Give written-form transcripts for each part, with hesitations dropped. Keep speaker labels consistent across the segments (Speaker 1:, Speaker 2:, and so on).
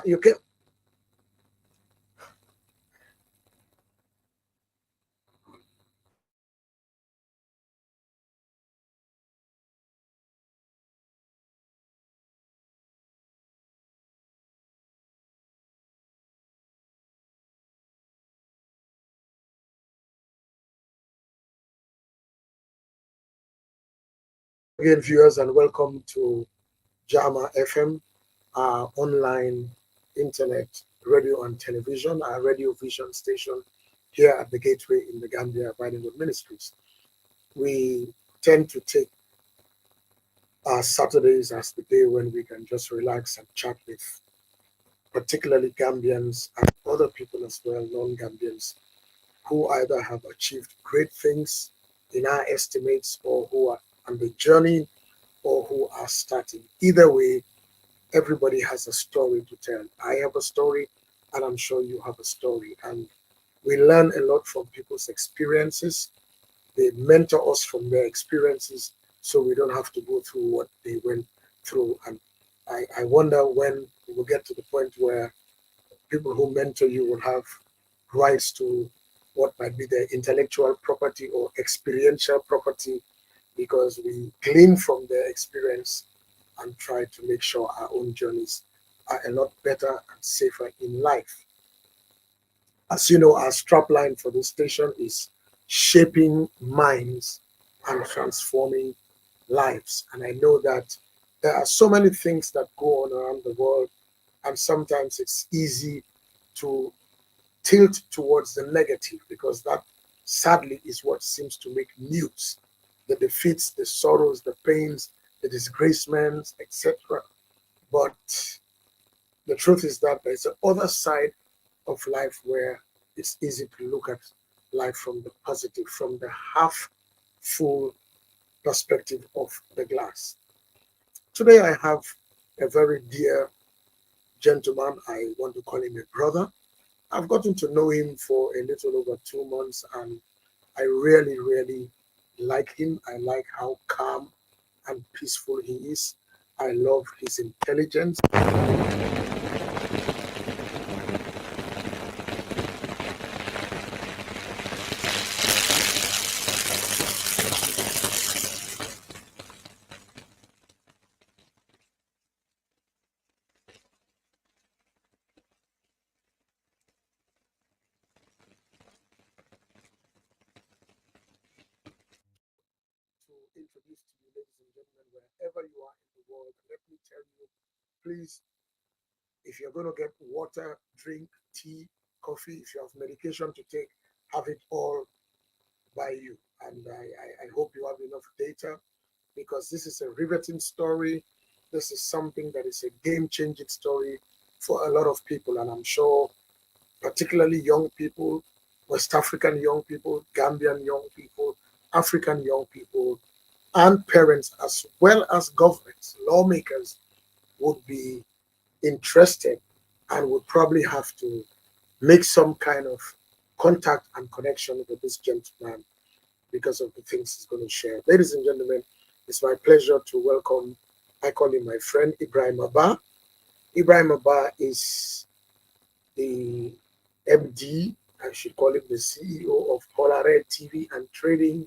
Speaker 1: You can. Again, viewers, and welcome to JAMA FM, our online internet radio and television, our radio vision station here at the Gateway in the Gambia, Abiding with Ministries. We tend to take our Saturdays as the day when we can just relax and chat with particularly Gambians and other people as well, non-Gambians, who either have achieved great things in our estimates or who are on the journey or who are starting. Either way, everybody has a story to tell. I have a story, and I'm sure you have a story. And we learn a lot from people's experiences. They mentor us from their experiences so we don't have to go through what they went through. And I wonder when we will get to the point where people who mentor you will have rights to what might be their intellectual property or experiential property, because we glean from their experience and try to make sure our own journeys are a lot better and safer in life. As you know, our strapline for this station is shaping minds and transforming lives. And I know that there are so many things that go on around the world, and sometimes it's easy to tilt towards the negative because that sadly is what seems to make news: the defeats, the sorrows, the pains, the disgracements, etc. But the truth is that there's the other side of life where it's easy to look at life from the positive, from the half full perspective of the glass. Today I have a very dear gentleman. I want to call him a brother. I've gotten to know him for a little over 2 months, and I really, really like him. I like how calm and peaceful he is. I love his intelligence. To introduce to you, ladies and gentlemen, wherever you are in the world, let me tell you, please, if you're going to get water, drink, tea, coffee, if you have medication to take, have it all by you. And I hope you have enough data, because this is a riveting story. This is something that is a game-changing story for a lot of people. And I'm sure particularly young people, West African young people, Gambian young people, African young people, and parents, as well as governments, lawmakers, would be interested and would probably have to make some kind of contact and connection with this gentleman because of the things he's going to share. Ladies and gentlemen, it's my pleasure to welcome, I call him my friend, EBRIMA. EBRIMA is the MD, I should call him the CEO of HOLAREH TV and Trading.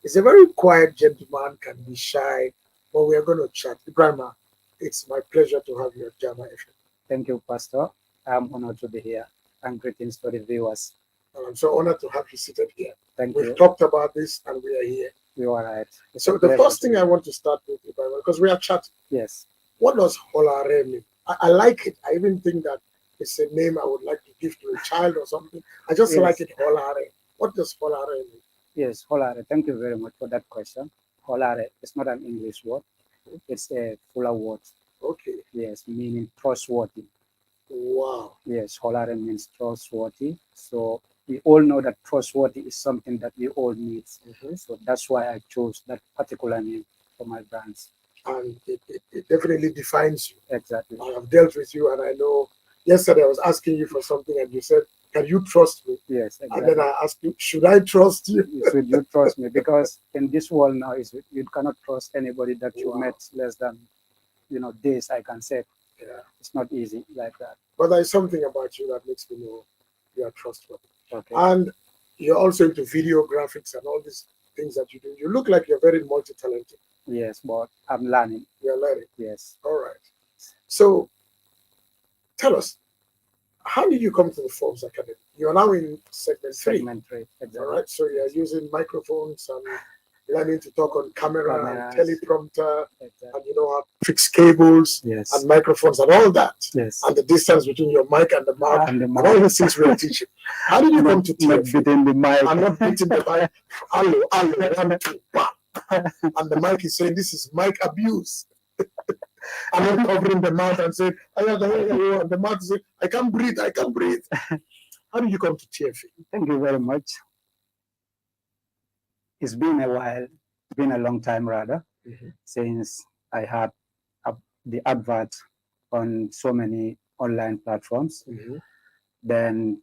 Speaker 1: He's a very quiet gentleman, can be shy, but we are going to chat. EBRIMA, it's my pleasure to have you at JAMA FM.
Speaker 2: Thank you, Pastor. I'm honored to be here, and greetings to the viewers.
Speaker 1: And I'm so honored to have you seated here.
Speaker 2: Thank
Speaker 1: We've
Speaker 2: you.
Speaker 1: talked about this and we are here.
Speaker 2: You are right. It's
Speaker 1: So
Speaker 2: a
Speaker 1: the
Speaker 2: pleasure
Speaker 1: first
Speaker 2: to
Speaker 1: thing
Speaker 2: be
Speaker 1: I want to start with, because we are chatting,
Speaker 2: Yes.
Speaker 1: what does HOLAREH mean? I like it. I even think that it's a name I would like to give to a child or something. I just
Speaker 2: Yes.
Speaker 1: like it, HOLAREH. What does HOLAREH mean?
Speaker 2: Yes, HOLAREH. Thank you very much for that question. HOLAREH is not an English word. It's a fuller word.
Speaker 1: Okay.
Speaker 2: Yes, meaning trustworthy.
Speaker 1: Wow.
Speaker 2: Yes, HOLAREH means trustworthy. So we all know that trustworthy is something that we all need. So that's why I chose that particular name for my brands.
Speaker 1: And it definitely defines you.
Speaker 2: Exactly.
Speaker 1: I have dealt with you, and I know yesterday I was asking you for something, and you said, "Can you trust me?"
Speaker 2: Yes,
Speaker 1: And
Speaker 2: exactly.
Speaker 1: then I asked you, "Should I trust you?"
Speaker 2: Should you trust me? Because in this world now, you cannot trust anybody that you
Speaker 1: Wow.
Speaker 2: met less than days, I can say.
Speaker 1: Yeah.
Speaker 2: It's not easy like that.
Speaker 1: But there's something about you that makes me know you are trustworthy.
Speaker 2: Okay.
Speaker 1: And you're also into video graphics and all these things that you do. You look like you're very multi-talented.
Speaker 2: Yes, but I'm learning.
Speaker 1: You're learning.
Speaker 2: Yes.
Speaker 1: All right. So tell us, how did you come to the Forbes Academy? You're now in segment 3.
Speaker 2: Segment 3. Exactly.
Speaker 1: All right. So you're using microphones and learning to talk on camera and
Speaker 2: Cameras.
Speaker 1: teleprompter,
Speaker 2: Exactly.
Speaker 1: and you know how to fix cables
Speaker 2: Yes.
Speaker 1: and microphones and all that.
Speaker 2: Yes.
Speaker 1: And the distance between your mic and the mouth
Speaker 2: And the
Speaker 1: and all these things we're teaching. How did you come to
Speaker 2: not
Speaker 1: TFA?
Speaker 2: beating the mic.
Speaker 1: I'm not beating the mic. Hello, 1, 2, bam. And the mic is saying this is mic abuse. I'm not covering the mouth and saying, and the mouth is saying, I can't breathe, I can't breathe. How did you come to TFA?
Speaker 2: Thank you very much. It's been a while, it's been a long time rather, since I had the advert on so many online platforms. Then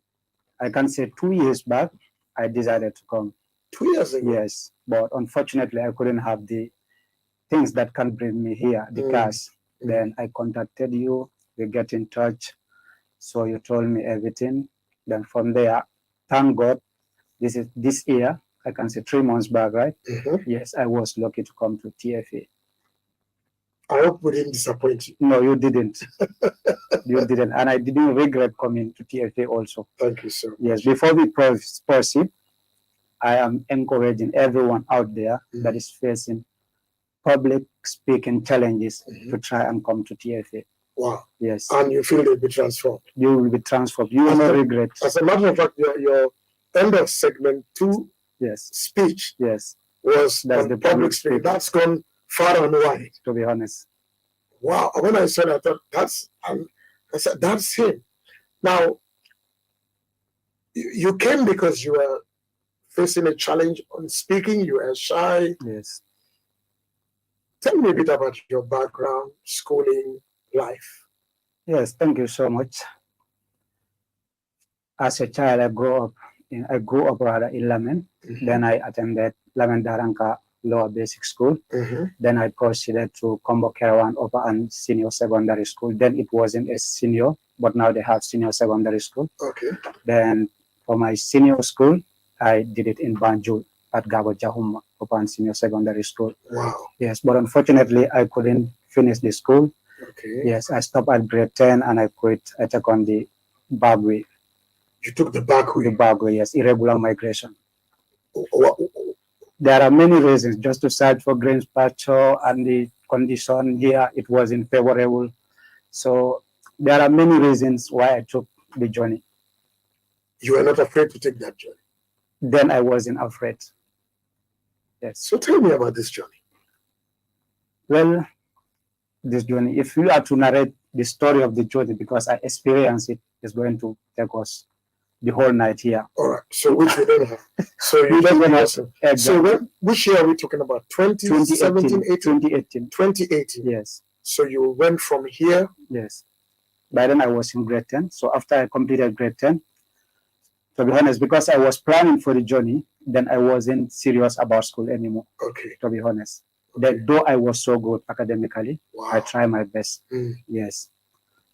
Speaker 2: I can say 2 years back, I decided to come.
Speaker 1: 2 years ago?
Speaker 2: Yes, but unfortunately, I couldn't have the things that can bring me here, the cash. Then I contacted you, we get in touch. So you told me everything. Then from there, thank God, this year, I can say 3 months back, right? Yes, I was lucky to come to TFA.
Speaker 1: I hope we didn't disappoint you.
Speaker 2: No, you didn't. You didn't. And I didn't regret coming to TFA also.
Speaker 1: Thank you, sir.
Speaker 2: Yes, before we proceed, I am encouraging everyone out there that is facing public speaking challenges to try and come to TFA.
Speaker 1: Wow.
Speaker 2: Yes.
Speaker 1: And you feel they'll be transformed.
Speaker 2: You will be transformed. You will not regret.
Speaker 1: As a matter of fact, your end of segment 2 speech was
Speaker 2: That's the
Speaker 1: public speaking. That's gone far and wide.
Speaker 2: To be honest.
Speaker 1: Wow. When I saw that, I thought, I said, that's him. Now, you came because you were facing a challenge on speaking. You were shy.
Speaker 2: Yes.
Speaker 1: Tell me a bit about your background, schooling, life.
Speaker 2: Yes, thank you so much. As a child, I grew up rather in Lamin. Then I attended Lamin Daranka Lower Basic School. Then I proceeded to Combo Kerawan Upper and Senior Secondary School. Then it wasn't a senior, but now they have senior secondary school.
Speaker 1: Okay.
Speaker 2: Then for my senior school, I did it in Banjul at Gabo Jahuma Upper and Senior Secondary School.
Speaker 1: Wow.
Speaker 2: Yes, but unfortunately, I couldn't finish the school.
Speaker 1: Okay.
Speaker 2: Yes, I stopped at grade 10 and I quit. I took on the back way.
Speaker 1: You took the back way?
Speaker 2: The back way, yes, irregular migration. There are many reasons just to search for green pasture, and the condition here, it wasn't favorable. So there are many reasons why I took the journey.
Speaker 1: You were not afraid to take that journey?
Speaker 2: Then I wasn't afraid. Yes.
Speaker 1: So tell me about this journey.
Speaker 2: Well, this journey, if you are to narrate the story of the journey, because I experienced it, it's going to take us the whole night here.
Speaker 1: All right. So which we don't have. So you just want to listen.
Speaker 2: Exactly.
Speaker 1: So which year are we talking about? 2017,
Speaker 2: 2018.
Speaker 1: 2018.
Speaker 2: Yes.
Speaker 1: So you went from here?
Speaker 2: Yes. By then I was in grade 10. So after I completed grade 10, to be honest, because I was planning for the journey, then I wasn't serious about school anymore.
Speaker 1: Okay.
Speaker 2: To be honest. Though I was so good academically,
Speaker 1: wow.
Speaker 2: I tried my best. Yes.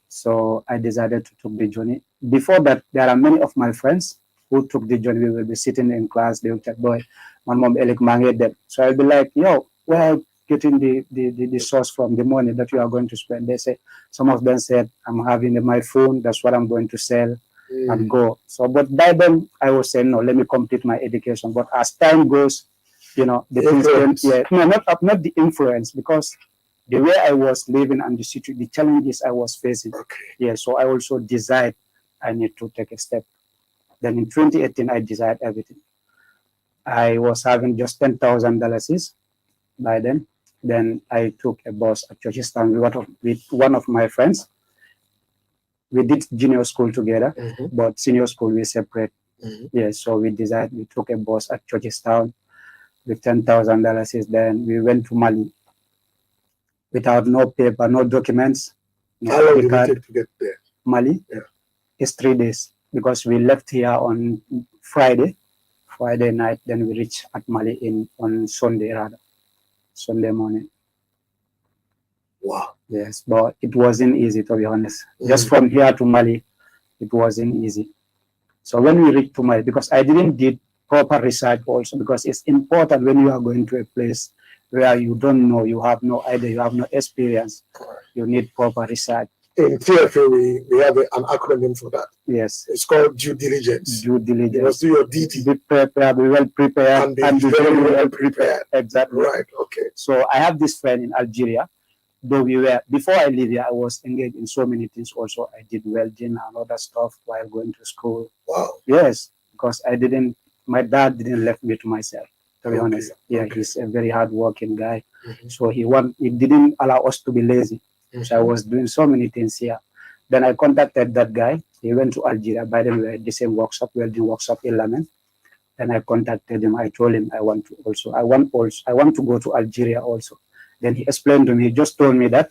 Speaker 2: So I decided to take the journey. Before that, there are many of my friends who took the journey. We will be sitting in class. They will say, boy, my mom elik mange them. So I'll be like, yo, where are you getting the source from, the money that you are going to spend? They say, some of them said, I'm having my phone. That's what I'm going to sell and go. So, but by then I was saying, no, let me complete my education. But as time goes, you know, the influence, no, not the influence, because the way I was living and the challenges I was facing.
Speaker 1: Okay.
Speaker 2: Yeah, so I also decided I need to take a step. Then in 2018, I decided everything. I was having just $10,000 by then. Then I took a bus at Georgetown with one of my friends. We did junior school together, but senior school we separate. Yeah, so we took a bus at Georgetown with $10,000. Then we went to Mali without no paper, no documents. No.
Speaker 1: How long did it take to get there?
Speaker 2: Mali?
Speaker 1: Yeah.
Speaker 2: It's 3 days because we left here on Friday night. Then we reached at Mali on Sunday morning.
Speaker 1: Wow.
Speaker 2: Yes, but it wasn't easy, to be honest. Just
Speaker 1: Mm.
Speaker 2: from here to Mali, it wasn't easy. So when we reached to Mali, because I didn't did proper research also, because it's important when you are going to a place where you don't know, you have no idea, you have no experience, you need proper research.
Speaker 1: In TFA, we have an acronym for that.
Speaker 2: Yes.
Speaker 1: It's called due diligence.
Speaker 2: Due diligence.
Speaker 1: You must do your DD.
Speaker 2: Be prepared, be well prepared,
Speaker 1: and be very well prepared.
Speaker 2: Exactly.
Speaker 1: Right, okay.
Speaker 2: So I have this friend in Algeria. Though before I leave here, I was engaged in so many things also. I did welding and other stuff while going to school.
Speaker 1: Wow.
Speaker 2: Yes, because my dad didn't left me to myself, to be honest. Yeah, he's a very hardworking guy.
Speaker 1: Mm-hmm.
Speaker 2: So he didn't allow us to be lazy.
Speaker 1: Mm-hmm.
Speaker 2: So I was doing so many things here. Then I contacted that guy. He went to Algeria. By then we were at the same workshop, welding workshop in Lamen. Then I contacted him. I told him I want to go to Algeria also. Then he explained to me, he just told me that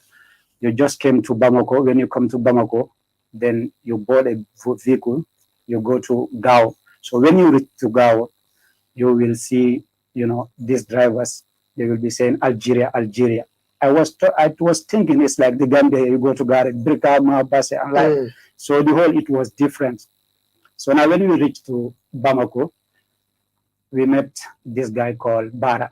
Speaker 2: you just came to Bamako. When you come to Bamako, then you board a vehicle, you go to Gao. So when you reach to Gao, you will see, these drivers, they will be saying Algeria, Algeria. I was thinking it's like the Gambia, you go to Gare, Brikama, Basse, and like, so the whole, it was different. So now when we reached to Bamako, we met this guy called Bara,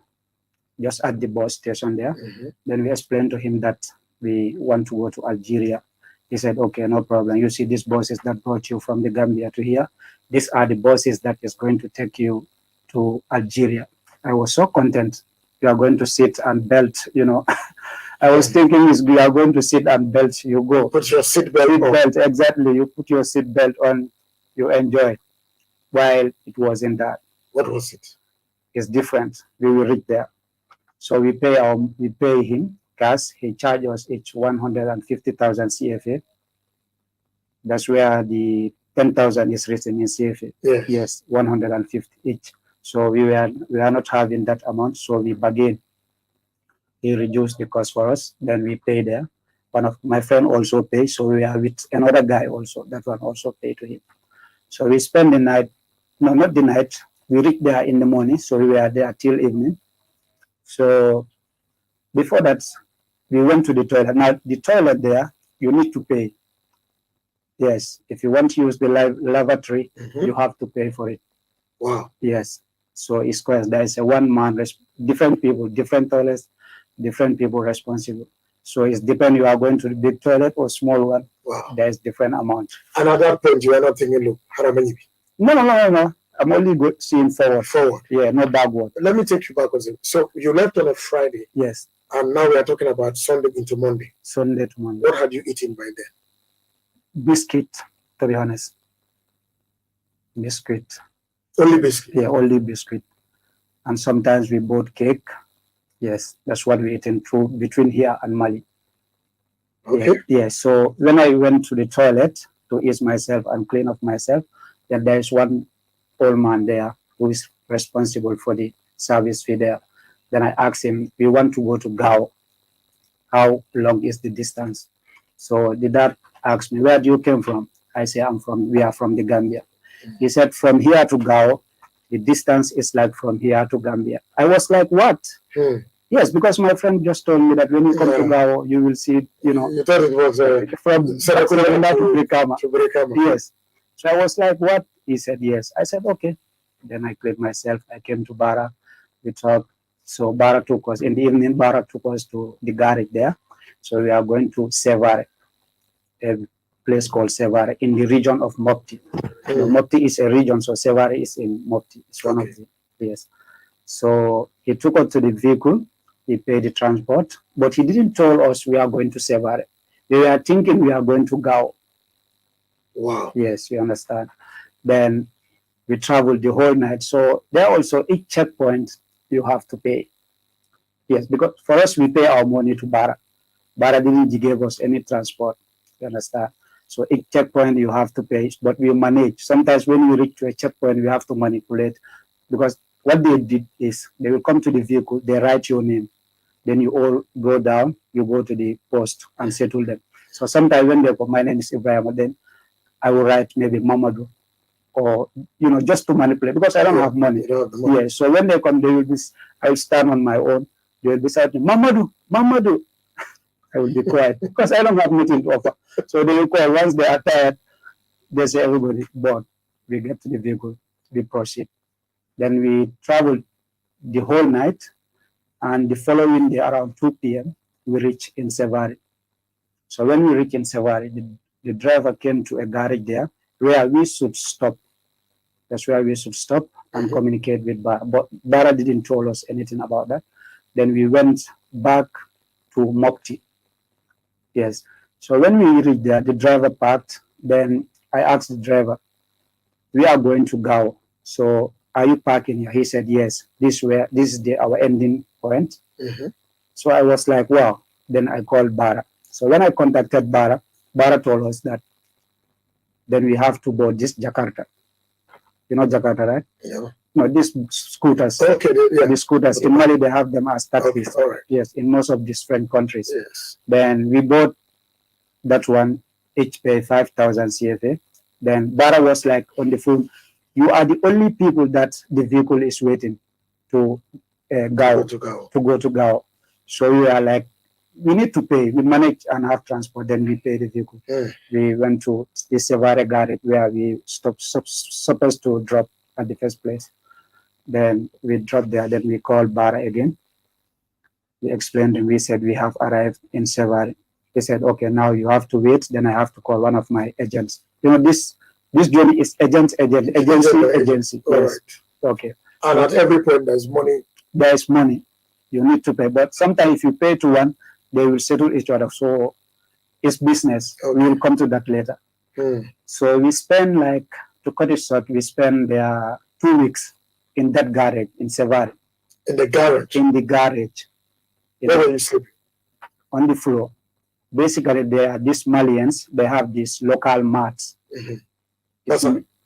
Speaker 2: just at the bus station there.
Speaker 1: Mm-hmm.
Speaker 2: Then we explained to him that we want to go to Algeria. He said, okay, no problem. You see these buses that brought you from the Gambia to here. These are the buses that is going to take you to Algeria. I was so content. You are going to sit and belt, I was thinking you are going to sit and belt, you go.
Speaker 1: Put your seat belt on.
Speaker 2: Exactly. You put your seat belt on, you enjoy. While it wasn't that.
Speaker 1: What was it?
Speaker 2: It's different. We will reach there. So we pay him cash. He charges us each 150,000 CFA. That's where the 10,000 is written in CFA. Yes, 150 each. So we are not having that amount. So we bargain. He reduced the cost for us. Then we pay there. One of my friend also paid. So we are with another guy also. That one also paid to him. So we spend the night. No, not the night. We reached there in the morning. So we were there till evening. So before that, we went to the toilet. Now, the toilet there, you need to pay. Yes, if you want to use the lavatory, you have to pay for it.
Speaker 1: Wow.
Speaker 2: Yes, so it's quite, there is a one man, different people, different toilets, different people responsible. So it's depend you are going to the big toilet or small one.
Speaker 1: Wow.
Speaker 2: There is different amount.
Speaker 1: And at that point, you are not thinking, look, how many?
Speaker 2: No. I'm only seeing forward.
Speaker 1: Forward.
Speaker 2: Yeah, not backward.
Speaker 1: Let me take you backwards. So you left on a Friday.
Speaker 2: Yes.
Speaker 1: And now we are talking about Sunday into Monday.
Speaker 2: Sunday to Monday.
Speaker 1: What had you eaten by then?
Speaker 2: Biscuit, to be honest. Biscuit.
Speaker 1: Only biscuit?
Speaker 2: Yeah, only biscuit. And sometimes we bought cake. Yes, that's what we eaten through between here and Mali.
Speaker 1: Okay.
Speaker 2: Yeah, so when I went to the toilet to ease myself and clean up myself, then there is one old man there who is responsible for the service fee there. Then I asked him, we want to go to Gao. How long is the distance? So the dad asked me, where do you come from? I say, we are from the Gambia. He said, from here to Gao, the distance is like from here to Gambia. I was like, what? Yes, because my friend just told me that when you come to Gao, you will see,
Speaker 1: You thought it was
Speaker 2: from Serakunda to Brikama. Yes. So I was like, what? He said, yes. I said, okay. Then I cleaned myself. I came to Bara. We talked. So Bara took us, in the evening, Bara took us to the garage there. So we are going to Sevare, a place called Sevare in the region of Mopti. So Mopti is a region, so Sevare is in Mopti. It's one of the, yes. So he took us to the vehicle. He paid the transport, but he didn't tell us we are going to Sevare. We were thinking we are going to Gao.
Speaker 1: Wow.
Speaker 2: Yes, you understand. Then we traveled the whole night. So there also, each checkpoint, you have to pay. Yes, because for us, we pay our money to Bara. Bara didn't give us any transport. You understand? So each checkpoint, you have to pay, but we manage. Sometimes when we reach to a checkpoint, we have to manipulate, because what they did is they will come to the vehicle, they write your name. Then you all go down, you go to the post and settle them. So sometimes when they come, my name is EBRIMA, then I will write maybe Mamadou, or, just to manipulate, because I don't have money. Yeah, so when they come, I will stand on my own. They will be saying, Mamadou. I will be quiet because I don't have anything to offer. So they will call. Once they are tired, they say, everybody board. We get to the vehicle, we proceed. Then we travel the whole night, and the following day around 2 p.m., we reach in Sevari. So when we reach in Sevari, the driver came to a garage there where we should stop. That's where we should stop and communicate with Bara. But Bara didn't tell us anything about that. Then we went back to Mopti. Yes. So when we reached there, the driver parked. Then I asked the driver, we are going to Gao. So are you parking here? He said, yes. This is our ending point. So I was like, wow. Then I called Bara. So when I contacted Bara, Bara told us that then we have to board this Jakarta. You know Jakarta, right?
Speaker 1: Yeah.
Speaker 2: No, these scooters.
Speaker 1: Okay. Yeah.
Speaker 2: The scooters. In Mali, they have them as taxis.
Speaker 1: Okay, all right.
Speaker 2: Yes, in most of these friend countries.
Speaker 1: Yes.
Speaker 2: Then we bought that one, each pay 5,000 CFA. Then Bara was like on the phone, you are the only people that the vehicle is waiting to go to Gao. So we are like, we need to pay. We manage and have transport, then we pay the vehicle. We went to the Sevare garage where we supposed to drop at the first place. Then we dropped there, then we called Bara again. We explained and we said we have arrived in Sevare. He said, okay, now you have to wait. Then I have to call one of my agents. You know, this journey is agency.
Speaker 1: Yes.
Speaker 2: Right. Okay.
Speaker 1: And at every point there's money.
Speaker 2: There is money. You need to pay. But sometimes if you pay to one, they will settle each other. So it's business. We will come to that later. So we spend, like, to cut it short, we spend there 2 weeks in that garage in Sevare.
Speaker 1: In the garage?
Speaker 2: In the garage.
Speaker 1: Where were you sleeping?
Speaker 2: On the floor. Basically, they are these Malians, they have these local mats.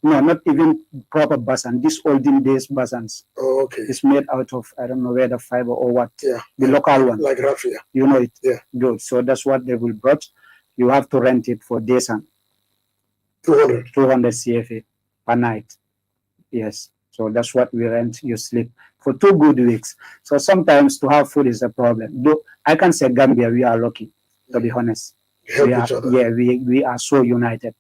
Speaker 2: No, not even proper basan. These olden days basans.
Speaker 1: Oh, okay.
Speaker 2: It's made out of, I don't know whether fiber or what.
Speaker 1: Yeah.
Speaker 2: The local one.
Speaker 1: Like raffia.
Speaker 2: You know it.
Speaker 1: Yeah.
Speaker 2: Good. So that's what they will brought. You have to rent it for days and 200 CFA per night. Yes. So that's what we rent. You sleep for 2 good weeks. So sometimes to have food is a problem. Though I can say Gambia, we are lucky, to be honest.
Speaker 1: Help each other.
Speaker 2: Yeah, we are so united.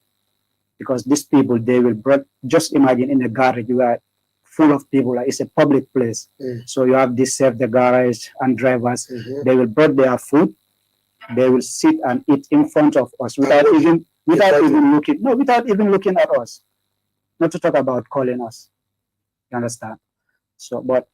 Speaker 2: Because these people, they will bring, just imagine in a garage, you are full of people, like it's a public place. So you have this serve the garage and drivers. They will bring their food. They will sit and eat in front of us without even looking at us. Not to talk about calling us. You understand? So, but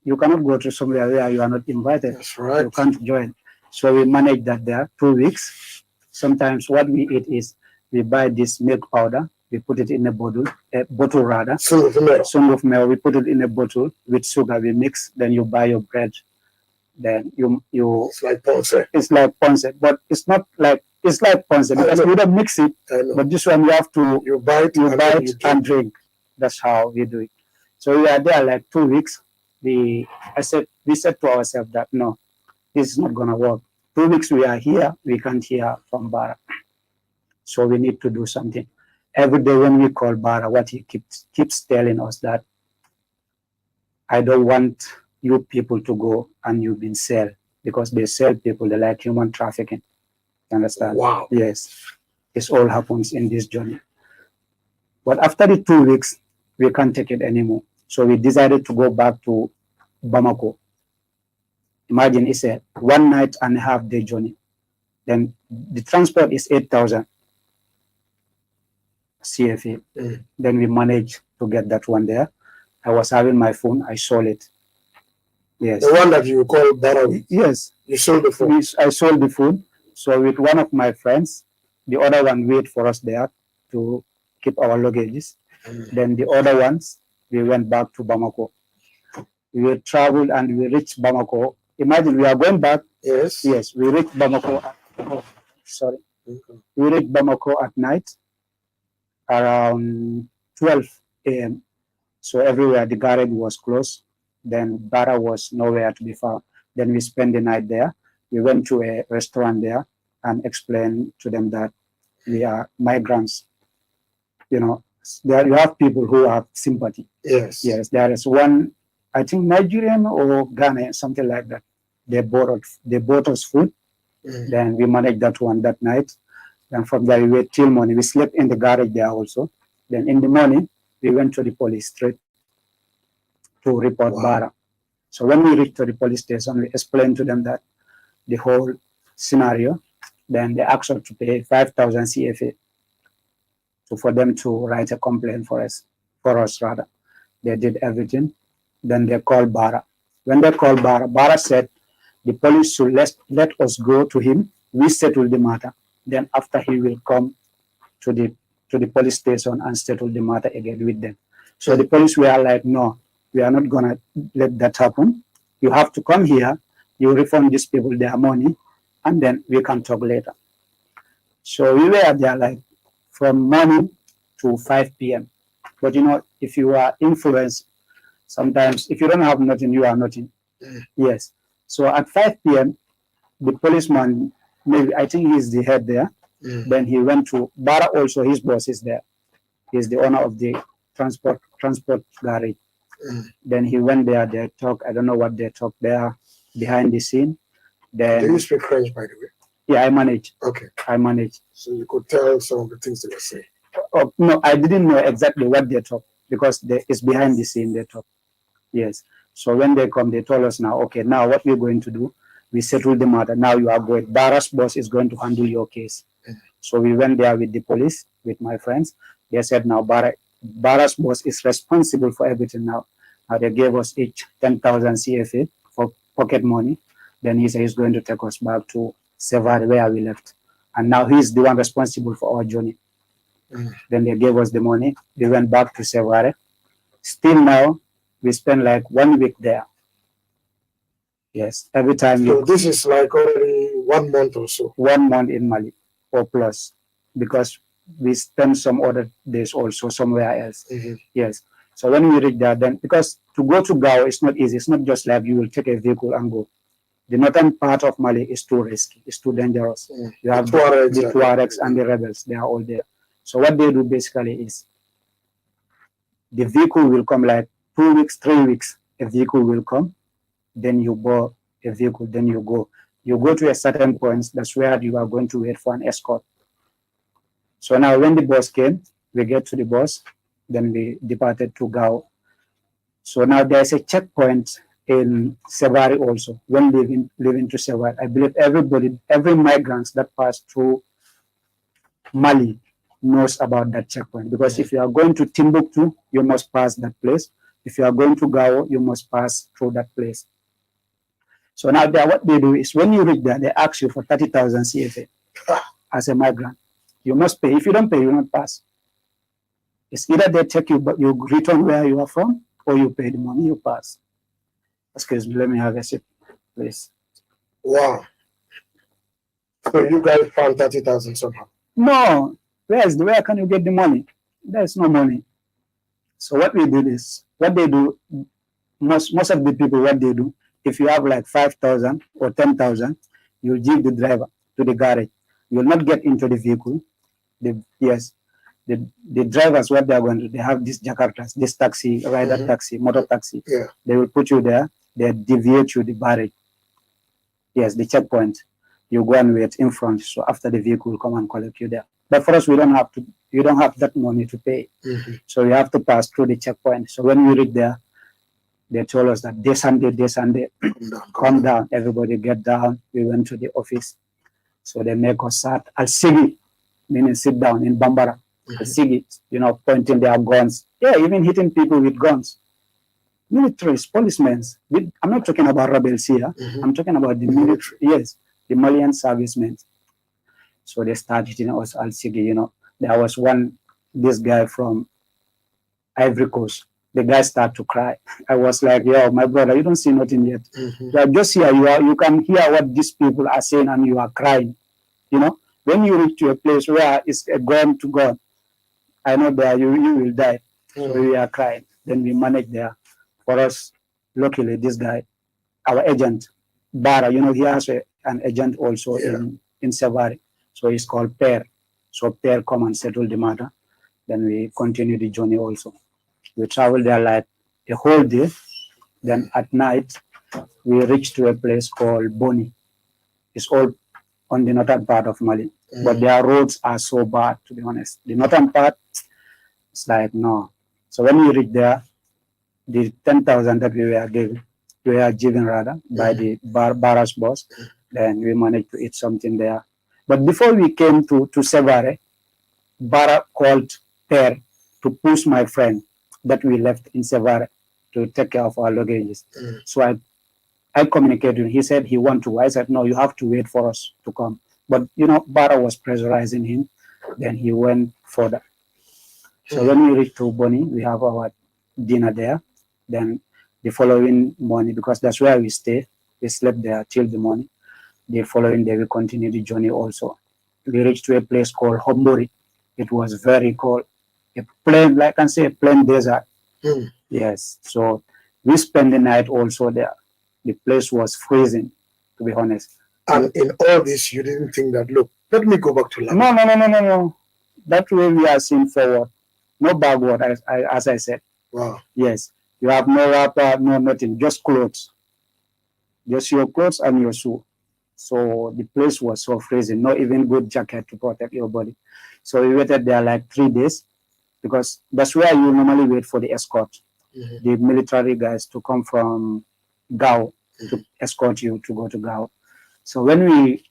Speaker 2: you cannot go to somewhere where you are not invited.
Speaker 1: That's right.
Speaker 2: You can't join. So we manage that there 2 weeks. Sometimes what we eat is we buy this milk powder, we put it in a bottle rather. Some of milk, we put it in a bottle with sugar, we mix, then you buy your bread. Then you
Speaker 1: it's like ponce.
Speaker 2: It's like ponce, but it's not like, it's like ponce because we don't mix it. But this one you have to buy it and drink. That's how we do it. So we are there like 2 weeks. We said to ourselves that no, this is not gonna work. 2 weeks we are here, we can't hear from Bara. So we need to do something. Every day when we call Bara, what he keeps telling us that I don't want you people to go and you've been sell, because they sell people, they like human trafficking. You understand?
Speaker 1: Wow.
Speaker 2: Yes. This all happens in this journey. But after the 2 weeks, we can't take it anymore. So we decided to go back to Bamako. Imagine it's a 1 night and a half day journey. Then the transport is 8,000 CFA. Then we managed to get that one there. I was having my phone, I sold it. Yes.
Speaker 1: The one that you call Barawi?
Speaker 2: Yes.
Speaker 1: You sold the phone?
Speaker 2: I sold the phone. So with one of my friends, the other one wait for us there to keep our luggages. Then the other ones, we went back to Bamako. We traveled and we reached Bamako. Imagine we are going back.
Speaker 1: Yes.
Speaker 2: Yes, we reached Bamako. We reached Bamako at night around 12 a.m. So everywhere the garage was closed. Then Bara was nowhere to be found. Then we spent the night there. We went to a restaurant there and explained to them that we are migrants. You know, there you have people who have sympathy.
Speaker 1: Yes.
Speaker 2: Yes, there is one, I think Nigerian or Ghana, something like that. They bought us food. Then we managed that one that night. Then from there we wait till morning. We slept in the garage there also. Then in the morning we went to the police straight to report Bara. So when we reached to the police station, we explained to them that the whole scenario. Then they asked us to pay 5,000 CFA for them to write a complaint for us rather. They did everything. Then they called Bara. When they called Bara, Bara said the police should let us go to him. We settle the matter. Then after he will come to the police station and settle the matter again with them. So the police were like, no, we are not gonna let that happen. You have to come here. You refund these people their money, and then we can talk later. So we were there like from morning to 5 p.m. But you know, if you are influenced, sometimes if you don't have nothing, you are nothing. Yes. So at 5 p.m., the policeman, maybe I think he's the head there. Then he went to Bara also, his boss is there. He's the owner of the transport garage. Then he went there, they talk, I don't know what they talk there behind the scene. Then
Speaker 1: do you speak French, by the way?
Speaker 2: Yeah, I manage.
Speaker 1: Okay.
Speaker 2: I manage.
Speaker 1: So you could tell some of the things they were saying.
Speaker 2: Oh, no, I didn't know exactly what they talk because it's behind the scene they talk. Yes. So when they come, they told us now, okay, now what we're going to do, we settle the matter. Now you are going, Bara's boss is going to handle your case. So we went there with the police, with my friends. They said now Bara's boss is responsible for everything now. Now they gave us each 10,000 CFA for pocket money. Then he said he's going to take us back to Sevare where we left. And now he's the one responsible for our journey. Then they gave us the money. We went back to Sevare. Still now, we spend like 1 week there. Yes, every time.
Speaker 1: So this is like already 1 month or so.
Speaker 2: 1 month in Mali or plus, because we spend some other days also somewhere else. Yes. So when we reach there, then because to go to Gao is not easy. It's not just like you will take a vehicle and go. The northern part of Mali is too risky. It's too dangerous. You have the Tuaregs and the rebels. They are all there. So what they do basically is the vehicle will come like 2 weeks, 3 weeks. A vehicle will come. Then you board a vehicle. Then you go. You go to a certain point. That's where you are going to wait for an escort. So now when the bus came, we get to the bus. Then we departed to Gao. So now there's a checkpoint in Sevare also. When leaving to Sevare, I believe every migrants that pass through Mali knows about that checkpoint. Because if you are going to Timbuktu, you must pass that place. If you are going to Gao, you must pass through that place. So now what they do is when you reach there, they ask you for 30,000 CFA as a migrant. You must pay. If you don't pay, you don't pass. It's either they take you, but you return where you are from, or you pay the money, you pass. Excuse me, let me have a sip, please.
Speaker 1: Wow. So you guys found 30,000 somehow?
Speaker 2: No. Where can you get the money? There's no money. So what we did is, what they do, most of the people, what they do, if you have like 5,000 or 10,000, you give the driver to the garage. You will not get into the vehicle. The drivers, what they are going to do, they have these Jakartas, this taxi, rider taxi, motor taxi.
Speaker 1: Yeah.
Speaker 2: They will put you there. They deviate you the barrage. Yes, the checkpoint. You go and wait in front. So after the vehicle will come and collect you there. But for us, we don't have to. You don't have that money to pay. So you have to pass through the checkpoint. So when we reach there, they told us that this Sunday, come down. Everybody get down. We went to the office. So they make us sat al-sigi, meaning sit down in Bambara. Al-sigi, pointing their guns. Yeah, even hitting people with guns. Militaries, policemen. I'm not talking about rebels here. I'm talking about the military. Yes, the Malian servicemen. So they started hitting us al-sigi, There was this guy from Ivory Coast. The guy started to cry. I was like, yo, my brother, you don't see nothing yet. You are just here. You can hear what these people are saying and you are crying. When you reach to a place where it's a gun to gun, I know that you will die. So we are crying. Then we managed there. For us, luckily, this guy, our agent, Bara, he has an agent also in Sevare. So he's called Per. So Per come and settle the matter. Then we continue the journey also. We traveled there like a whole day. Then at night, we reached to a place called Boni. It's all on the northern part of Mali. But their roads are so bad, to be honest. The northern part, it's like, no. So when we reach there, the 10,000 that we were given rather by the barrage boss, then we managed to eat something there. But before we came to Sevare, Bara called Per to push my friend that we left in Sevare to take care of our luggages. So I communicated. He said he want to. I said, no, you have to wait for us to come. But, you know, Bara was pressurizing him. Then he went further. So when we reached to Boni, we have our dinner there. Then the following morning, because that's where we stay, we slept there till the morning. The following day, we continued the journey also. We reached to a place called Hombori. It was very cold. A plain, like I can say, a plain desert. Yes. So we spent the night also there. The place was freezing, to be honest.
Speaker 1: And in all this, you didn't think that, look, let me go back to Lama.
Speaker 2: No. That way we are seeing forward, no backward, as I said.
Speaker 1: Wow.
Speaker 2: Yes. You have no wrapper, no nothing, just clothes. Just your clothes and your shoe. So the place was so freezing, not even good jacket to protect your body. So we waited there like 3 days, because that's where you normally wait for the escort, the military guys to come from Gao to escort you to go to Gao. So when we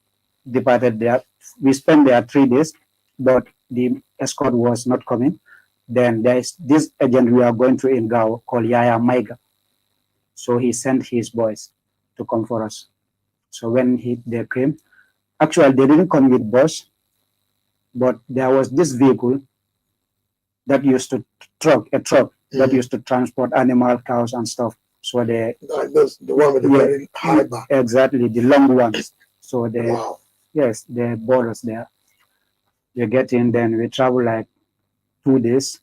Speaker 2: departed there, we spent there 3 days, but the escort was not coming. Then there is this agent we are going to in Gao called Yaya Maiga. So he sent his boys to come for us. So when they came, actually they didn't come with bus, but there was this vehicle that used to a truck that used to transport animal, cows and stuff. So the
Speaker 1: one with the very high back.
Speaker 2: Exactly, the long ones. So
Speaker 1: wow.
Speaker 2: Yes, the borders there. You get in, then we travel like 2 days.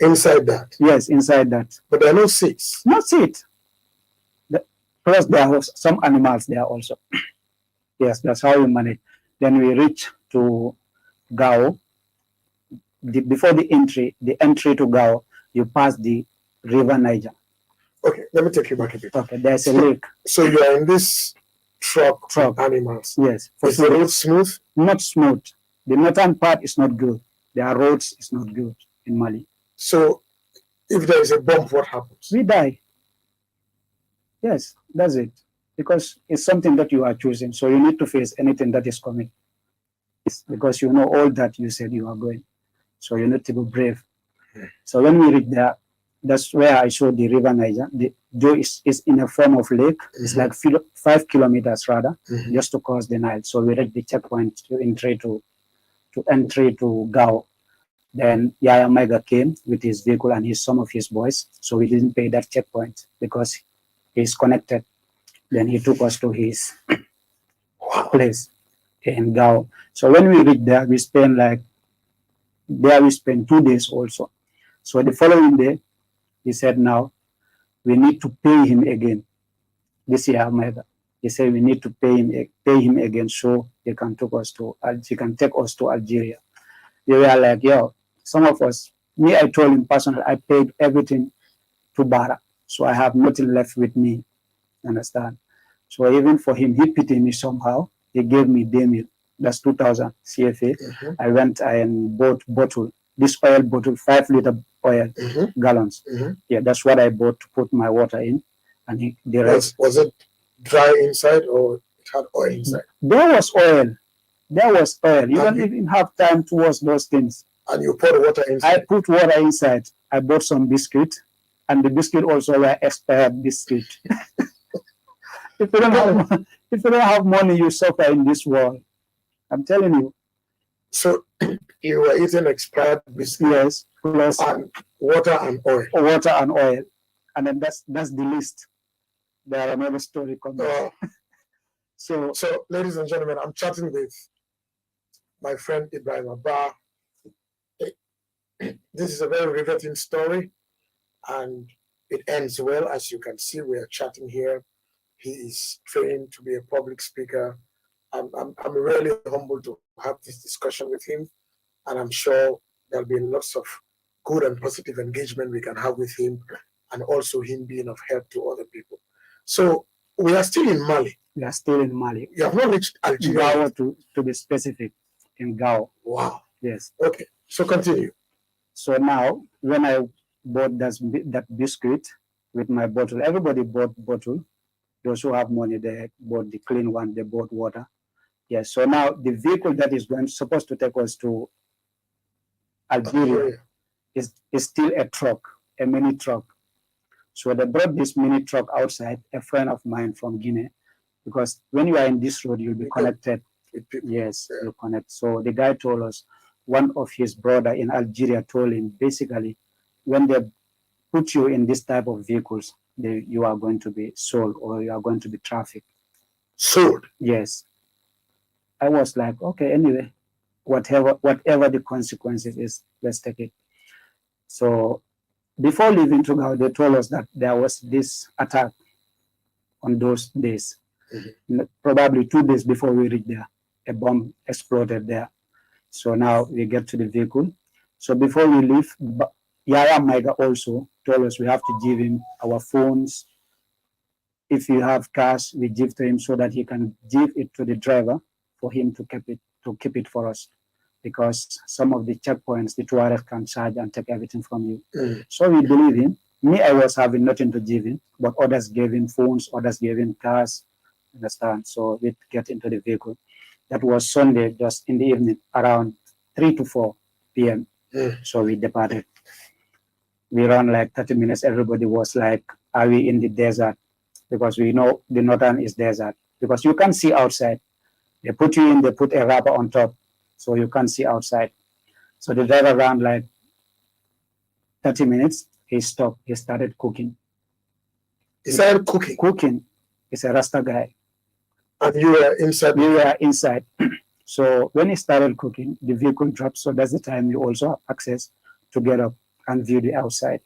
Speaker 1: Inside that?
Speaker 2: Yes, inside that.
Speaker 1: But there are no seats?
Speaker 2: No seat. Plus there are some animals there also. Yes, that's how we manage. Then we reach to Gao. Before the entry to Gao, you pass the river Niger.
Speaker 1: Okay, let me take you back a bit.
Speaker 2: Okay, there's a lake.
Speaker 1: So you are in this truck with animals.
Speaker 2: Yes.
Speaker 1: Is the road smooth?
Speaker 2: Not smooth. The northern part is not good. Their roads is not good in Mali.
Speaker 1: So if there is a bump, what happens?
Speaker 2: We die. Yes, that's it. Because it's something that you are choosing. So you need to face anything that is coming. It's because you know all that you said you are going. So you need to be brave. So when we reach there, that's where I showed the river Niger. The Joe is in a form of lake. It's like 5 kilometers rather, just to cross the Nile. So we reached the checkpoint to entry to Gao. Then Yaya Maiga came with his vehicle and some of his boys. So we didn't pay that checkpoint because he's connected. Then he took us to his place in Gao. So when we reached there, we spent 2 days also. So the following day, he said, now we need to pay him again. This year, he said we need to pay him again so he can take us to Algeria. They were like, yo, some of us, me, I told him personally, I paid everything to Bara. So I have nothing left with me. Understand? So even for him, he pitied me somehow. He gave me day that's 2,000 CFA. I went and bought this oil bottle, 5-liter oil, gallons. Yeah, that's what I bought to put my water in. And the rest.
Speaker 1: Was it dry inside or it had oil inside?
Speaker 2: There was oil. You don't even have time to wash those things.
Speaker 1: And you put water inside?
Speaker 2: I put water inside. I bought some biscuit. And the biscuit also were expired biscuit. If you don't have money, you suffer in this world. I'm telling you.
Speaker 1: So you were eating expired biscuit?
Speaker 2: Yes, plus
Speaker 1: and water and oil.
Speaker 2: Water and oil. And then that's the list. There are another story coming. So
Speaker 1: ladies and gentlemen, I'm chatting with my friend EBRIMA Ba. This is a very riveting story, and it ends well. As you can see, we are chatting here. He is trained to be a public speaker. I'm really humbled to have this discussion with him, and I'm sure there'll be lots of good and positive engagement we can have with him, and also him being of help to other people. So we are still in Mali.
Speaker 2: We are still in Mali.
Speaker 1: You have not reached Algeria.
Speaker 2: Gao to be specific, in Gao.
Speaker 1: Wow.
Speaker 2: Yes.
Speaker 1: Okay. So continue.
Speaker 2: So now, when I bought that biscuit with my bottle, everybody bought bottle. Those who have money, they bought the clean one, they bought water. Yes. So now the vehicle that is supposed to take us to Algeria is still a truck, a mini truck. So they brought this mini truck outside, a friend of mine from Guinea, because when you are in this road, you'll be connected. Yes, you connect. So the guy told us, one of his brother in Algeria told him, basically, when they put you in this type of vehicles, you are going to be sold or you are going to be trafficked.
Speaker 1: Sold?
Speaker 2: Yes. I was like, okay, anyway, whatever the consequences is, let's take it. So before leaving Tugao, they told us that there was this attack on those days. Probably 2 days before we reached there, a bomb exploded there. So now we get to the vehicle. So before we leave, Yaya Maiga also told us we have to give him our phones. If you have cash, we give to him so that he can give it to the driver for him to keep it for us. Because some of the checkpoints, the Tuareg can charge and take everything from you. So we believe him. Me, I was having nothing to give him, but others gave him phones, others gave him cars, understand? So we get into the vehicle. That was Sunday, just in the evening, around 3 to 4 p.m. So we departed. We ran like 30 minutes. Everybody was like, are we in the desert? Because we know the northern is desert. Because you can't see outside. They put you in, they put a wrapper on top, so you can't see outside. So the driver ran like 30 minutes. He stopped. He started cooking.
Speaker 1: He started cooking?
Speaker 2: Cooking. He's a Rasta guy.
Speaker 1: And you were inside?
Speaker 2: We were inside. So when he started cooking, the vehicle dropped. So that's the time you also have access to get up and view the outside.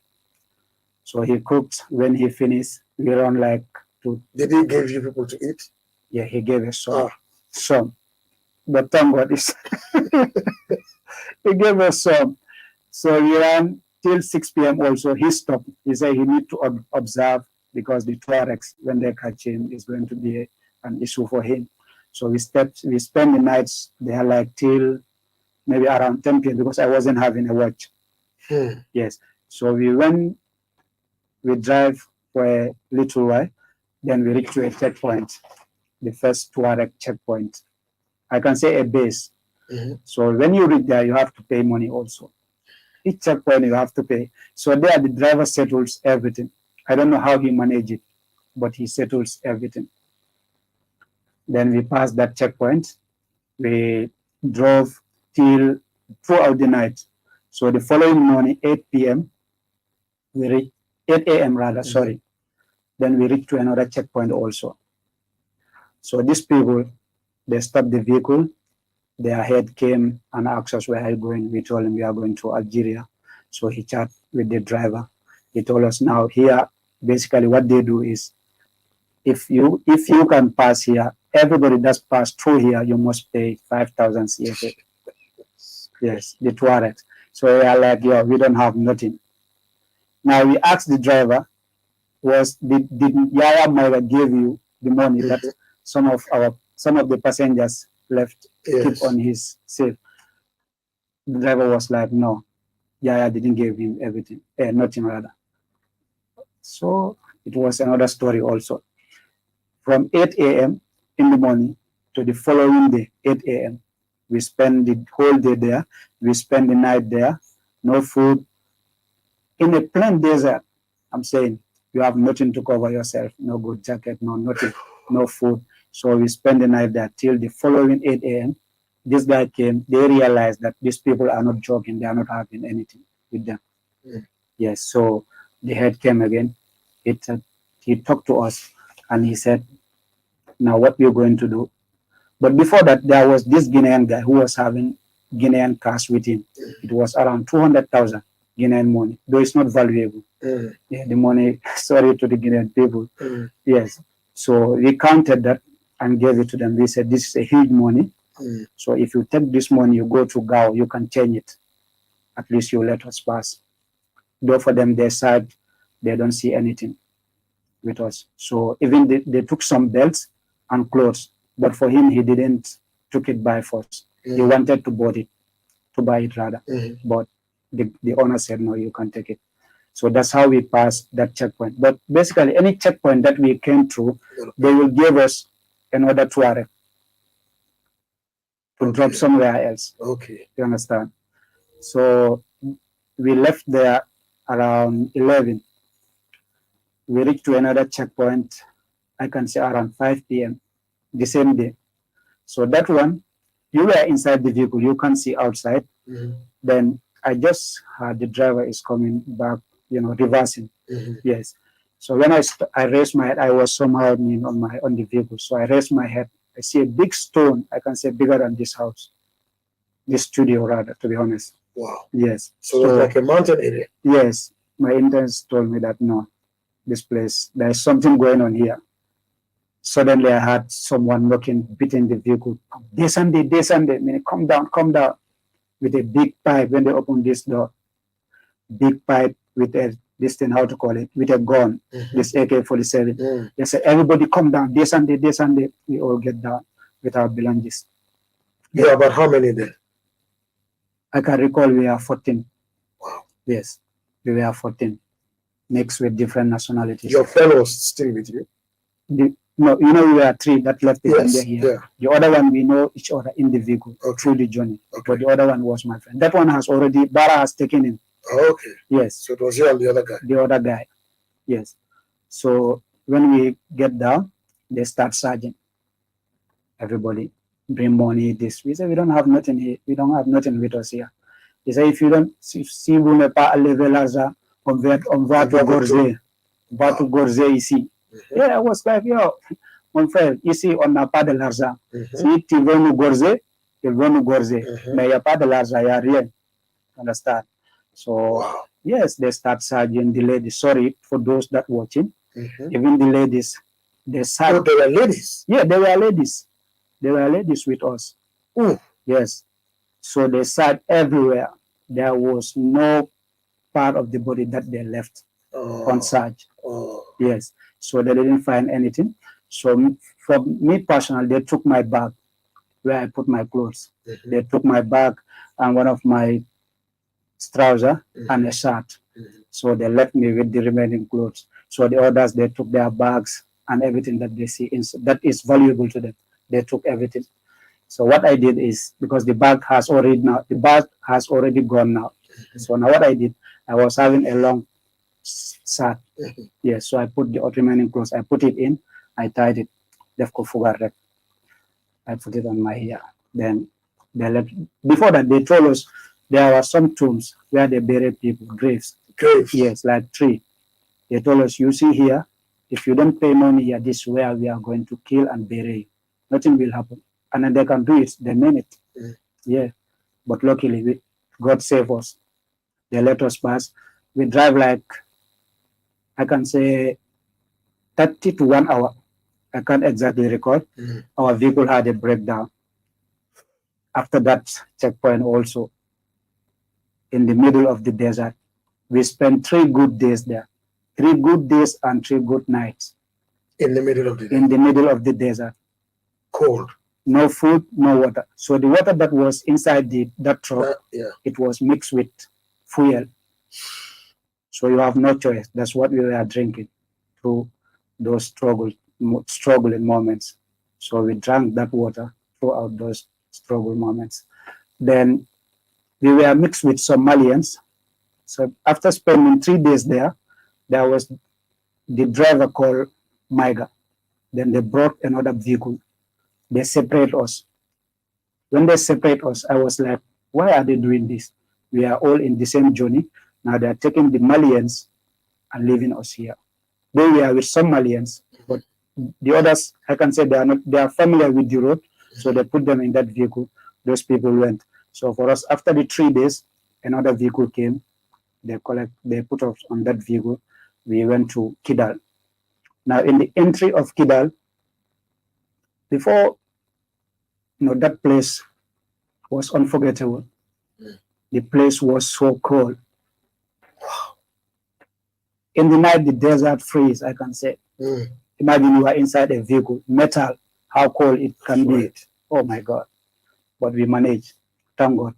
Speaker 2: So he cooked. When he finished, we ran like to...
Speaker 1: Did he give you people to eat?
Speaker 2: Yeah, he gave us some. Some. But thank God, he gave us some. So we ran till 6 p.m. also. He stopped. He said he need to observe because the Tuaregs, when they catch him, is going to be an issue for him. So we spent the nights there like till maybe around 10 p.m. because I wasn't having a watch. Yes. So we drive for a little while, then we reach to a checkpoint, the first Tuareg checkpoint. I can say a base. So when you reach there, you have to pay money also. Each checkpoint you have to pay. So there the driver settles everything. I don't know how he managed it, but he settles everything. Then we passed that checkpoint. We drove till throughout the night. So the following morning, 8 p.m., we reached 8 a.m. rather, sorry. Then we reached to another checkpoint also. So these people, they stopped the vehicle. Their head came and asked us, where are you going? We told him we are going to Algeria. So he chatted with the driver. He told us now here, basically what they do is, if you can pass here, everybody that's passed through here, you must pay 5,000 CFA. Yes, the Tuaregs. So we are like, yo, we don't have nothing. Now we asked the driver, did Yaya Maiga give you the money that some of the passengers left keep on his safe? The driver was like, no, Yaya didn't give him everything, nothing rather. So it was another story also. From 8 a.m. in the morning to the following day, 8 a.m., we spend the whole day there. We spend the night there. No food. In a plain desert, I'm saying, you have nothing to cover yourself. No good jacket, no nothing, no food. So we spend the night there till the following 8 a.m. This guy came. They realized that these people are not joking. They are not having anything with them. Yes, so the head came again. He talked to us and he said, now what we're going to do. But before that, there was this Guinean guy who was having Guinean cash with him. It was around 200,000 Guinean money, though it's not valuable. Yeah, the money, sorry to the Guinean people. Yes. So we counted that and gave it to them. We said, this is a huge money. So if you take this money, you go to Gao, you can change it. At least you let us pass. Though for them, their side, they don't see anything with us. So even they took some belts and clothes. But for him, he didn't took it by force. He wanted to buy it rather. But the owner said, no, you can't take it. So that's how we passed that checkpoint. But basically, any checkpoint that we came through, they will give us another TRADINGA to drop somewhere else.
Speaker 1: Okay.
Speaker 2: You understand? So we left there around 11. We reached to another checkpoint, I can say around 5 p.m. the same day. So that one, you were inside the vehicle, you can't see outside. Then I just heard the driver is coming back, reversing. Yes. So when I raised my head, I was somehow on the vehicle. So I raised my head. I see a big stone, I can say bigger than this house, this studio rather, to be honest.
Speaker 1: Wow.
Speaker 2: Yes.
Speaker 1: So it's like a mountain area.
Speaker 2: Yes. My interns told me that no, this place, there's something going on here. Suddenly I had someone beating the vehicle. Descend, come down, with a big pipe. When they opened this door, big pipe with this thing, how to call it, with a gun, this AK-47. They said, everybody come down, descend. We all get down with our belongings.
Speaker 1: Yeah, about how many then?
Speaker 2: I can recall we are 14.
Speaker 1: Wow.
Speaker 2: Yes, we were 14, mixed with different nationalities.
Speaker 1: Your friend was still with you?
Speaker 2: No, we were 3 that left the here.
Speaker 1: Yeah.
Speaker 2: The other one, we know each other in the vehicle through the journey. But the other one was my friend. That one has already, Bara has taken him.
Speaker 1: Okay.
Speaker 2: Yes.
Speaker 1: So it was you and the other guy?
Speaker 2: The other guy, yes. So when we get down, they start charging. Everybody, bring money, this. We say, we don't have nothing here. We don't have nothing with us here. They say, if you don't, si vous n'êtes pas levé l'argent, on va te gorger ici. Yeah, I was like, yo, mon frère, ici, on n'a pas de l'argent. Si tu veux nous gorger, ils vont nous gorger. Mais il n'y a pas de l'argent, il n'y a rien. Understand? So, yes, they start charging the ladies. Sorry for those that watching. Even the ladies, they charge.
Speaker 1: Oh, they were ladies?
Speaker 2: Yeah, they were ladies. They were ladies with us. Yes. So they sat everywhere. There was no part of the body that they left on charge. Yes. So they didn't find anything. So for me personally, they took my bag where I put my clothes. They took my bag and one of my trousers and a shirt. So they left me with the remaining clothes. So the others, they took their bags and everything that they see that is valuable to them. They took everything. So what I did is, because the bag has already gone now. So now what I did, I was having a long shirt. Yes, so I put the remaining clothes, I put it in, I tied it. I put it on my ear. Then they left. Before that, they told us there were some tombs where they buried people, graves.
Speaker 1: Graves?
Speaker 2: Yes, like 3. They told us, you see here, if you don't pay money here, this is where we are going to kill and bury you. Nothing will happen. And then they can do it, they mean it. Yeah. But luckily, God saved us. They let us pass. We drive like, I can say, 30 to 1 hour. I can't exactly recall. Our vehicle had a breakdown. After that checkpoint also, in the middle of the desert, we spent 3 good days there. 3 good days and 3 good nights.
Speaker 1: In the middle of the desert?
Speaker 2: In the middle of the desert.
Speaker 1: Cold?
Speaker 2: No food, no water. So the water that was inside that truck, it was mixed with fuel. So you have no choice. That's what we were drinking through those struggling moments. So we drank that water throughout those struggle moments. Then we were mixed with Somalians. So after spending 3 days there was the driver called Maiga. Then they brought another vehicle. They separate us. When they separate us, I was like, why are they doing this? We are all in the same journey. Now they are taking the Malians and leaving us here. They were with some Malians, but the others, I can say they are familiar with the road, so they put them in that vehicle. Those people went. So for us, after the 3 days, another vehicle came. They put us on that vehicle. We went to Kidal. Now in the entry of Kidal, before, that place was unforgettable. The place was so cold. Wow. In the night, the desert freeze, I can say. Imagine you are inside a vehicle, metal, how cold it can be. Oh my God. But we managed. Thank God.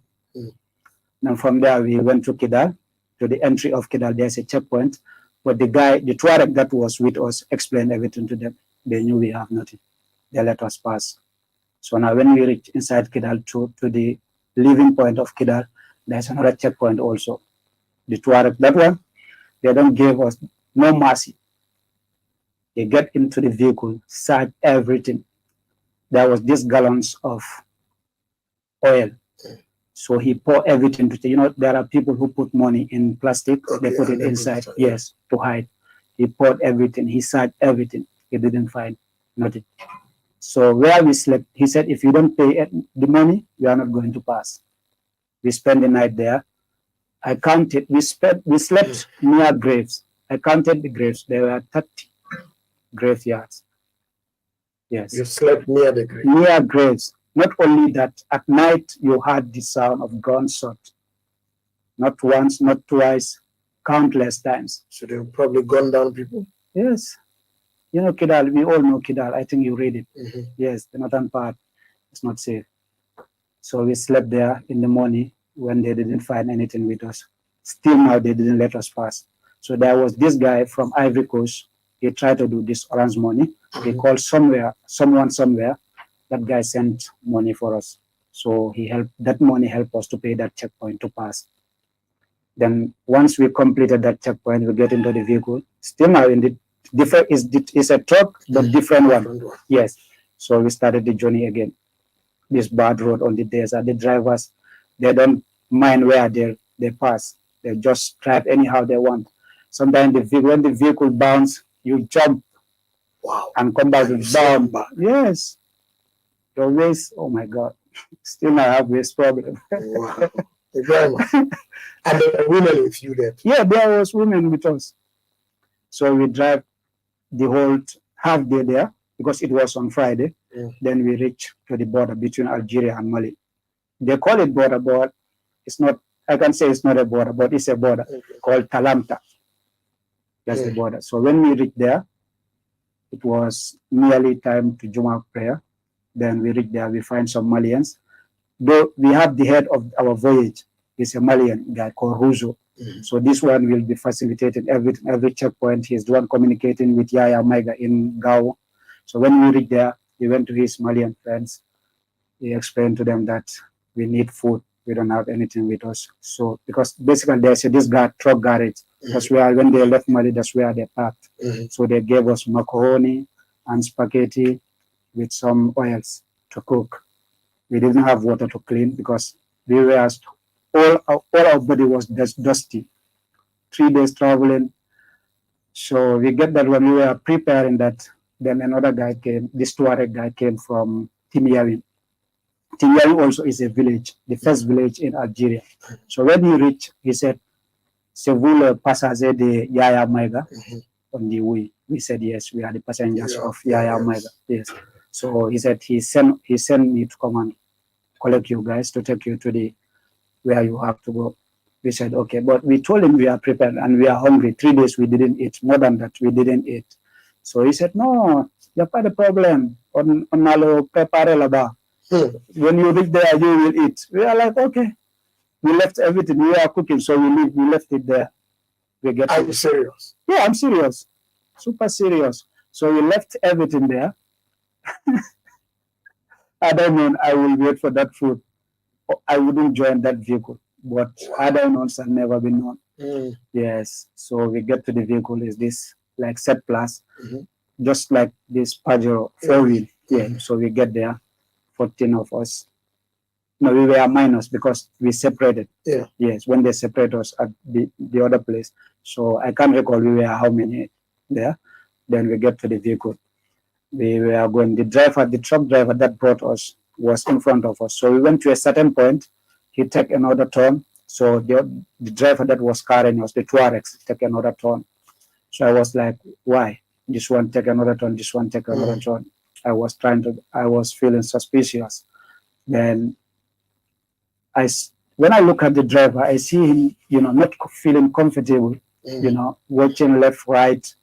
Speaker 2: And from there, we went to Kidal. To the entry of Kidal, there's a checkpoint. But the Tuareg that was with us explained everything to them. They knew we have nothing. They let us pass. So now when we reach inside Kidal to the leaving point of Kidal, there's another checkpoint also. The Tuareg, that one, they don't give us no mercy. They get into the vehicle, search everything. There was these gallons of oil. So he poured everything. There are people who put money in plastic. They put it inside, yes, to hide. He poured everything. He searched everything. He didn't find nothing. So where we slept, he said, if you don't pay the money, we are not going to pass. We spent the night there. I counted. We slept near graves. I counted the graves. There were 30 graveyards. Yes.
Speaker 1: You slept near the grave?
Speaker 2: Near graves. Not only that, at night you heard the sound of gunshot. Not once, not twice, countless times.
Speaker 1: So they've probably gunned down people?
Speaker 2: Yes. Kidal, we all know Kidal. I think you read it. Yes, the northern part is not safe. So we slept there in the morning when they didn't find anything with us. Still now, they didn't let us pass. So there was this guy from Ivory Coast. He tried to do this orange money. He called someone somewhere. That guy sent money for us. So that money helped us to pay that checkpoint to pass. Then once we completed that checkpoint, we get into the vehicle. Still now in the different is a truck, but different one. Yes. So we started the journey again. This bad road on the desert. The drivers, they don't mind where they pass. They just drive anyhow they want. Sometimes when the vehicle bounce, you jump.
Speaker 1: Wow.
Speaker 2: And come back and down. Yes. Your waist, oh my God. Still I have waist problem.
Speaker 1: Wow. EBRIMA. And there were women with you there?
Speaker 2: Yeah, there was women with us. So we drive the whole half day there because it was on Friday. Then we reach to the border between Algeria and Mali. They call it border, but it's not, I can say it's not a border, but it's a border called Talamta. That's the border. So when we reached there, it was nearly time to Juma prayer. Then we reach there, we find some Malians. Though we have the head of our voyage, is a Malian guy called Ruzo. So this one will be facilitating every checkpoint. He's the one communicating with Yaya Maiga in Gao. So when we reach there, we went to his Malian friends. He explained to them that we need food. We don't have anything with us. So because basically they said this truck garage. That's where when they left Mali, that's where they parked. So they gave us macaroni and spaghetti with some oils to cook. We didn't have water to clean because we were all our body was dusty. 3 days traveling. So we get that when we were preparing that, then another guy came, this Tuareg guy came from Timiyawi. Timiyawi also is a village, the first village in Algeria. So when he reached, he said, "C'est vous le passager de Yaya Maiga on the way?" We said, "Yes, we are the passengers of Yaya Maiga." Yes. So he said he sent me to come and collect you guys to take you to where you have to go. We said, okay, but we told him we are prepared and we are hungry. 3 days we didn't eat. More than that, we didn't eat. So he said, no, that's not the problem. On nalo prepare laba. When you reach there, you will eat. We are like, okay. We left everything. We are cooking, so we left it there.
Speaker 1: Are you serious?
Speaker 2: Yeah, I'm serious. Super serious. So we left everything there. I don't know, I will wait for that food. I wouldn't join that vehicle, but other unknowns have never been known. Yes, so we get to the vehicle, is this like set plus, just like this Pajero 4-wheel. Yeah, so we get there, 14 of us. No, we were minus because we separated. Yeah. Yes, when they separate us at the other place. So I can't recall we were how many there. Then we get to the vehicle. We were going, the truck driver that brought us was in front of us. So we went to a certain point, he took another turn. So the driver that was carrying us, the Tuaregs, took another turn. So I was like, why? This one take another turn, this one take another turn. I was feeling suspicious. Then when I look at the driver, I see him, not feeling comfortable, watching left, right.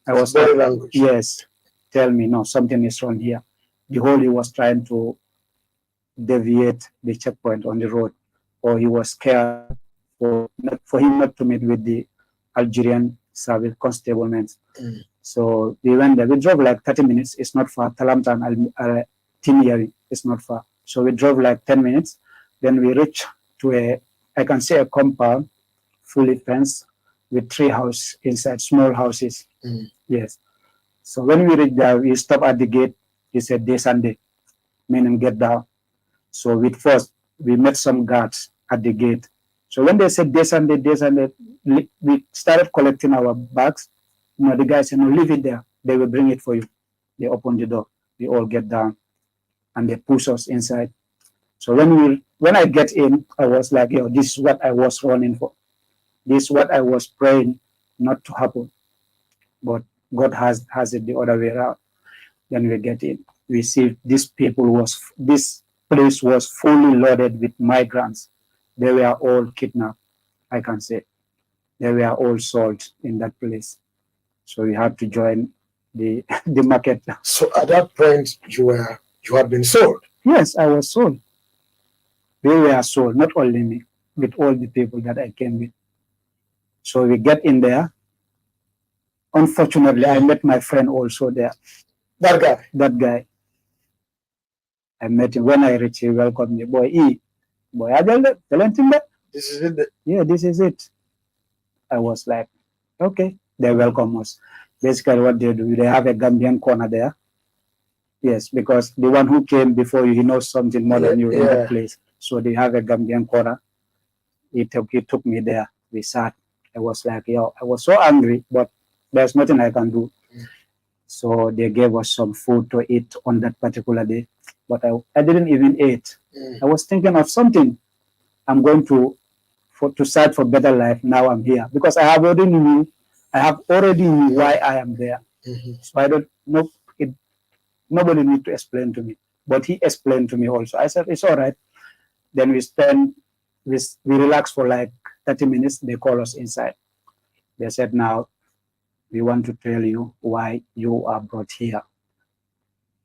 Speaker 2: I was
Speaker 1: body language.
Speaker 2: Yes. Tell me, no, something is wrong here. the whole he was trying to deviate the checkpoint on the road, or he was scared for him not to meet with the Algerian service constablement. So we went there. We drove like 30 minutes. It's not far. Talamtan Tiniari. It's not far. So we drove like 10 minutes. Then we reached to I can say a compound, fully fenced, with 3 houses inside, small houses. Yes. So when we reached there, we stopped at the gate. He said, "Day Sunday," meaning get down. So with first, we met some guards at the gate. So when they said, "Day Sunday," we started collecting our bags. The guy said, "No, leave it there. They will bring it for you." They opened the door. We all get down, and they push us inside. So when I get in, I was like, this is what I was running for. This is what I was praying not to happen. But God has it the other way around. Then we get in. We see this place was fully loaded with migrants. They were all kidnapped, I can say. They were all sold in that place. So we had to join the market.
Speaker 1: So at that point, you had been sold?
Speaker 2: Yes, I was sold. We were sold, not only me, with all the people that I came with. So we get in there. Unfortunately, I met my friend also there.
Speaker 1: That guy?
Speaker 2: That guy. I met him. When I reached, he welcomed me. Boy,
Speaker 1: This is it?
Speaker 2: Yeah, this is it. I was like, okay. They welcome us. Basically, what they do, they have a Gambian corner there. Yes, because the one who came before you, he knows something more than you in that place. So they have a Gambian corner. He took me there. We sat. I was like, I was so angry, but there's nothing I can do. So they gave us some food to eat on that particular day. But I didn't even eat. I was thinking of something. I'm going to search for better life. Now I'm here. Because I have already knew why I am there. So I don't know. Nobody need to explain to me. But he explained to me also. I said, it's all right. Then we relaxed for like 30 minutes. They call us inside. They said, now, we want to tell you why you are brought here.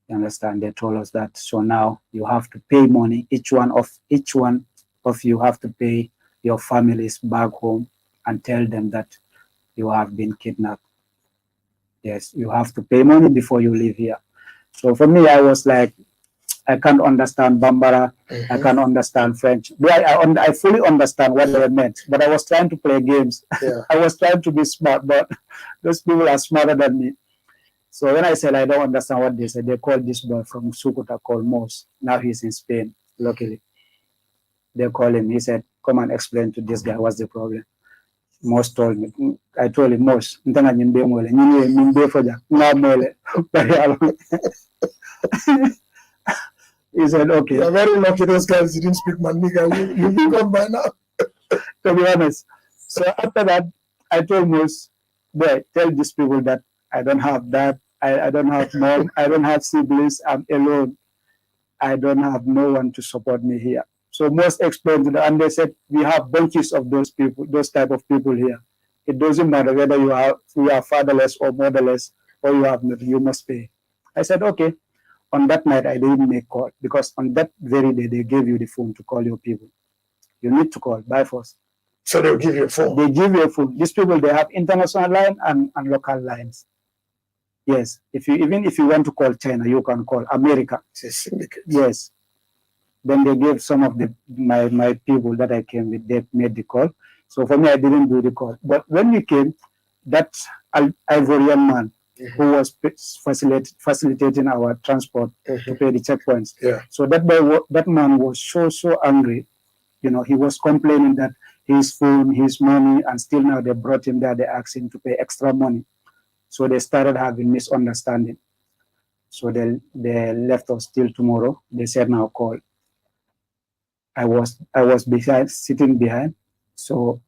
Speaker 2: You understand? They told us that. So now you have to pay money. Each one of you have to pay your families back home and tell them that you have been kidnapped. Yes, you have to pay money before you leave here. So for me, I was like, I can't understand Bambara. I can't understand French. I fully understand what they meant, but I was trying to play games. I was trying to be smart, but those people are smarter than me. So when I said I don't understand what they said, they called this boy from Sukuta called Mos. Now he's in Spain, luckily. They called him. He said, come and explain to this guy what's the problem. Mos told me. I told him, Mos, he said, okay.
Speaker 1: You're very lucky those guys didn't speak Maniga. You come by now.
Speaker 2: To be honest. So after that, I told Mos, boy, tell these people that I don't have that. I don't have mom. I don't have siblings. I'm alone. I don't have no one to support me here. So Mos explained to them, and they said, we have bunches of those people, those type of people here. It doesn't matter whether you are fatherless or motherless or you have nothing, you must pay. I said, okay. On that night, I didn't make call because on that very day, they gave you the phone to call your people. You need to call by force.
Speaker 1: So they'll give you a phone?
Speaker 2: They give you a phone. These people, they have international line and local lines. Yes. Even if you want to call China, you can call America.
Speaker 1: It's a syndicate.
Speaker 2: Yes. Then they gave some of my people that I came with, they made the call. So for me, I didn't do the call. But when we came, that Ivorian man, who was facilitating our transport to pay the checkpoints. So that man was so angry. He was complaining that his phone, his money, and still now they brought him there. They asked him to pay extra money. So they started having misunderstanding. So they left us till tomorrow. They said now call. I was sitting behind. So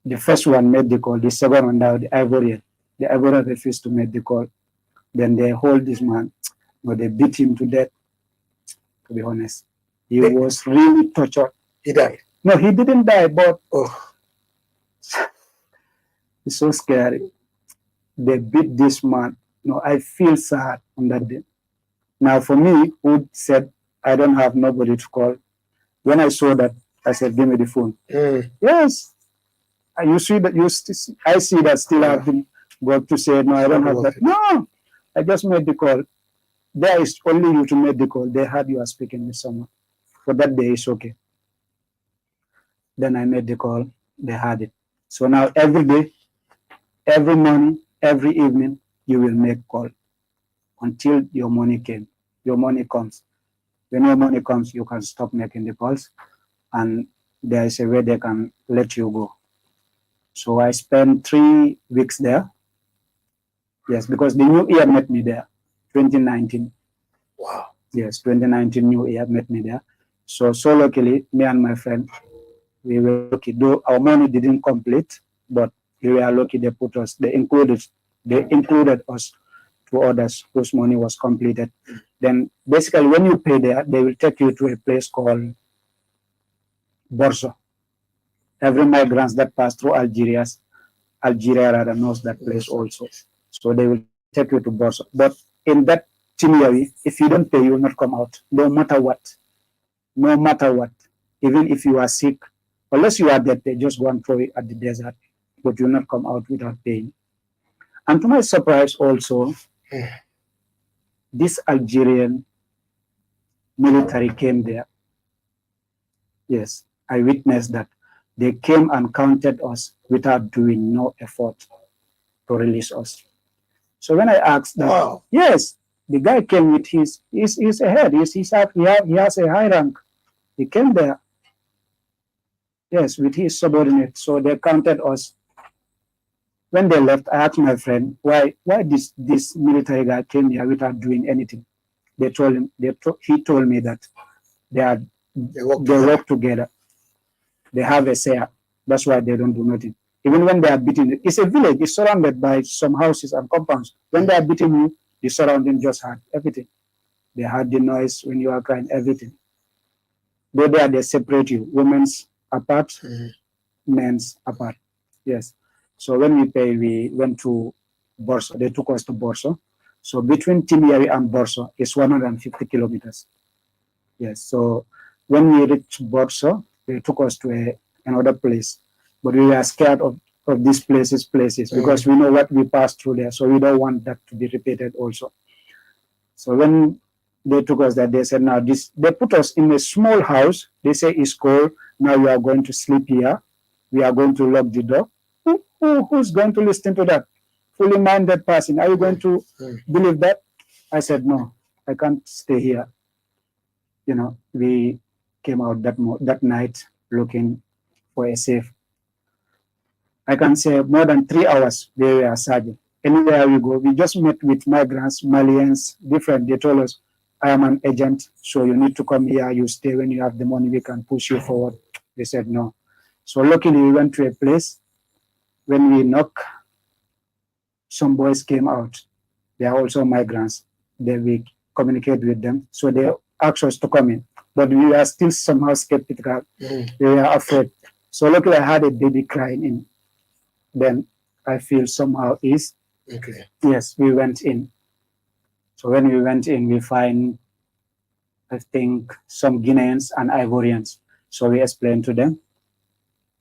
Speaker 2: the first one made the call. The second one now, the Ivorian. The Ivorian refused to make the call. Then they hold this man, but they beat him to death, to be honest. He was really tortured.
Speaker 1: He died?
Speaker 2: No, he didn't die, but it's so scary. They beat this man. I feel sad on that day. Now, for me, who said I don't have nobody to call, when I saw that, I said, give me the phone. Yes. You see that I see that still have been got to say, no, I don't have that. No, I just made the call. There is only you to make the call. They heard you are speaking with someone. For that day, it's okay. Then I made the call. They had it. So now every day, every morning, every evening, you will make call until your money came. Your money comes. When your money comes, you can stop making the calls, and there is a way they can let you go. So I spent 3 weeks there. Yes, because the new year met me there, 2019.
Speaker 1: Wow.
Speaker 2: Yes, 2019 new year met me there. So luckily, me and my friend, we were lucky. Though our money didn't complete, but we were lucky. They included us to others whose money was completed. Then basically, when you pay there, they will take you to a place called Borso. Every migrants that pass through Algeria rather knows that place also. So they will take you to Borso. But in that itinerary, if you don't pay, you will not come out, no matter what. No matter what. Even if you are sick, unless you are dead, they just go and throw you at the desert, but you will not come out without paying. And to my surprise also, this Algerian military came there. Yes, I witnessed that. They came and counted us without doing no effort to release us. So when I asked that,
Speaker 1: wow.
Speaker 2: Yes, the guy came with he's a head. He has a high rank. He came there. Yes, with his subordinate. So they counted us. When they left, I asked my friend, why this military guy came here without doing anything? They told him, he told me that they work together. They have a share. That's why they don't do nothing. Even when they are beating, it's a village. It's surrounded by some houses and compounds. When they are beating you, the surrounding just heard everything. They heard the noise when you are crying, everything. Though they separate you, women's apart, men's apart. Yes. So when we pay, we went to Borso. They took us to Borso. So between Timiari and Borso is 150 kilometers. Yes. So when we reached Borso, they took us to another place. But we were scared of these places because we know what we passed through there. So we don't want that to be repeated also. So when they took us there, they said, now they put us in a small house. They say it's cold. Now we are going to sleep here. We are going to lock the door. Who's going to listen to that? Fully minded person. Are you going to believe that? I said, no, I can't stay here. You know, we came out that night looking for a safe. I can say more than 3 hours they were searching. Anywhere we go, we just met with migrants, Malians, different. They told us, I am an agent, so you need to come here. You stay. When you have the money, we can push you forward. They said no. So luckily, we went to a place. When we knocked, some boys came out. They are also migrants. Then we communicate with them. So they asked us to come in. But we are still somehow skeptical. We were afraid. So luckily, I had a baby crying in. Then I feel somehow ease.
Speaker 1: Okay.
Speaker 2: Yes, we went in. So when we went in, we find, I think, some Guineans and Ivorians. So we explained to them.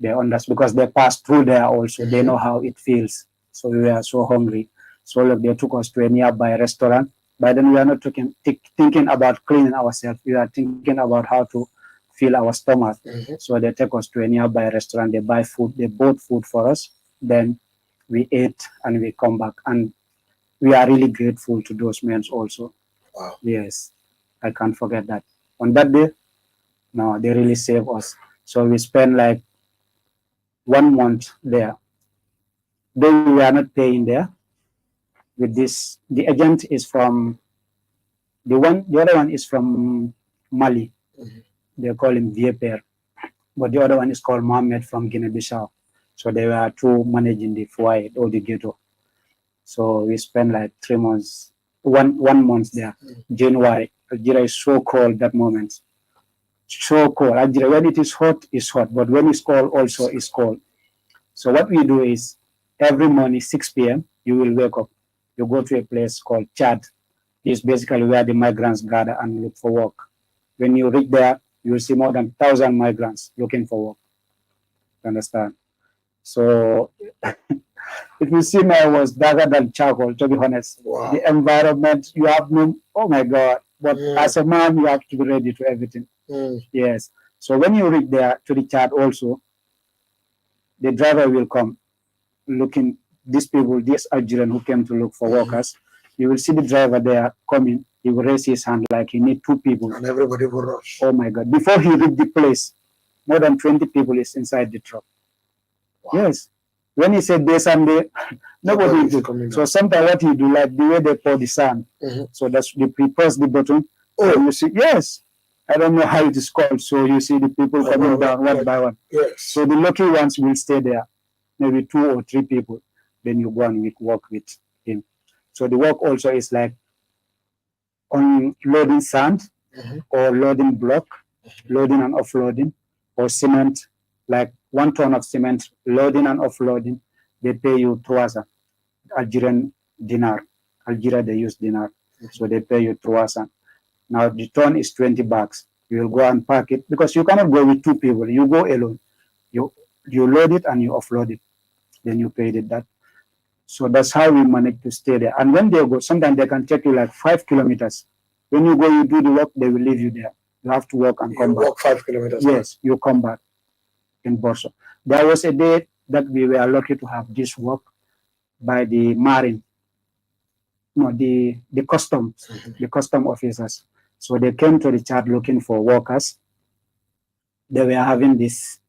Speaker 2: They understand because they passed through there also. They know how it feels. So we were so hungry. So look, they took us to a nearby restaurant. By then we are not thinking about cleaning ourselves. We are thinking about how to fill our stomach. So they take us to a nearby restaurant. They buy food. They bought food for us. Then we ate and we come back. And we are really grateful to those men also.
Speaker 1: Wow.
Speaker 2: Yes, I can't forget that. On that day, no, they really saved us. So we spent like 1 month there. Though we are not paying there. With this, the agent is from the other one is from Mali. They call him Vieper. But the other one is called Mohammed from Guinea-Bissau. So they were two managing the foyer or the ghetto. So we spent like 3 months, one month there. January. Algeria is so cold that moment. So cold. Algeria, when it is hot, it's hot. But when it's cold, also it's cold. So what we do is every morning, 6 p.m., you will wake up. You go to a place called Chad. Is basically where the migrants gather and look for work. When you reach there, you will see more than 1,000 migrants looking for work. You understand? So if you see me, I was darker than charcoal, to be honest.
Speaker 1: Wow.
Speaker 2: The environment, you have no, oh my God. But as a man, you have to be ready to everything. Yes. So when you reach there to the chat also, the driver will come looking, these people, these Algerians who came to look for workers. You will see the driver there coming. He will raise his hand like he need 2 people.
Speaker 1: And everybody will rush.
Speaker 2: Oh my God. Before he reach the place, more than 20 people is inside the truck. Wow. Yes. When he said this and day, nobody do. So sometimes what he do, like the way they pour the sand. So that's you press the button. Oh, you see, yes. I don't know how it is called. So you see the people coming down one by one.
Speaker 1: Yes.
Speaker 2: So the lucky ones will stay there. Maybe 2 or 3 people. Then you go and work with him. So the work also is like unloading sand or loading block, loading and offloading, or cement, like 1 ton of cement, loading and offloading. They pay you Trouasa, Algerian dinar. Algeria, they use dinar. So they pay you Trouasa. Now the ton is 20 bucks. You will go and pack it because you cannot go with 2 people. You go alone. You load it and you offload it. Then you paid it that. So that's how we manage to stay there. And when they go, sometimes they can take you like 5 kilometers. When you go, you do the work, they will leave you there. You have to walk and come back.
Speaker 1: Walk 5 kilometers.
Speaker 2: Yes, you come back in Borso. There was a day that we were lucky to have this work by the marine, no, the customs, the custom officers. So they came to the chat looking for workers. They were having this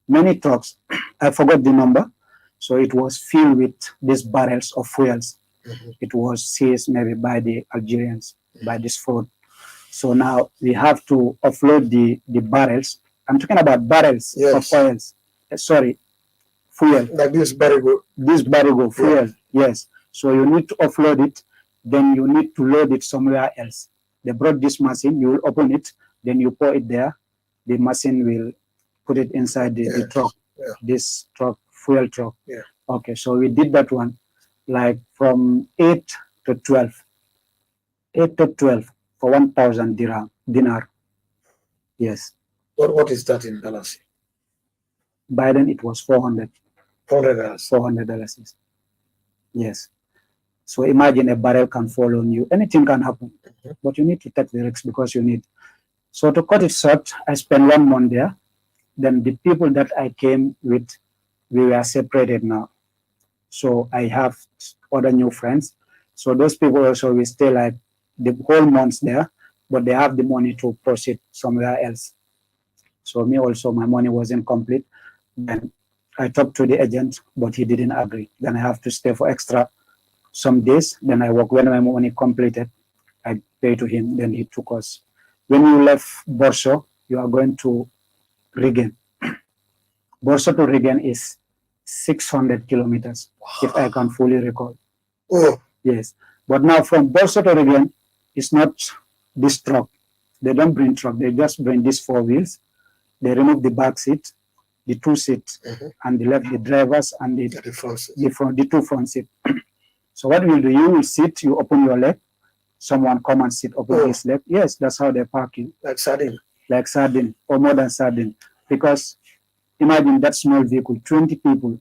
Speaker 2: many trucks. I forgot the number. So it was filled with these barrels of fuels. It was seized maybe by the Algerians, by this fraud. So now we have to offload the barrels. I'm talking about barrels of oils. Fuel.
Speaker 1: Like this barigo.
Speaker 2: This barigo, fuel, yes. So you need to offload it. Then you need to load it somewhere else. They brought this machine. You will open it. Then you pour it there. The machine will put it inside the truck. This truck. Fuel truck. Okay, so we did that one like from 8 to 12. 8 to 12 for 1,000 dinar. Yes.
Speaker 1: What is that in dollars?
Speaker 2: By then it was $400. $400. Yes. So imagine a barrel can fall on you. Anything can happen. But you need to take the risks because you need. So to cut it short, I spent 1 month there. Then the people that I came with, we were separated now. So I have other new friends. So those people also will stay like the whole month there, but they have the money to proceed somewhere else. So me also, my money wasn't complete. Then I talked to the agent, but he didn't agree. Then I have to stay for extra some days. Then I work. When my money completed, I pay to him. Then he took us. When you left Borso, you are going to Regen. Borso to Regen is 600 kilometers, if I can fully recall.
Speaker 1: Oh.
Speaker 2: Yes. But now from Borso to Regen, it's not this truck. They don't bring truck. They just bring these 4 wheels. They remove the back seat, the 2 seats, and they left the drivers and the 2 front seats. So what we'll do, you will sit, you open your leg, someone come and sit open his leg. Yes, that's how they're parking.
Speaker 1: Like sardine.
Speaker 2: Like sardine, or more than sardine. Because imagine that small vehicle, 20 people.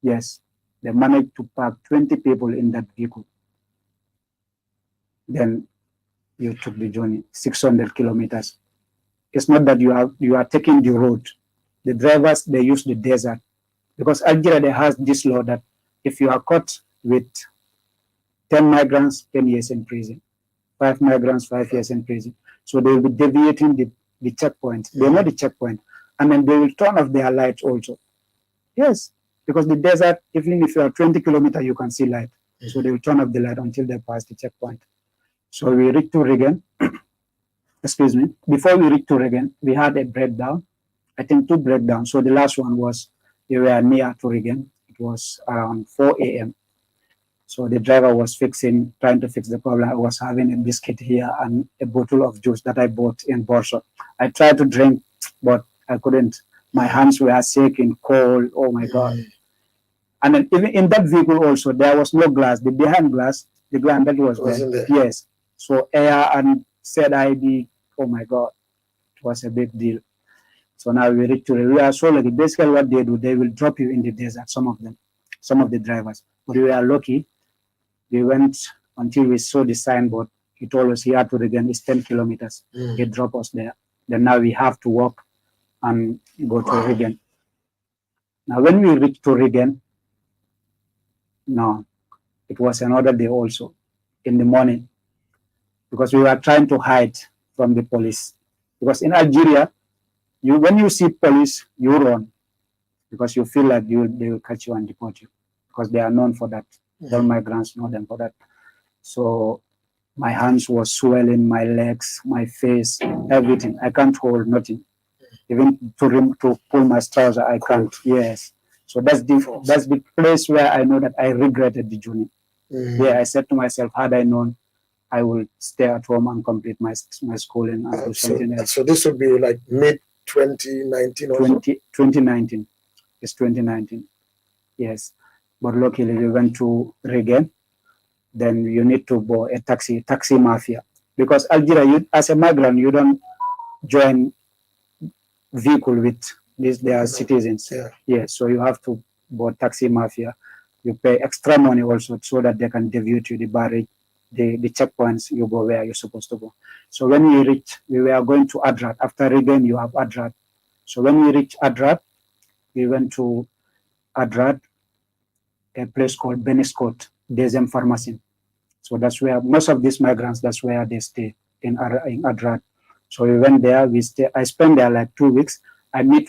Speaker 2: Yes, they managed to park 20 people in that vehicle. Then you took the journey, 600 kilometers. It's not that you are taking the road. The drivers, they use the desert. Because Algeria, they has this law that if you are caught with 10 migrants, 10 years in prison. 5 migrants, 5 years in prison. So they will be deviating the checkpoint. They know the checkpoint. And then they will turn off their lights also. Yes, because the desert, even if you are 20 kilometers, you can see light. So they will turn off the light until they pass the checkpoint. So we reached to Regen. Excuse me. Before we reached to Regen, we had a breakdown. I think 2 breakdowns. So the last one was, we were near to Regen. It was around 4 a.m. So the driver was trying to fix the problem. I was having a biscuit here and a bottle of juice that I bought in Borso. I tried to drink, but I couldn't. My hands were shaking, cold. Oh my God. And then even in that vehicle also, there was no glass. The behind glass, The ground that was there. Yes. So air and said ID, oh my God, it was a big deal. So now we reach to we are so lucky. Basically what they do, they will drop you in the desert, some of them, some of the drivers. But we are lucky. We went until we saw the signboard. He told us here to Regan is 10 kilometers. He dropped us there. Then now we have to walk and go to Regan. Now when we reached to Regan, no, it was another day also in the morning, because we were trying to hide from the police. Because in Algeria, when you see police, you run, because you feel like they will catch you and deport you, because they are known for that. All migrants know them for that. So my hands were swelling, my legs, my face, everything. I can't hold nothing. Even to pull my trouser, I can't. Yes. So that's the place where I know that I regretted the journey. Yeah, I said to myself, had I known, I will stay at home and complete my schooling and do something else.
Speaker 1: So this would be like mid-2019 or
Speaker 2: 2019. It's 2019. Yes. But luckily we went to Regan. Then you need to buy a taxi mafia. Because Algeria, as a migrant, you don't join vehicle with their citizens. Yeah. So you have to buy taxi mafia. You pay extra money also so that they can deviate you the barrage, the checkpoints, you go where you're supposed to go. So when we reached, we were going to Adrat. After Regan, you have Adrat. So when we reached Adrat, we went to Adrat, a place called Beniscote, Dezem Pharmacy. So that's where most of these migrants, that's where they stay in Adrat. So we went there, I spent there like 2 weeks. I met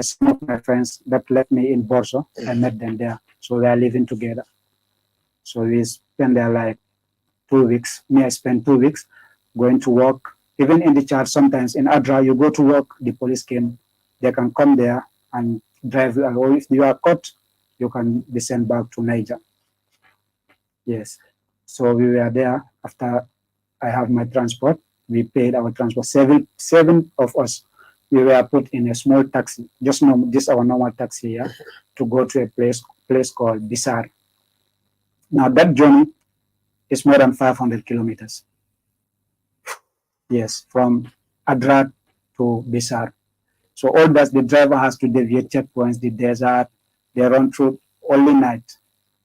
Speaker 2: some of my friends that left me in Borso. I met them there. So we are living together. So we spent there like 2 weeks. Me, I spent 2 weeks going to work. Even in the church, sometimes in Adra, you go to work, the police came. They can come there and drive you. Or if you are caught, you can be sent back to Niger. Yes. So we were there. After I have my transport, we paid our transport. Seven of us, we were put in a small taxi, just our normal taxi here, to go to a place called Bissar. Now that journey is more than 500 kilometers. Yes, from Adrat to Bissar. So all that, the driver has to deviate checkpoints, the desert, they run through only night.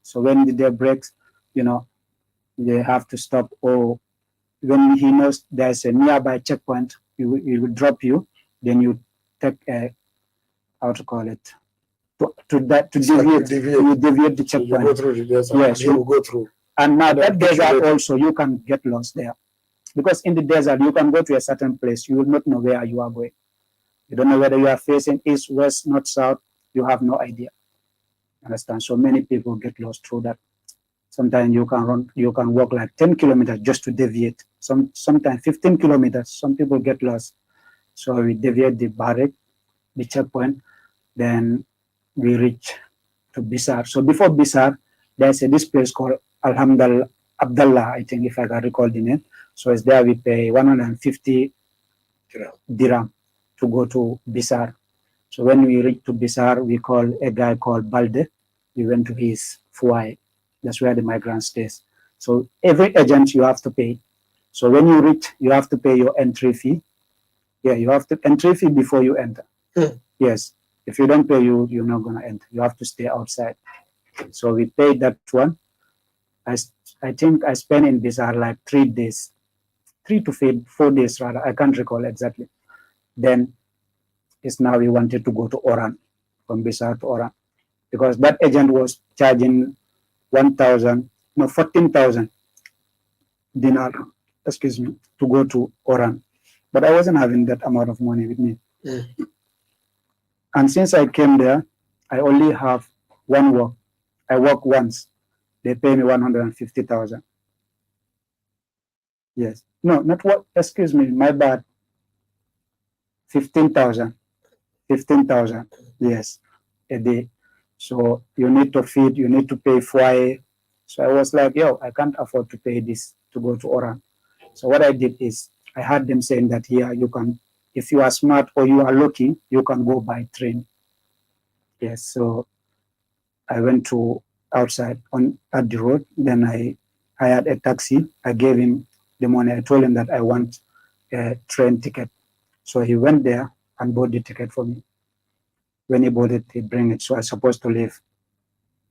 Speaker 2: So when the day breaks, they have to stop, or when he knows there's a nearby checkpoint, he will drop you, then you take how to call it, to deviate the checkpoint. So you go through the desert. Yes, you will go through. And now that desert also, you can get lost there. Because in the desert, you can go to a certain place, you will not know where you are going. You don't know whether you are facing east, west, north, south, you have no idea. Understand? So many people get lost through that. Sometimes you can walk like 10 kilometers just to deviate. Sometimes 15 kilometers, some people get lost. So we deviate the barrack, the checkpoint, then we reach to Bissar. So before Bissar, there's this place called Abdallah, I think, if I can recall the name. So it's there we pay 150 dirham to go to Bissar. So when we reach to Bissar, we call a guy called Balde. We went to his fuai. That's where the migrant stays. So every agent you have to pay. So when you reach, you have to pay your entry fee. Yeah, you have to entry fee before you enter. Yes. If you don't pay, you're not gonna enter. You have to stay outside. So we paid that one. I think I spent in Bissar like 3 days, 3 to 4 days rather. I can't recall exactly. Then it's now we wanted to go to Oran, from Bissar to Oran, because that agent was charging 14,000 dinar, to go to Oran. But I wasn't having that amount of money with me. And since I came there, I only have one work. I work once. They pay me 150,000. Yes. No, not what, my bad. 15,000. 15,000. Yes, a day. So you need to feed, you need to pay foyer. So I was like, I can't afford to pay this to go to Oran. So what I did is I had them saying that here you can, if you are smart or you are lucky, you can go by train. Yes, so I went to outside at the road. Then I I had a taxi. I gave him the money. I told him that I want a train ticket. So he went there and bought the ticket for me. When he bought it, he bring it. So I was supposed to leave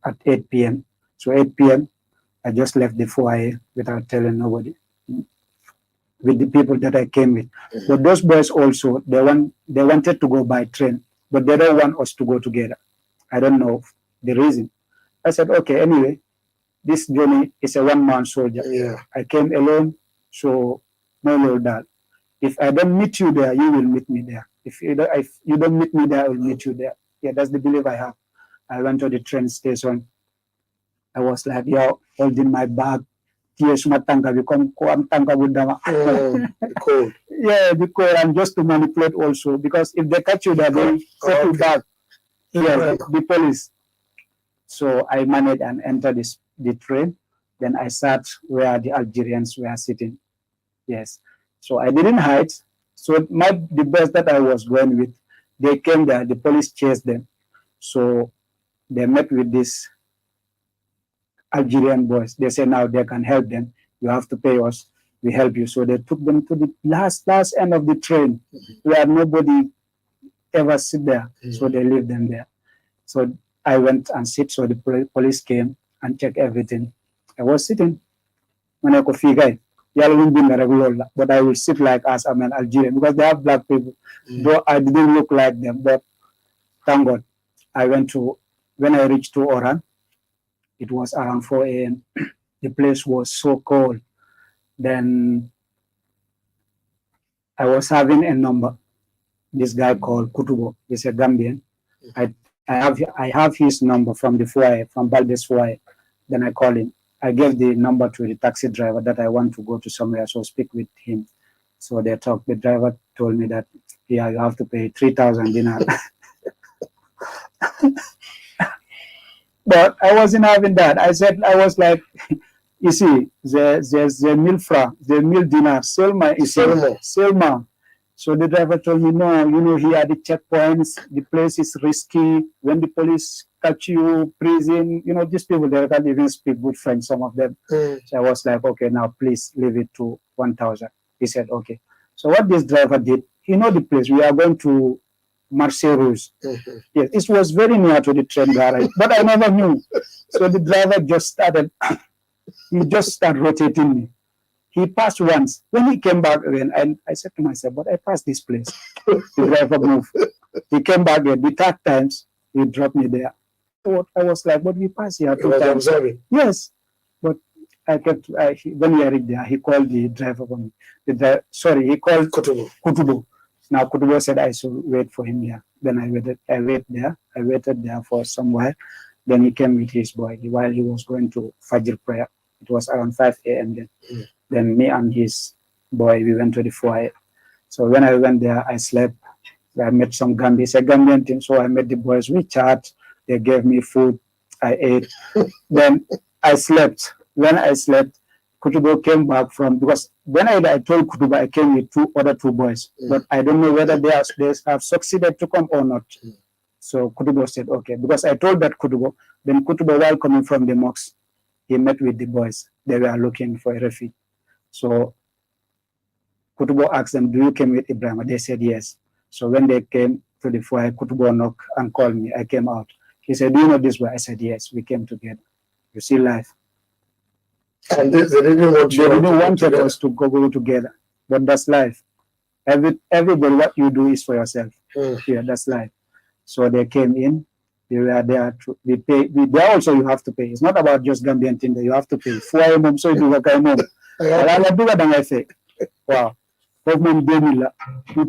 Speaker 2: at 8 p.m. So 8 p.m., I just left the foyer without telling nobody, with the people that I came with. But those boys also, they wanted to go by train, but they don't want us to go together. I don't know the reason. I said, okay, anyway, this journey is a one-man soldier.
Speaker 1: Yeah.
Speaker 2: I came alone, so no Lord that. If I don't meet you there, you will meet me there. If you don't meet me there, I will meet you there. Yeah, that's the belief I have. I went to the train station. I was like, yo, holding my bag. Tears matanga become tanga with them.
Speaker 1: Cool.
Speaker 2: Yeah, because and just to manipulate also, because if they catch you, they will take you back. Yeah, the police. So I managed and entered the train. Then I sat where the Algerians were sitting. Yes. So I didn't hide. So the bus that I was going with, they came there, the police chased them. So they met with these Algerian boys. They said now they can help them. You have to pay us. We help you. So they took them to the last end of the train where nobody ever sit there. So they leave them there. So I went and sit. So the police came and checked everything. I was sitting. When I could figure but I will sit like as I'm an Algerian because they have black people. Though I didn't look like them, but thank God. When I reached to Oran, it was around 4 a.m. The place was so cold. Then I was having a number. This guy called Kutubo. He's a Gambian. I have his number from the foyer, from Balde's foyer. Then I called him. I gave the number to the taxi driver that I want to go to somewhere, so speak with him. So they talked. The driver told me that, yeah, you have to pay 3,000 dinar. But I wasn't having that. I was like, you see, there's the mil dinar, Selma. So the driver told me, no, here are the checkpoints. The place is risky. When the police catch you, prison, these people, they can't even speak good French, some of them. So I was like, okay, now please leave it to 1,000. He said, okay. So what this driver did, he know the place. We are going to Marseille Rouge. Yes, it was very near to the train garage, but I never knew. So the driver just started rotating me. He passed once. When he came back again, I said to myself, but I passed this place. The driver moved. He came back again. The third times, he dropped me there. I was like, but we passed here 2 times. Yes. But when we reached there, he called the driver for me. He called Kutubo. Now Kutubo said I should wait for him here. Then I waited there for some while. Then he came with his boy while he was going to Fajr prayer. It was around 5 a.m. then. Then me and his boy, we went to the foyer. So when I went there, I slept. I met some Gambians. It's a Gambian team, so I met the boys. We chat. They gave me food. I ate. Then I slept. When I slept, Kutubo came back because when I told Kutubo I came with other two boys, but I don't know whether they have succeeded to come or not. So Kutubo said, okay, because I told that Kutubo, then Kutubo, while coming from the mosque, he met with the boys. They were looking for a refuge. So Kutubo asked them, do you come with EBRIMA? They said yes. So when they came to the foyer, Kutubo knocked and called me. I came out. He said, do you know this way? I said, yes, we came together. You see life.
Speaker 1: And they didn't want
Speaker 2: us to go together. But that's life. Everybody, what you do is for yourself. Yeah, that's life. So they came in. They were there. There also you have to pay. It's not about just Gambian thing that you have to pay. So you do wow.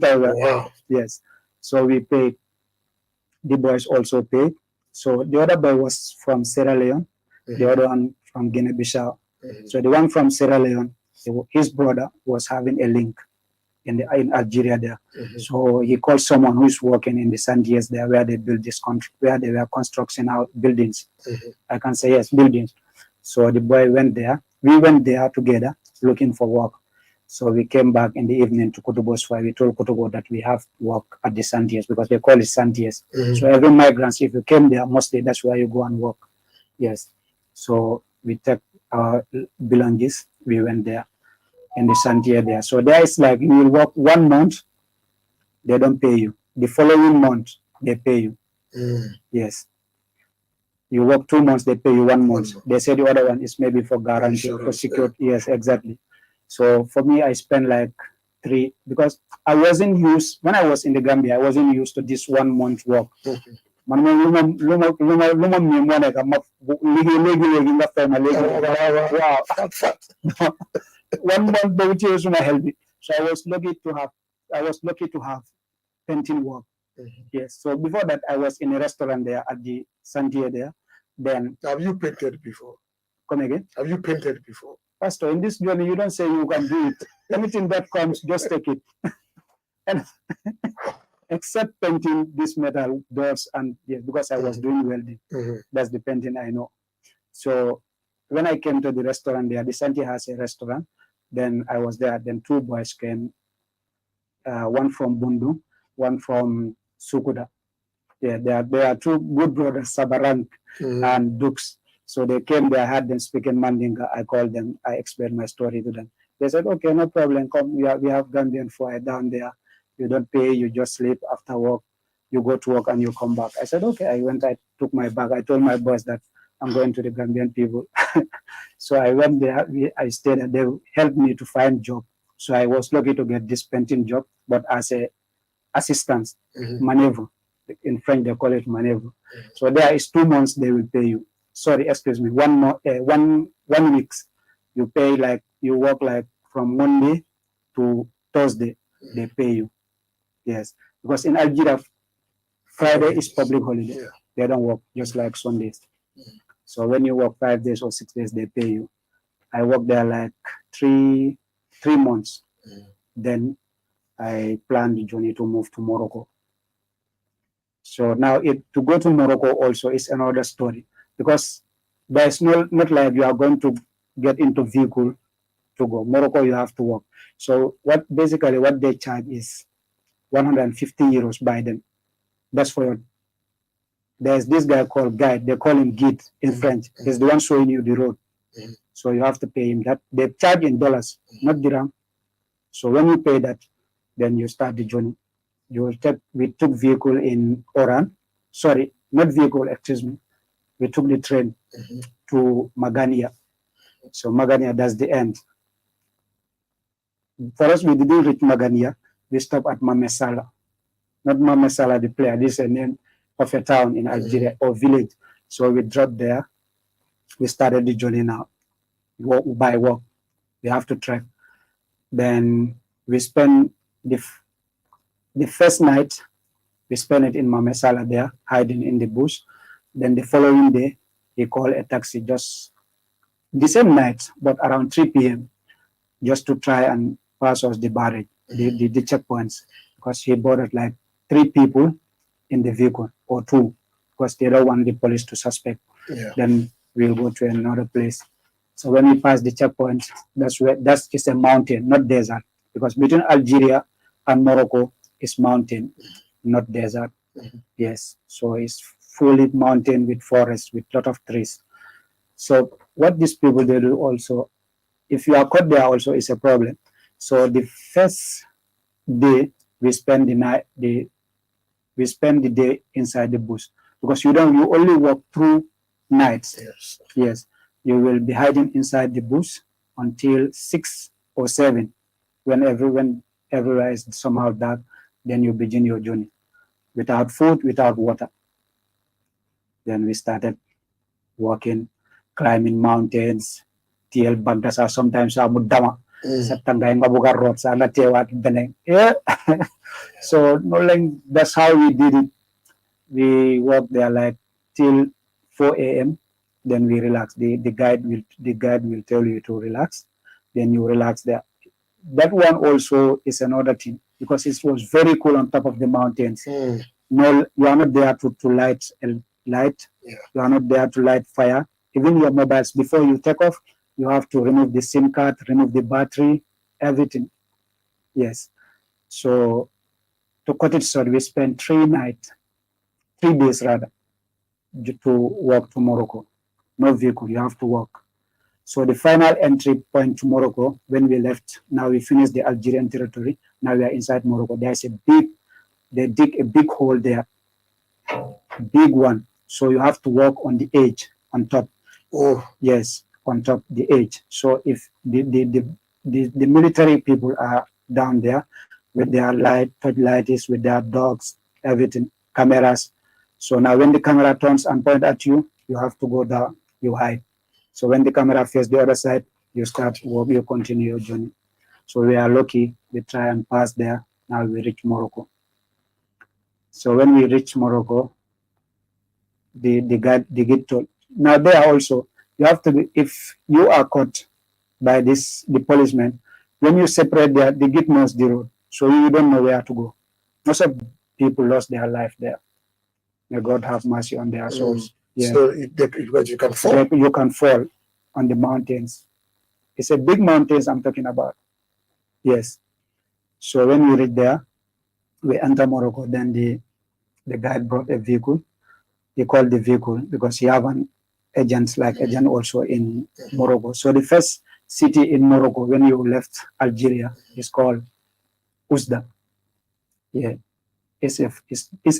Speaker 2: Wow. Yes. So we paid. The boys also paid. So the other boy was from Sierra Leone. The other one from Guinea-Bissau. So the one from Sierra Leone, his brother was having a link in Algeria there. So he called someone who is working in the Sandias there where they built this country, where they were constructing out buildings. I can say yes, buildings. So the boy went there. We went there together looking for work. So we came back in the evening to Kutubo's fire. We told Kutubo that we have work at the Sandias because they call it Sandias. So every migrants, if you came there, mostly that's where you go and work. Yes. So we took our belongings. We went there in the Santia there. So there is like you will work 1 month, they don't pay you. The following month, they pay you. Yes. You work 2 months, they pay you 1 month. They say the other one is maybe for guarantee or for security. Yes, exactly. So for me, I spent like 3 because I wasn't used when I was in the Gambia. I wasn't used to this 1 month work. Man wow. 1 month they would use my help. So I was lucky to have painting work. Yes. So before that I was in a restaurant there at the Santia there. Then
Speaker 1: have you painted before?
Speaker 2: Come again?
Speaker 1: Have you painted before?
Speaker 2: Pastor, in this journey you don't say you can do it. Anything that comes, just take it. And except painting this metal doors and yes, because I was doing welding. That's the painting I know. So when I came to the restaurant there, the Santi has a restaurant. Then I was there. Then 2 boys came, one from Bundu, one from Sukuda. Yeah, there are 2 good brothers, Sabarang and Dukes. So they came there, I had them speaking Mandinka. I called them, I explained my story to them. They said, okay, no problem. Come, we have Gambian fire down there. You don't pay, you just sleep after work. You go to work and you come back. I said, okay. I went, I took my bag. I told my boss that I'm going to the Gambian people. So I went there, I stayed and they helped me to find job. So I was lucky to get this painting job, but as a assistant, maneuver. In French, they call it maneuver. So there is 2 months they will pay you. Sorry, excuse me, 1 week. You pay like, you work like from Monday to Thursday, they pay you. Yes, because in Algeria, Friday is public holiday. They don't work, just like Sundays. So when you work 5 days or 6 days, they pay you. I worked there like three months. Then I planned the journey to move to Morocco. So now to go to Morocco also is another story because there's not like you are going to get into vehicle to go. Morocco, you have to work. So what they charge is 150 euros by them. That's for your. There's this guy called guide. They call him guide in French. He's the one showing you the road. So you have to pay him that. They charge in dollars, not dirham. So when you pay that, then you start the journey. We took vehicle in Oran. Sorry, not vehicle, excuse me. We took the train to Magania. So Magania, that's the end. For us, we didn't reach Magania. We stopped at Mamesala. Not Mamesala, the player. This is a name of a town in Algeria or village. So we dropped there. We started the journey now. Walk by walk. We have to trek. Then we spend the first night, we spent it in Mamesala there, hiding in the bush. Then the following day, he called a taxi just the same night, but around 3 p.m., just to try and pass us the barrage, the checkpoints, because he boarded like 3 people in the vehicle or 2, because they don't want the police to suspect. Then we'll go to another place. So when we pass the checkpoint, that's just a mountain, not desert, because between Algeria and Morocco is mountain, not desert. Yes, so it's fully mountain with forest, with lot of trees. So what these people they do also, if you are caught there also is a problem. So the first day we spend the day inside the bush, because you only walk through nights. Yes, you will be hiding inside the bush until 6 or 7, when everywhere is somehow dark. Then you begin your journey without food, without water. Then we started walking, climbing mountains. TL Bagdasa sometimes Mudama. Satangay Mabuga road sa Latewat Beneng. Yeah. So that's how we did it. We walked there like till 4 a.m. Then we relax. The guide will tell you to relax. Then you relax there. That one also is another thing, because it was very cool on top of the mountains. No, you are not there to light. You are not there to light fire. Even your mobiles, before you take off, you have to remove the SIM card, remove the battery, everything. Yes. So to cut it short, we spent 3 days rather, to walk to Morocco. No vehicle, you have to walk. So the final entry point to Morocco, when we left, now we finished the Algerian territory. Now we are inside Morocco. There's they dig a big hole there, big one. So you have to walk on the edge, on top.
Speaker 1: Oh,
Speaker 2: yes, on top the edge. So if the military people are down there with their torchlights, with their dogs, everything, cameras. So now when the camera turns and point at you, you have to go down, you hide. So when the camera faces the other side, you start walk, you continue your journey. So we are lucky, we try and pass there. Now we reach Morocco. So when we reach Morocco, the gate told. Now there also, you have to be, if you are caught by the policeman, when you separate there, the gate knows the road. So you don't know where to go. Most of people lost their life there. May God have mercy on their souls. Yeah.
Speaker 1: So you can fall.
Speaker 2: You can fall on the mountains. It's a big mountains I'm talking about. Yes. So when we reach there, we enter Morocco. Then the guide brought a vehicle. He called the vehicle because he have an agent also in Morocco. So the first city in Morocco when you left Algeria is called Oujda. Yeah. It's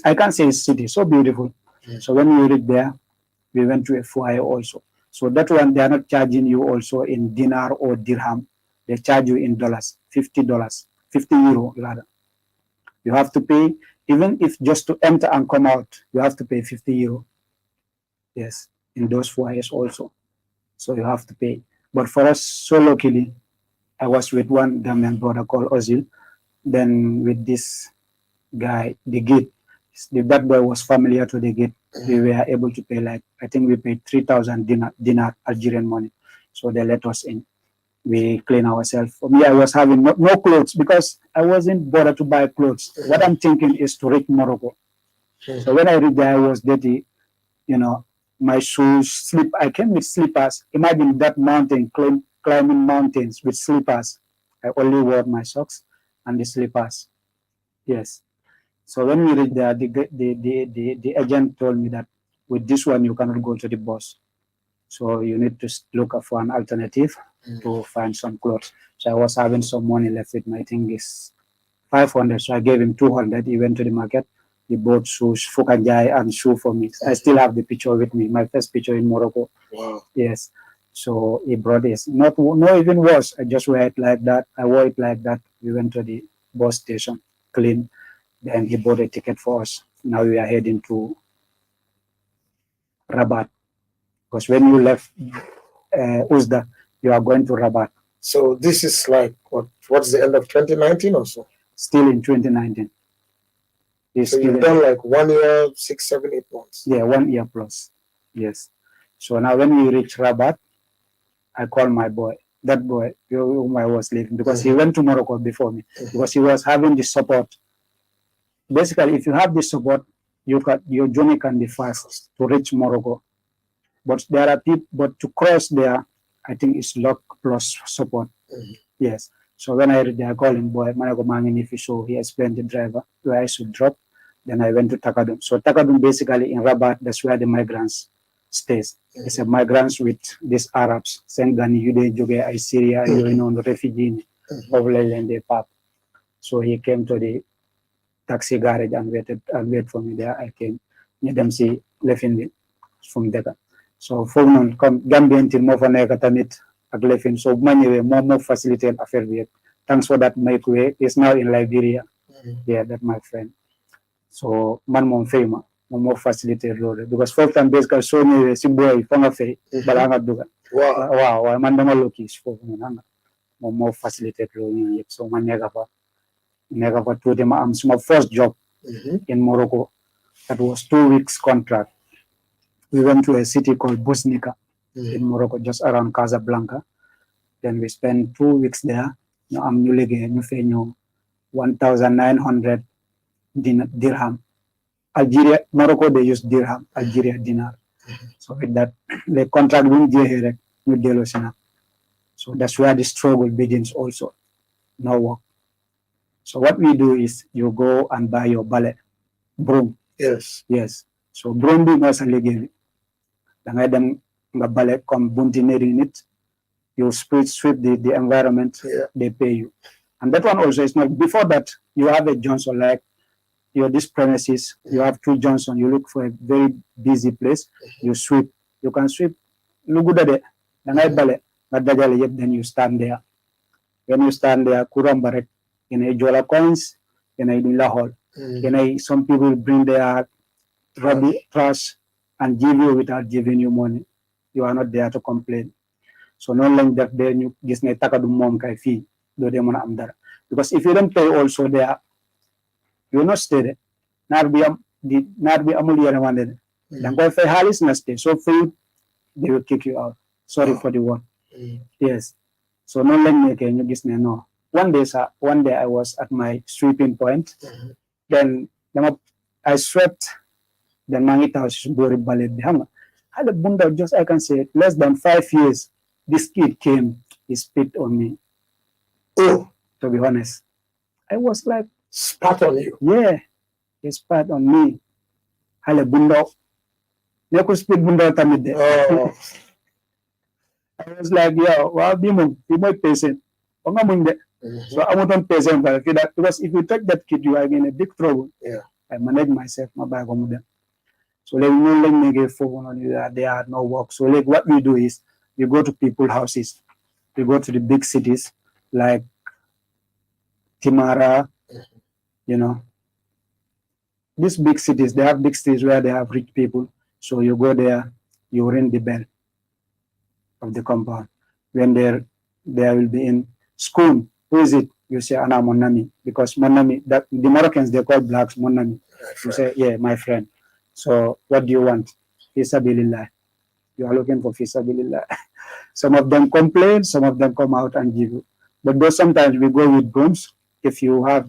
Speaker 2: I can't say it's city, so beautiful. So when we reached there, we went to a foyer also. So that one, they are not charging you also in dinar or dirham. They charge you in dollars, $50, 50 euro rather. You have to pay, even if just to enter and come out, you have to pay 50 euro. Yes, in those foyers also. So you have to pay. But for us, so luckily, I was with one Gambian brother called Ozil. Then with this guy, the gate, that boy was familiar to the gate. We were able to pay, like, I think we paid 3,000 dinar Algerian money. So they let us in. We clean ourselves. For me, I was having no clothes because I wasn't bothered to buy clothes. What I'm thinking is to reach Morocco. So when I reached there, I was dirty, you know, my shoes, I came with slippers. Imagine that mountain, climbing mountains with slippers. I only wore my socks and the slippers. Yes. So when we reached there, the agent told me that with this one, you cannot go to the bus. So you need to look for an alternative to find some clothes. So I was having some money left with me. I think it's 500. So I gave him 200. He went to the market. He bought shoes, Fukajai, and shoe for me. I still have the picture with me, my first picture in Morocco.
Speaker 1: Wow.
Speaker 2: Yes. So he brought this. Not even worse. I just wear it like that. I wore it like that. We went to the bus station, clean. Then he bought a ticket for us. Now we are heading to Rabat. Because when you left Oujda, you are going to Rabat.
Speaker 1: So this is like, what's the end of 2019 or so?
Speaker 2: Still in 2019.
Speaker 1: So you've done like 1 year, 6, 7, 8 months.
Speaker 2: Yeah, 1 year plus. Yes. So now when we reach Rabat, I call my boy, that boy whom I was leaving, because he went to Morocco before me, because he was having the support. Basically, if you have the support, your journey can be fast to reach Morocco. But there are people, but to cross there, I think it's luck plus support. Yes. So when I read there, I called him, boy, so he explained the driver where I should drop. Then I went to Takadum. So Takadum, basically in Rabat, that's where the migrants stays. It's a migrants with these Arabs. Sengani, Yude, Joge, Syria, you know, refugee, and they pop. So he came to the taxi garage and waited for me there. I came. Them see left in from Decca. So for non come Gambian till more for tamit ak lefin. So many more facilitate affair with. Thanks for that make way. Is now in Liberia. Yeah, that's my friend. So man mom fema more facilitate road because first time basically so me si boy fanga fe balanga duga. Wow, man dama lucky for more facilitate road. So man nega pa to them it's my first job in Morocco. That was 2 weeks contract. We went to a city called Busnika in Morocco, just around Casablanca. Then we spent 2 weeks there. I'm new 1,900 dirham. Algeria, Morocco, they use dirham, Algeria dinar. So with that, the contract with Delosina. So that's where the struggle begins also. No work. So what we do is you go and buy your ballet, broom.
Speaker 1: Yes.
Speaker 2: Yes. So broom being also legal. Dangay dem nga ballet comme bunti neri nit You sweep the environment,
Speaker 1: Yeah.
Speaker 2: they pay you. And that one also is not, before that, you have a Johnson, like this premises, you have two Johnson, you look for a very busy place, you sweep. You can sweep, look good at it, then you stand there. When you stand there, Kurambarek, in a Jola coins, in a Lahol. Some people bring their trash and give you without giving you money. You are not there to complain. So no long that then you just need takadu mom kai fee, do they want am dara. Because if you don't pay also there, you will not stay there. Not be amuli and one. Then go for halis na stay. So for you, they will kick you out. Sorry for the word. Yes. So no long can you just no. One day I was at my sweeping point. Then I swept. Then mangita was buri ballet. Had a bunda just I can say less than 5 years. This kid came, he spit on me.
Speaker 1: Oh,
Speaker 2: to be honest, I was like,
Speaker 1: spat on you.
Speaker 2: Yeah, he spat on me. Hale bunda. Neku spit bunda tamide.
Speaker 1: Oh.
Speaker 2: I was like, yeah, well, be patient. So I wasn't patient, but because if you touch that kid, you are in a big trouble.
Speaker 1: Yeah.
Speaker 2: I manage myself, my bag on them. So like no let me get phone on you, they are no work. So like what we do is we go to people's houses. We go to the big cities like Timara, you know. These big cities, they have big cities where they have rich people. So you go there, you ring the bell of the compound. When there will be in school, who is it? You say Ana Monami, because Monami, that the Moroccans they call blacks Monami. You say, yeah, my friend. So what do you want? Fisabilillah. You are looking for fisabilillah. Some of them complain, some of them come out and give you. But though sometimes we go with brooms. If you have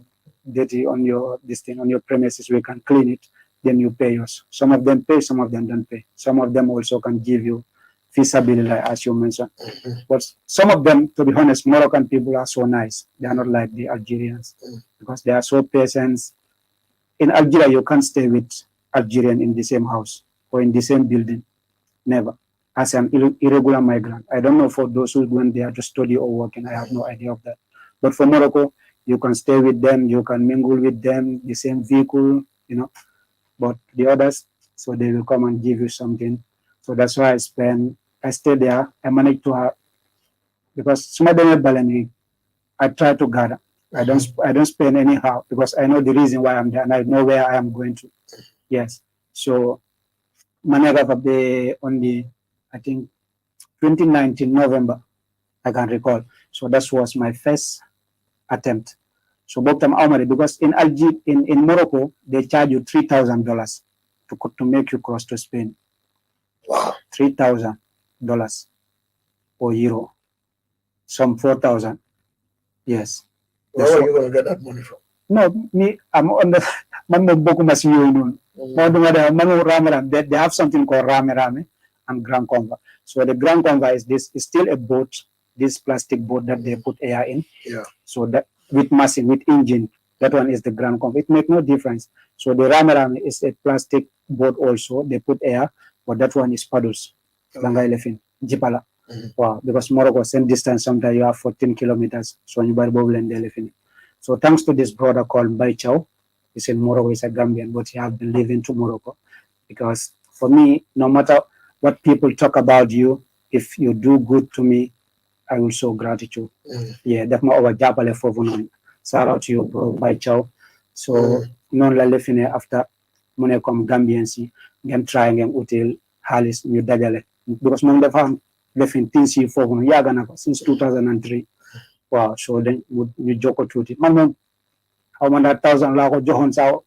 Speaker 2: dirty on your on your premises, we can clean it. Then you pay us. Some of them pay, some of them don't pay. Some of them also can give you fisabilillah, as you mentioned. But some of them, to be honest, Moroccan people are so nice. They are not like the Algerians because they are so patient. In Algeria, you can't stay with Algerian in the same house or in the same building. Never. As an irregular migrant. I don't know for those who went there to study or work, and I have no idea of that. But for Morocco, you can stay with them, you can mingle with them, the same vehicle, you know. But the others, so they will come and give you something. So that's why I stay there. I manage to have, because some of them I try to gather. I don't spend anyhow because I know the reason why I'm there and I know where I am going to. Yes. So Manega on the I think 2019 November, I can recall. So that was my first attempt. So because in Algeria, in Morocco, they charge you $3,000 to make you cross to Spain.
Speaker 1: Wow.
Speaker 2: $3,000 or euro. Some 4,000. Yes.
Speaker 1: Where are you going to get that money from?
Speaker 2: No, me, I'm on the they have something called Rame and Grand Conva. So the Grand Conva is still a boat, this plastic boat that they put air in.
Speaker 1: Yeah.
Speaker 2: So that with machine, with engine, that one is the Grand Conva. It makes no difference. So the Rame is a plastic boat also. They put air, but that one is paddles. Jipala. Wow, because Morocco same distance, sometimes you have 14 kilometers. So you buy bubble and elephant. So thanks to this brother called Baichao, he's in Morocco, he's a Gambian, but he has been living to Morocco. Because for me, no matter what people talk about you, if you do good to me, I will show gratitude. Yeah, that's my over Japale for Vunon. Shout out to you, bro, Baichao. So non la lefine after money come Gambian si, them trying and util Halis New Dagale. Because non the farm lefin things for Yagana since 2003. Wow, so then you joke to it. Man, how many 1,000 lago Johns out.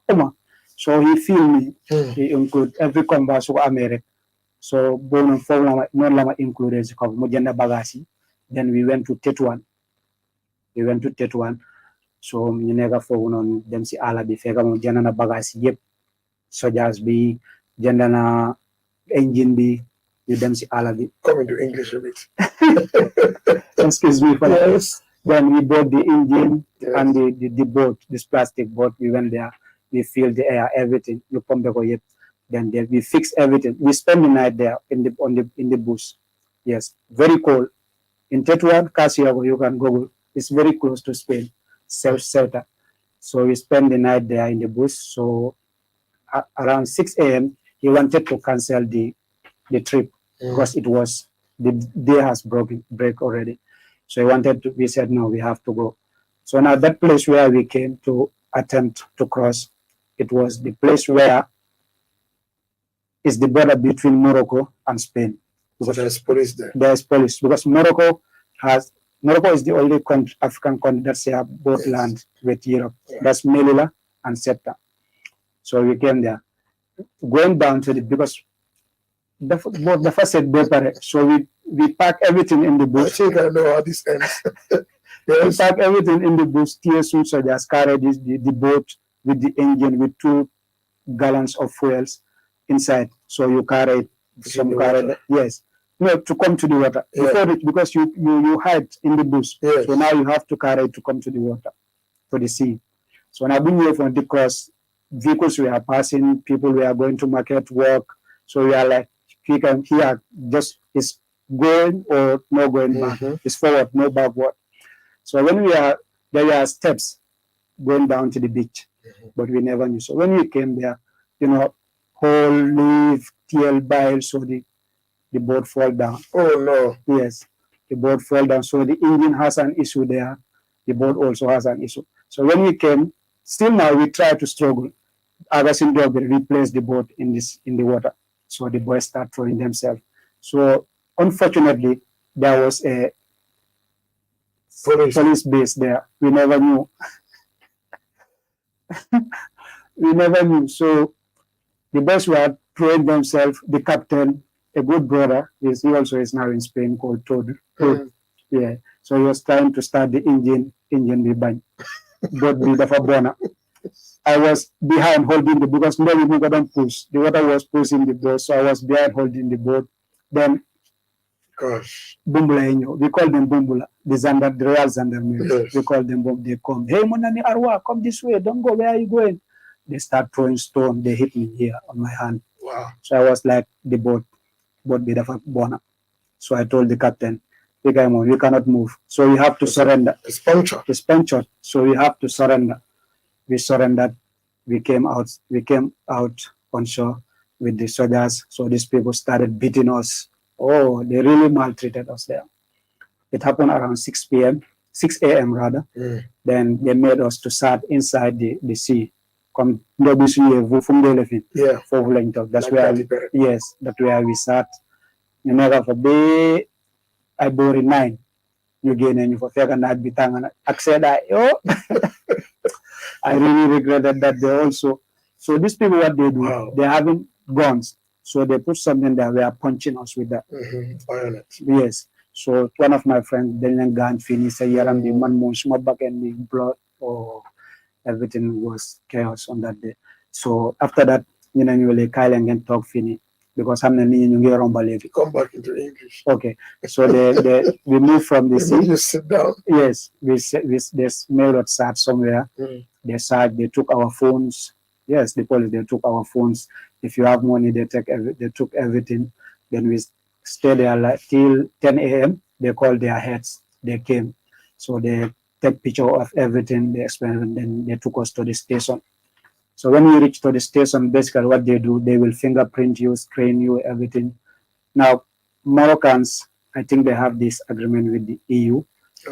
Speaker 2: So he feel me. He include every converse to America. So bone for non lama included Mojanda Bagasi. Then we went to Tetuan. So you never phone on them si ala bi fega mo Jana Bagasi yep. Sojas be Jandana engine be you them si ala bi.
Speaker 1: Come into English a bit.
Speaker 2: Excuse me for that.
Speaker 1: Yes.
Speaker 2: Then we bought the engine and the boat, this plastic boat. We went there, we filled the air, everything. Then we fixed everything. We spent the night there in the bush. Yes, very cold. In Tetuan, Casiago, you can Google. It's very close to Spain, Ceuta. So we spent the night there in the bush. So around 6 a.m., he wanted to cancel the trip because it was, the day has break already. So he wanted to, we said, no, we have to go. So now that place where we came to attempt to cross, it was the place where is the border between Morocco and Spain.
Speaker 1: So there's police there.
Speaker 2: There's police because Morocco is the only African country that share both land with Europe. Yeah. That's Melilla and Ceuta. So we came there. Going down to because the first said Bepare. So we pack everything in the bush.
Speaker 1: I think I know how this ends.
Speaker 2: Yes. We pack everything in the bush. TSU soldiers carried the boat with the engine with 2 gallons of fuels inside. So you carry yes. No, to come to the water. Before it, because you hide in the bush. Yes. So now you have to carry it to come to the water, to the sea. So now being here from the cross, vehicles we are passing, people we are going to market, work. So we are like, he can here just is going or not going back. It's forward, no backward. So when there are steps going down to the beach, but we never knew. So when we came there, whole leaf, TL bile, so the boat fall down.
Speaker 1: Oh no.
Speaker 2: Yes, the boat fell down. So the engine has an issue there. The boat also has an issue. So when we came, still now we try to struggle. Others in the we place the boat in the water. So the boys start throwing themselves. So unfortunately, there was a police base there. We never knew. We never knew. So the boys were throwing themselves. The captain, a good brother, he also is now in Spain, called Todd. Yeah. So he was trying to start the engine be bang. But be the Fabona. I was behind holding the boat because no, we couldn't push. The water was pushing the boat, so I was behind holding the boat. Then,
Speaker 1: gosh,
Speaker 2: Bumbula, we call them Bumbula, the Royal Gendarmerie.
Speaker 1: Yes.
Speaker 2: We call them Bum. They come, hey, Monani Arwa, come this way, don't go, where are you going? They start throwing stone, they hit me here on my hand.
Speaker 1: Wow.
Speaker 2: So I was like, the boat be the Fabona. So I told the captain, we cannot move. So we have to surrender.
Speaker 1: It's punctured.
Speaker 2: It's punctured. So we have to surrender. We surrendered. We came out on shore with the soldiers. So these people started beating us. Oh, they really maltreated us there. It happened around 6 a.m. rather. Then they made us to start inside the sea. That's where we sat. You never for I bore 9. You gain and you for fair not be tang accept that. I really regretted that they also. So these people, what they do, they're having guns. So they put something there, they are punching us with that.
Speaker 1: Violent.
Speaker 2: Yes. So one of my friends, then gun finished a year and the man moves my back and the blood. Oh, everything was chaos on that day. So after that, you really Kyle and talk finish. Because I'm not
Speaker 1: come back into English.
Speaker 2: Okay, so we moved from the sea.
Speaker 1: You sit down.
Speaker 2: Yes, they smelled outside somewhere. They took our phones. Yes, the police, they took our phones. If you have money, they took everything. Then we stayed there like till 10 a.m. They called their heads. They came, so they take picture of everything. They explained, and then they took us to the station. So when we reach to the station, basically what they do, they will fingerprint you, screen you, everything. Now, Moroccans, I think they have this agreement with the EU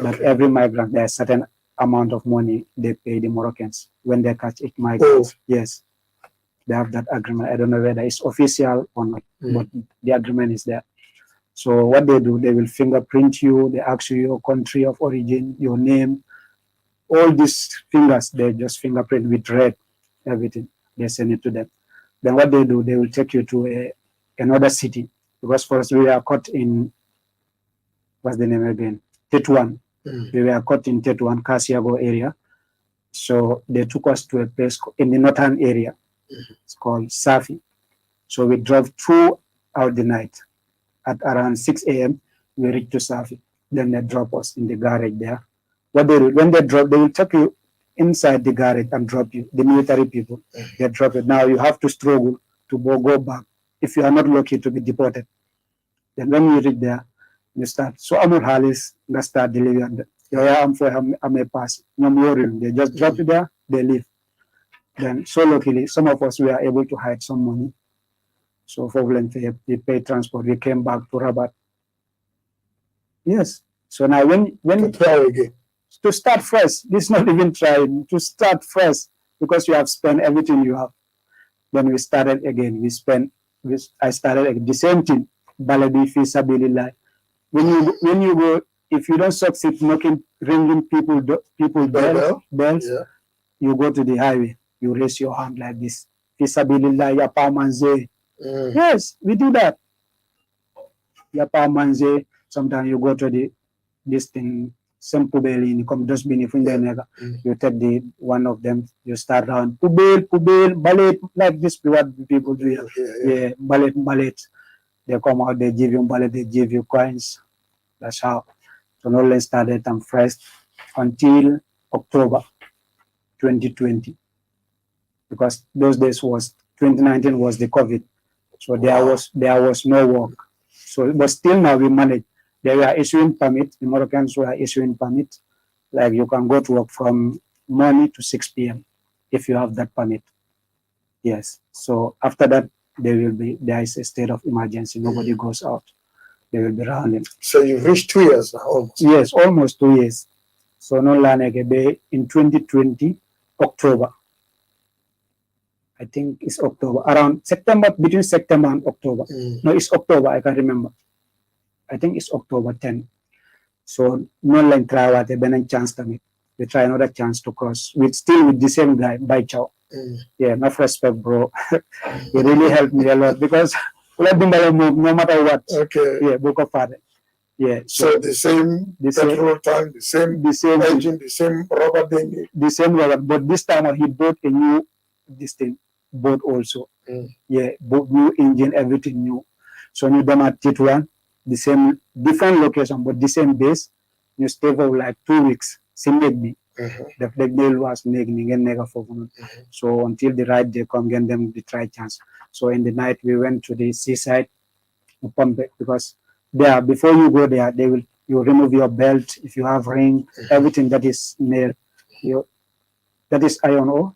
Speaker 2: that every migrant, there's a certain amount of money they pay the Moroccans when they catch 8 migrants. Yes, they have that agreement. I don't know whether it's official or not, but the agreement is there. So what they do, they will fingerprint you, they ask you your country of origin, your name, all these fingers, they just fingerprint with red. Everything, they send it to them. Then what they do, they will take you to another city. Because first we were caught in, what's the name again? Tetuan. We were caught in Tetuan, Casiago area. So they took us to a place in the northern area. It's called Safi. So we drove throughout the night. At around 6 a.m., we reached to Safi. Then they drop us in the garage there. What they do, when they drop, they will take you inside the garage and drop you, the military people, they drop it. Now you have to struggle to go back if you are not lucky to be deported. Then when you reach there, You start. So I'm Halis, they start delivering. Yeah, I'm for I'm a pass. No more. They just drop it there, they leave. Then so luckily some of us were able to hide some money. So for volunteer, we paid transport. We came back to Rabat. Yes. So now when
Speaker 1: try again.
Speaker 2: To start fresh, this is not even trying, to start fresh, because you have spent everything you have. Then we started again. I started the same thing. Baladi fi sabilillah. When you go, if you don't succeed ringing people bells,
Speaker 1: Yeah.
Speaker 2: you go to the highway. You raise your hand like this. Fi sabilillah, ya pa manze. Yes, we do that. Ya pa manze. Sometimes you go to this thing. Some pubeli ni come just been if you take the one of them, you start around pubel, ballet, like this what people do here. Yeah, ballet. They come out, they give you ballet, they give you coins. That's how. So Nolan started and fresh until October 2020. Because those days was 2019 was the COVID. So there was no work. So but still now we manage. They were issuing permit, the Moroccans were issuing permit. Like you can go to work from morning to 6 p.m. if you have that permit. Yes. So after that, there is a state of emergency. Nobody goes out. They will be rounding.
Speaker 1: So you've reached 2 years now, almost.
Speaker 2: Yes, almost 2 years. So no Lanegebe in 2020, October. I think it's October. Around September, between September and October. No, it's October, I can't remember. I think it's October 10. So no line try what a chance to me. We try another chance to cross. With the same guy, by Chow. Yeah, enough respect, bro. He really helped me a lot because let them move no matter what.
Speaker 1: Okay.
Speaker 2: Yeah, book of father. Yeah.
Speaker 1: So the same petrol tank, the same engine, the same rubber dinghy.
Speaker 2: The same rubber, but this time he bought a new boat also. Yeah, boat, new engine, everything new. So you done at Tituan, the same different location, but the same base. You stay for like 2 weeks. The nail was making So until the right day come, get them the try chance. So in the night we went to the seaside, because there before you go there, you remove your belt if you have ring, everything that is nail, that is iron or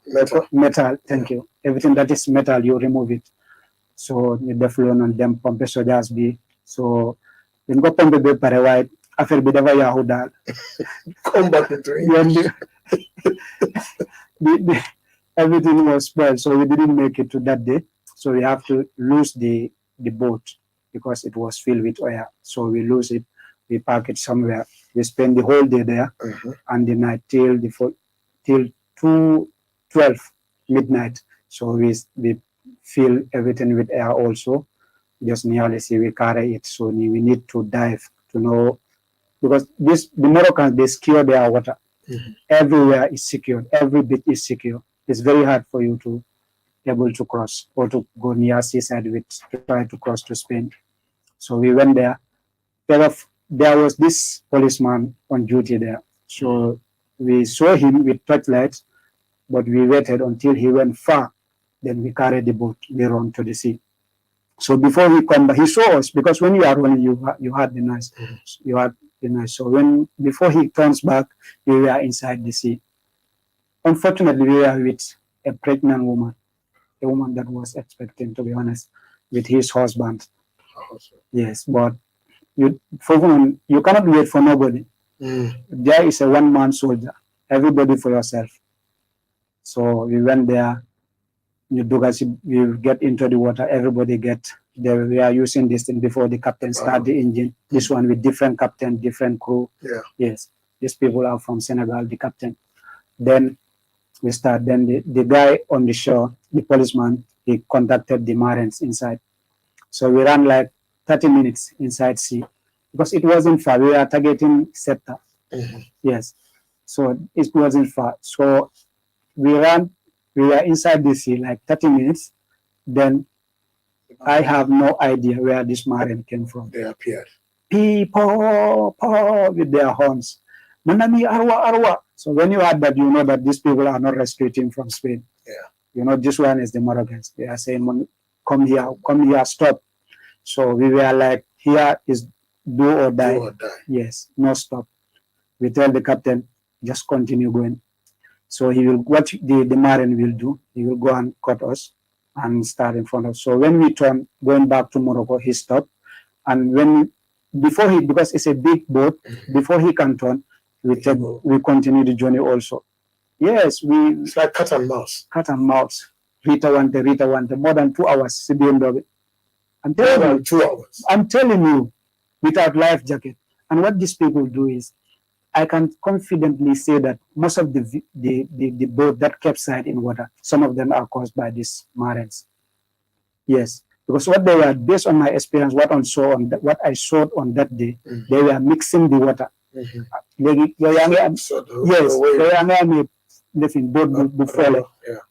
Speaker 2: metal. Thank you. Everything that is metal, you remove it. So the flow on them pump so just be so when go pump the pare white after be never yahuda
Speaker 1: come back into English.
Speaker 2: Everything was spoiled, so we didn't make it to that day. So we have to lose the boat because it was filled with oil. So we lose it, we park it somewhere. We spend the whole day there and the night till 2:12 midnight. So we fill everything with air also. Just nearly see we carry it. So we need to dive to know, because the Moroccans, they secure their water. Everywhere is secured. Every bit is secure. It's very hard for you to able to cross or to go near seaside to try to cross to Spain. So we went there. There was this policeman on duty there. So we saw him with torchlights, but we waited until he went far. Then we carried the boat, we run to the sea. So before we come back, he saw us, because when you are running, you had the noise. You had the noise. So before he turns back, we were inside the sea. Unfortunately, we were with a pregnant woman, a woman that was expecting, to be honest, with his husband. Yes, but you cannot wait for nobody. There is a one-man soldier. Everybody for yourself. So we went there. You get into the water. Everybody we are using this thing before the captain start the engine. This one with different captain, different crew.
Speaker 1: Yeah.
Speaker 2: Yes. These people are from Senegal, the captain. Then we start. Then the guy on the shore, the policeman, he contacted the Marines inside. So we ran like 30 minutes inside sea, because it wasn't far. We were targeting Septa. Yes. So it wasn't far. So we were inside the sea like 30 minutes. Then I have no idea where this Marine came from.
Speaker 1: They appeared.
Speaker 2: People with their horns. Manami arwa arwa. So when you had that, you know that these people are not rescuing from Spain.
Speaker 1: Yeah.
Speaker 2: You know, this one is the Moroccans. They are saying, come here, stop. So we were like, here is do or die.
Speaker 1: Do or die.
Speaker 2: Yes, no stop. We tell the captain, just continue going. So he will, what the Marine will do, he will go and cut us and start in front of us. So when we turn, going back to Morocco, he stopped. And when, before he, because it's a big boat, before he can turn, we continue the journey also. Yes,
Speaker 1: it's like cat and mouse.
Speaker 2: Cat and mouse. Rita wante, more than 2 hours. I'm telling you,
Speaker 1: 2 hours.
Speaker 2: I'm telling you, without life jacket. And what these people do is, I can confidently say that most of the boat that capsized in water, some of them are caused by these Marines. Yes, because what they were, based on my experience, what I saw on that day, they were mixing the water. Yes,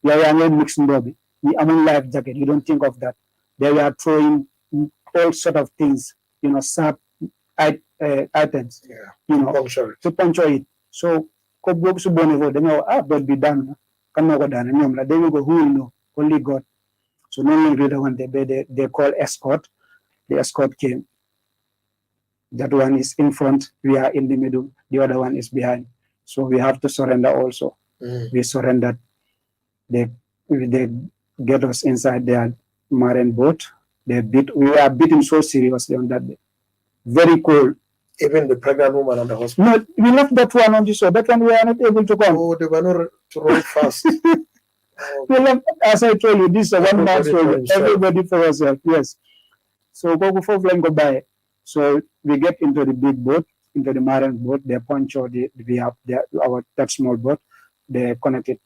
Speaker 2: they were mixing bobby. Among life jacket, you don't think of that. They were throwing all sort of things, sap items, to puncture it. So, they know, but be done. They will go, who will know? Only God. So, no longer one they call escort. The escort came. That one is in front, we are in the middle, the other one is behind. So, we have to surrender also. We surrendered. They get us inside their Marine boat. We were beaten so seriously on that day. Very cold.
Speaker 1: Even the pregnant woman and the hospital.
Speaker 2: No, we left that one on the shore. That one we are not able to come.
Speaker 1: Oh, they were not to run fast.
Speaker 2: We left, as I told you, this is a one man story. Everybody for yourself. Yes. So go before flying go by. So we get into the big boat, into the Marine boat. They punch out that small boat. They connect it.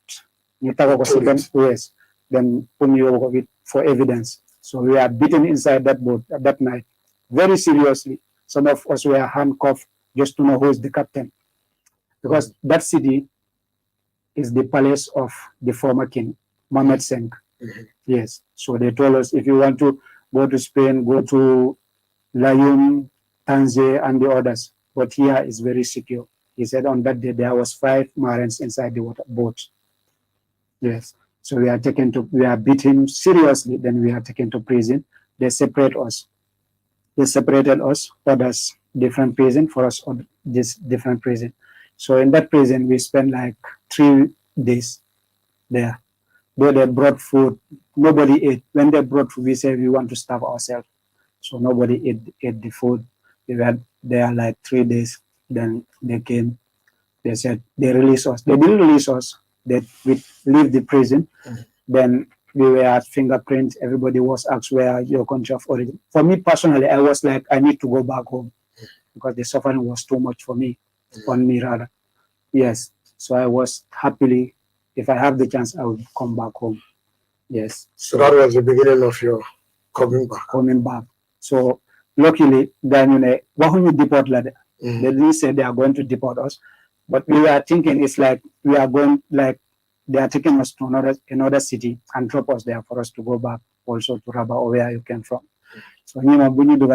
Speaker 2: Yes. Then put me over it for evidence. So we are beaten inside that boat that night, very seriously. Some of us were handcuffed just to know who is the captain. Because that city is the palace of the former king, Mohammed Seng. Yes. So they told us, if you want to go to Spain, go to Layun, Tangier, and the others. But here is very secure. He said on that day there was 5 Marines inside the boat. Yes. So we are beaten seriously. Then we are taken to prison. They separate us. They separated us, others different prison, for us this different prison. So in that prison, we spent like 3 days there. Though they brought food, nobody ate. When they brought food, we said we want to starve ourselves. So nobody ate the food. We were there like 3 days. Then they came. They said they released us. They didn't release us. That we leave the prison. Then we were at fingerprint. Everybody was asked where your country of origin. For me personally, I was like, I need to go back home because the suffering was too much for me, on me rather. Yes. So I was happily, if I have the chance, I would come back home. Yes.
Speaker 1: So that was the beginning of your coming back.
Speaker 2: Coming back. So luckily, then they didn't say they are going to deport us, but we were thinking it's like we are going, like they are taking us to another city and drop us there for us to go back also to Rabat or where you came from. So when you do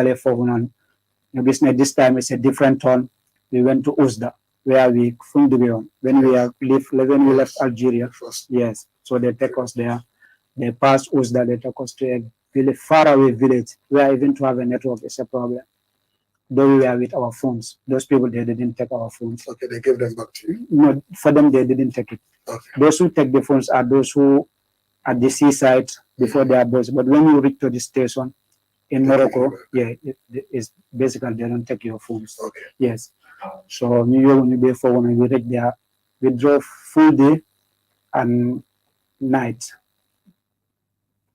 Speaker 2: this time it's a different turn. We went to Ousda, where we when we left Algeria. Yes. So they take us there. They passed Ousda, they took us to a faraway village where even to have a network is a problem. Though we were with our phones. Those people, they didn't take our phones.
Speaker 1: Okay, they gave them back to you?
Speaker 2: No, for them, they didn't take it.
Speaker 1: Okay.
Speaker 2: Those who take the phones are those who at the seaside before they are boys. But when you reach to the station in Morocco, it's basically they don't take your phones.
Speaker 1: Okay.
Speaker 2: Yes. So New York, when we reach there, we drove full day and night.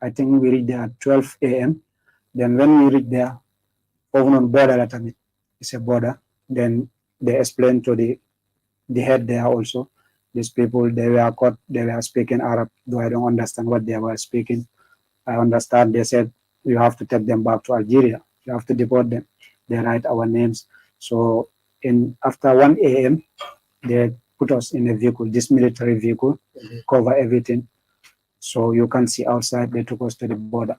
Speaker 2: I think we reached there at 12 a.m. Then when we reached there, over on border, it's a border. Then they explained to the head there also. These people, they were caught, they were speaking Arab, though I don't understand what they were speaking. I understand they said, you have to take them back to Algeria. You have to deport them. They write our names. So after 1 a.m., they put us in a vehicle, this military vehicle, cover everything. So you can see outside, they took us to the border.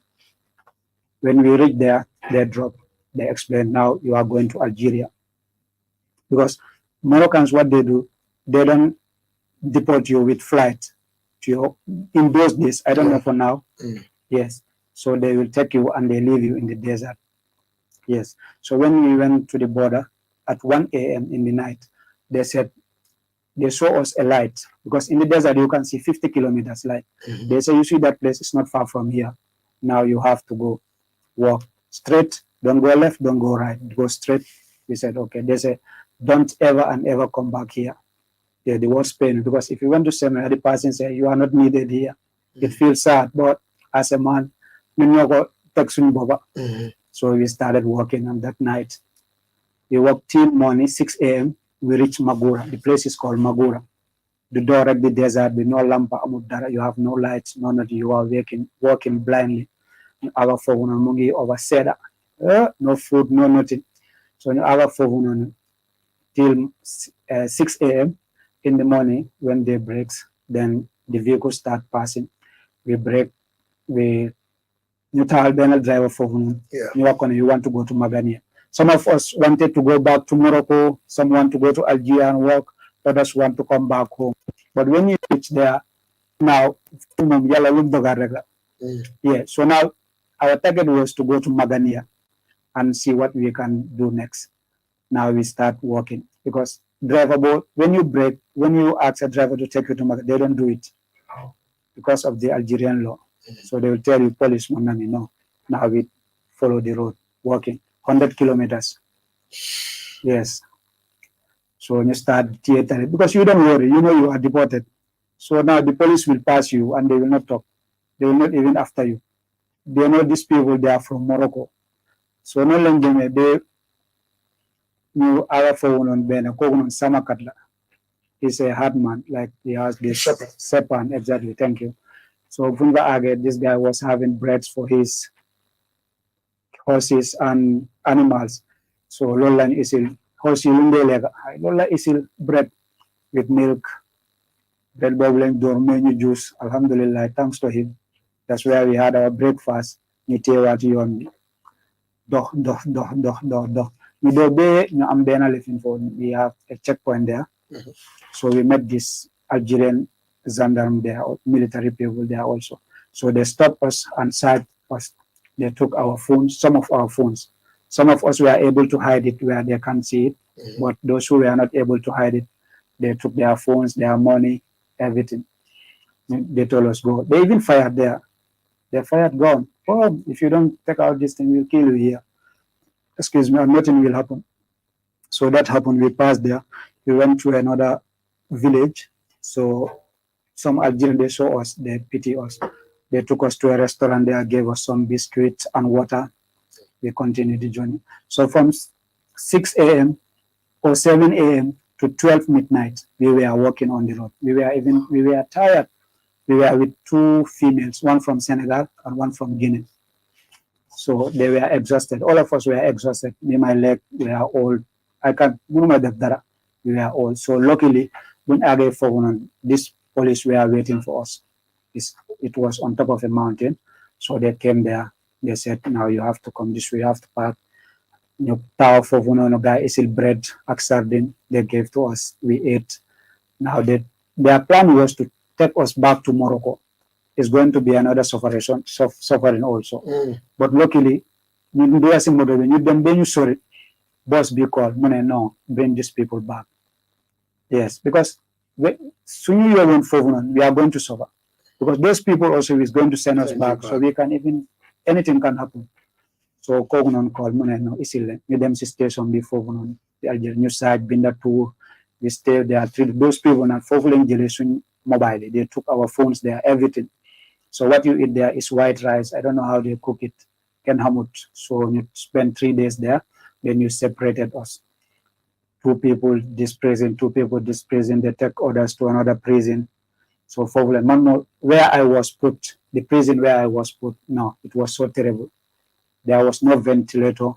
Speaker 2: When we reached there, they dropped. They explained, now you are going to Algeria. Because Moroccans, what they do, they don't deport you with flight. In those days, I don't know for now. Yes. So they will take you and they leave you in the desert. Yes. So when we went to the border at 1 a.m. in the night, they said they saw us a light because in the desert you can see 50 kilometers light. They say you see that place is not far from here. Now you have to go walk straight. Don't go left. Don't go right. Go straight. We said okay. They say don't ever and ever come back here. Yeah, the words pain because if you went to seminar, the person say you are not needed here. It feels sad, but as a man, so we started working on that night. We worked till morning 6 a.m. We reached Magura. The place is called Magura. The door of the desert with no lampa amudara. You have no lights, no nothing. You are walking blindly. Our phone mungi over seda. No food, no nothing. So our phone till 6 a.m. in the morning when day breaks, then the vehicles start passing. We break, we neutral then driver phone. You want to go to Magania. Some of us wanted to go back to Morocco, some want to go to Algeria and work, others want to come back home. But when you reach there, now, yeah, so now our target was to go to Magania and see what we can do next. Now we start working because when you ask a driver to take you to Magania, they don't do it because of the Algerian law. So they will tell you, policeman, no. Now we follow the road, walking 100 kilometers. Yes. So when you start theater, because you don't worry, you know you are deported. So now the police will pass you and they will not talk. They will not even after you. They know these people, they are from Morocco. So no longer they know our phone on Ben, Samakatla. He's a hard man, like he has this Sepan, exactly. Thank you. So Funga Age, this guy was having breads for his horses and animals. So Lola isil horse Lola isil bread with milk, bread bubbling dormenu juice. Alhamdulillah, thanks to him. That's where we had our breakfast. We have a checkpoint there. So we met this Algerian gendarme there, military people there also. So they stopped us and said us. They took our phones, some of our phones. Some of us were able to hide it where they can't see it, but those who were not able to hide it, they took their phones, their money, everything. They told us go. They even fired there. They fired gone. Oh, if you don't take out this thing, we'll kill you here. Excuse me, nothing will happen. So that happened. We passed there. We went to another village. So some Algerians, they saw us, they pity us. They took us to a restaurant there, gave us some biscuits and water. We continued the journey. So from 6 a.m. or 7 a.m. to 12 midnight, we were walking on the road. We were tired. We were with two females, one from Senegal and one from Guinea. So they were exhausted. All of us were exhausted. Me, my leg, we are all, I can't, we were all. So luckily, when I gave phone, this police were waiting for us. It was on top of a mountain. So they came there. They said, now you have to come this way, you have to park. You tower for one guy is bread, sardine. They gave to us. We ate. Now their plan was to take us back to Morocco. It's going to be another suffering also. But luckily, you sorry, boss be called. No, bring these people back. Yes, because soon we are going to suffer. Because those people also is going to send us back. So we can even, anything can happen. So Kogunon called no isil you them station before the Algerian side been that tour. We stayed there, treated those people and fulfilling generation mobile. They took our phones there, everything. So what you eat there is white rice. I don't know how they cook it. Ken Hamut. So you spend 3 days there, then you separated us. 2 people this prison, 2 people this prison, they take others to another prison. So for where I was put, the prison where I was put, no, it was so terrible. There was no ventilator.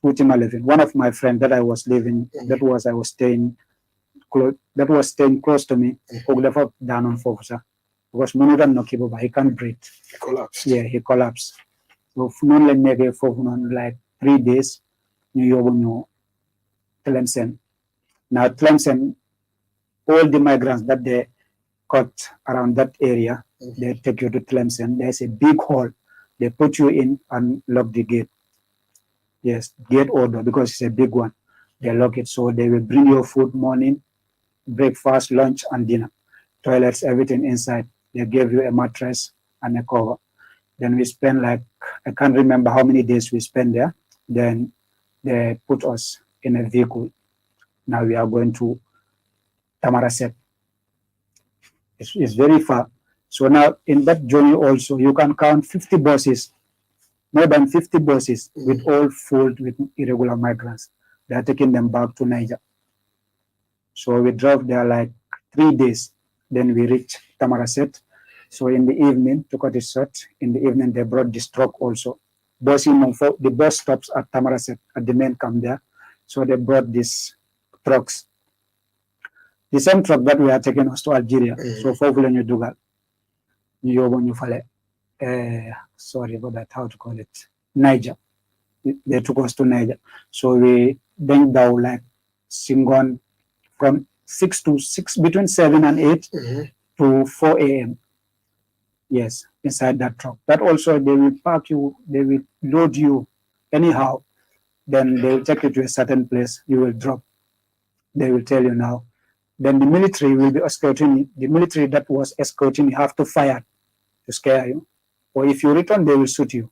Speaker 2: One of my friends that I was living, I was staying close to me, down on Forbes. Because he can't breathe.
Speaker 1: He collapsed.
Speaker 2: Yeah, he collapsed. So like 3 days, New Tlemcen. Now Tlemcen, all the migrants that they caught around that area, they take you to Tlemcen. There's a big hall. They put you in and lock the gate. Yes, gate order, because it's a big one. They lock it, so they will bring your food, morning, breakfast, lunch, and dinner. Toilets, everything inside. They give you a mattress and a cover. Then we spend like, I can't remember how many days we spend there. Then they put us in a vehicle. Now we are going to Tamaraset. It's very far. So now in that journey also, you can count 50 buses, more than 50 buses with all full with irregular migrants. They are taking them back to Niger. So we drove there like 3 days. Then we reached Tamaraset. So in the evening, to cut it short, in the evening they brought this truck also. The bus stops at Tamaraset, at the main camp there. So they brought these trucks. The same truck that we are taking us to Algeria. So Fogle and Dugal. Sorry about that, how to call it? Niger. They took us to Niger. So we went down like Singon from 6 to 6, between 7 and 8 to 4 a.m. Yes, inside that truck. That also, they will park you, they will load you anyhow. Then they will take you to a certain place, you will drop. They will tell you now. Then the military will be escorting you. The military that was escorting you have to fire to scare you. Or if you return, they will shoot you.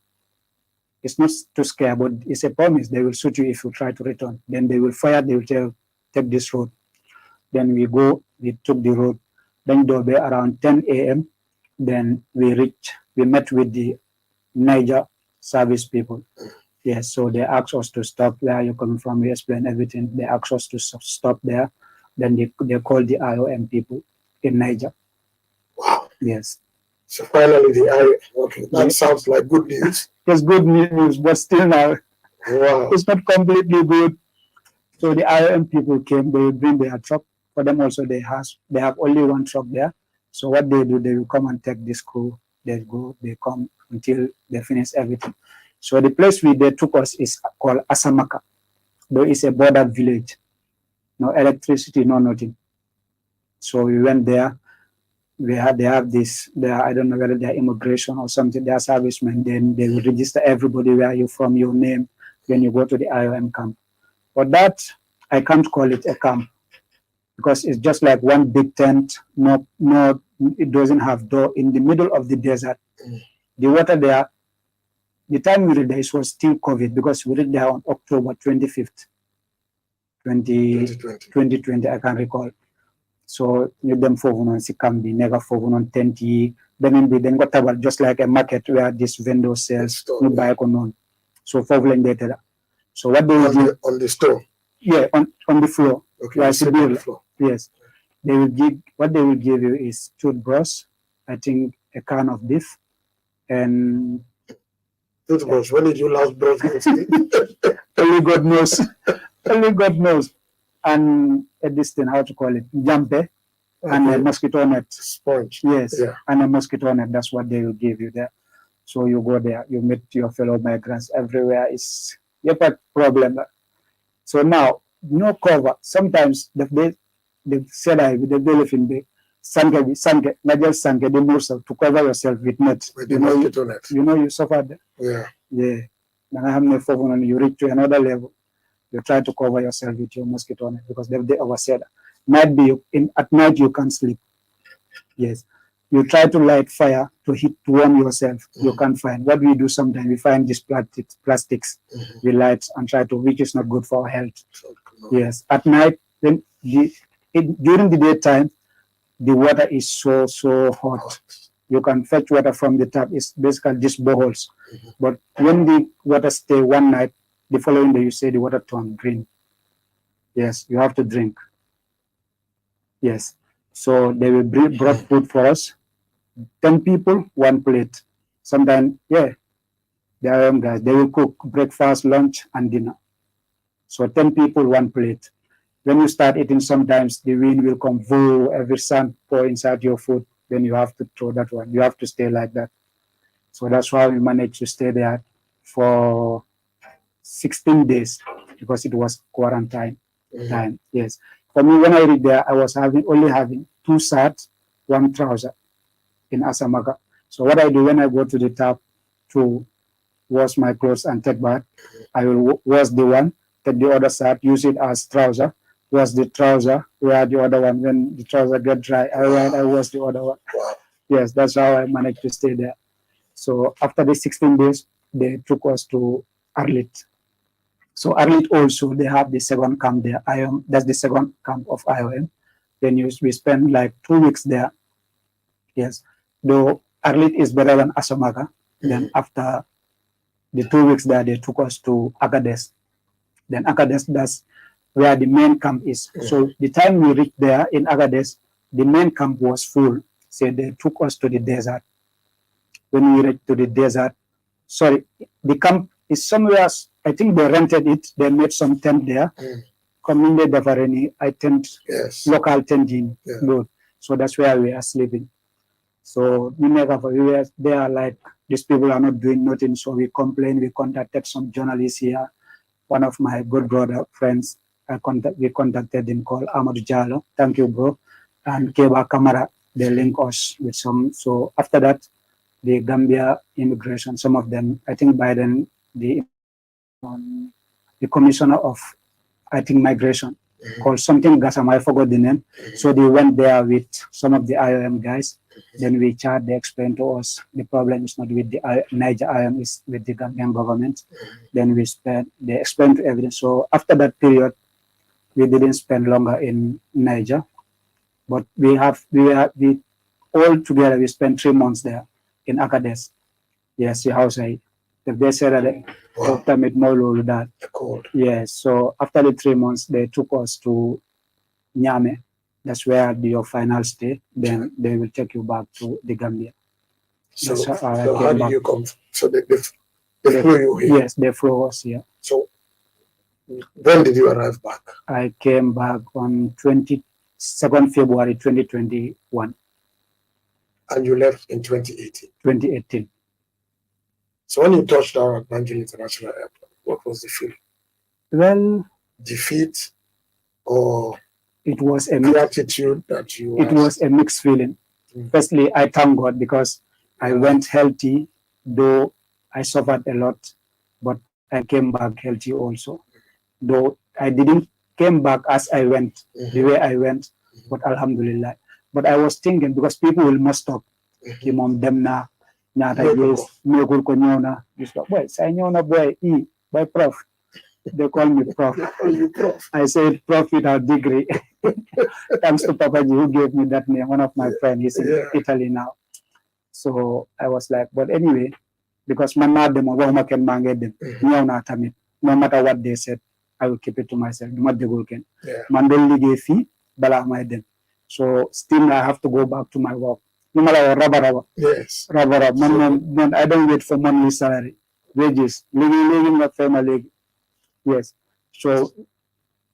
Speaker 2: It's not to scare, but it's a promise. They will shoot you if you try to return. Then they will fire, they will tell, take this road. Then we took the road. Then they'll be around 10 a.m. Then we met with the Niger service people. Yes, so they asked us to stop. Where are you coming from? We explained everything. They asked us to stop there. Then they called the IOM people in Niger.
Speaker 1: Wow.
Speaker 2: Yes.
Speaker 1: So finally the IOM, okay, that sounds like good news.
Speaker 2: It's good news, but still now,
Speaker 1: wow,
Speaker 2: it's not completely good. So the IOM people came, they bring their truck. For them also, they have only one truck there. So what they do, they will come and take this crew. They come until they finish everything. So the place they took us is called Asamaka. Though it's a border village. No electricity, no nothing. So we went there. They have this, I don't know whether they're immigration or something, they're servicemen. Then they will register everybody where you're from, your name, when you go to the IOM camp. But that, I can't call it a camp, because it's just like one big tent. No, it doesn't have door, in the middle of the desert. The water there, the time we read there, it was still COVID, because we read there on October 25th, 2020, I can recall. So you them fovunon si kambi, never fovunon tenti, then got about just like a market where this vendor sells no buy on. So fovulen data. So what they will do
Speaker 1: on the store?
Speaker 2: Yeah, on the floor.
Speaker 1: Okay,
Speaker 2: on the floor. Yes. They will give you is toothbrush, I think a can of beef, and
Speaker 1: toothbrush. When did you last brush your teeth?
Speaker 2: Only God knows. Only God knows. And this thing, how to call it, jampe, and a mosquito net.
Speaker 1: Sponge.
Speaker 2: Yes, and a mosquito net. That's what they will give you there. So you go there, you meet your fellow migrants everywhere. It's a problem. So now, no cover. Sometimes they said the believe in the sanke, not just sanke, the muscle to cover yourself with net.
Speaker 1: With the mosquito net.
Speaker 2: You suffered.
Speaker 1: Yeah.
Speaker 2: And I have no phone, and you reach to another level. You try to cover yourself with your mosquito net, because they oversaid at night you can't sleep. Yes. You try to light fire to warm yourself. You can't find. What we do sometimes, we find these plastics. We light and try to, which is not good for our health. Yes. At night, then during the daytime, the water is so hot. You can fetch water from the tap. It's basically just boreholes. But when the water stay one night, the following day you say the water turned green. Yes, you have to drink. Yes. So they will brought food for us. 10 people, 1 plate. Sometimes, they are young guys. They will cook breakfast, lunch, and dinner. So 10 people, 1 plate. When you start eating, sometimes the wind will come, every sun pour inside your food. Then you have to throw that one. You have to stay like that. So that's why we managed to stay there for 16 days, because it was quarantine time. Yes. For me, when I read there, I was only having 2 shirts, 1 trouser in Asamaga. So what I do when I go to the tap to wash my clothes and take bath. I will wash the one, take the other side, use it as trouser, wash the trouser, wear the other one. When the trouser get dry, I wash the other one. Yes, that's how I managed to stay there. So after the 16 days, they took us to Arlit. So Arlit also, they have the second camp there. That's the second camp of IOM. Then we spend like 2 weeks there. Yes, though Arlit is better than Asomaga. Then after the 2 weeks there, they took us to Agades. Then Agades, that's where the main camp is. So the time we reached there in Agades, the main camp was full. So they took us to the desert. When we reached to the desert, sorry, the camp is somewhere, I think they rented it, they made some tent there. Coming there, I tent, local tenting. Good. So that's where we are sleeping. So we were there like, these people are not doing nothing, so we complained. We contacted some journalists here. One of my good brother friends, we contacted him called Amadou Jallo. Thank you, bro. And Keba Kamara, they link us with some. So after that, the Gambia immigration, some of them, I think by then, the commissioner of, I think, migration, called something Gassama, I forgot the name. So they went there with some of the IOM guys. Then we chat, they explained to us the problem is not with the Niger IOM, it's with the Gambian government. Then they explained to everything. So after that period, we didn't spend longer in Niger, but we all together, we spent 3 months there in Agades. Yes, your house. If they said that, yes. So after the 3 months, they took us to Nyame. That's where your final stay. Then they will take you back to the Gambia.
Speaker 1: So how did you come? So they flew you here?
Speaker 2: Yes, they flew us here.
Speaker 1: So when did you arrive back?
Speaker 2: I came back on 22nd February 2021.
Speaker 1: And you left in 2018?
Speaker 2: 2018.
Speaker 1: So when you touched down at Banjul International Airport, what was the feeling?
Speaker 2: Well,
Speaker 1: defeat or
Speaker 2: it was a
Speaker 1: gratitude that you?
Speaker 2: It was a mixed feeling. Firstly, I thank God because I went healthy, though I suffered a lot, but I came back healthy also. Though I didn't came back as I went, the way I went, but Alhamdulillah. But I was thinking because people will must up. Kimom dem na nyata yes, megul ko nyona. Just like, boy, say nyona boy, by prof. They call me prof. I said prof without degree. Thanks to Papaji who gave me that name. One of my friends, he's in Italy now. So I was like, but anyway, because my mother no matter what they said, I will keep it to myself. So still I have to go back to my work. No matter what,
Speaker 1: yes.
Speaker 2: I don't wait for monthly salary, wages, living my family. Yes. So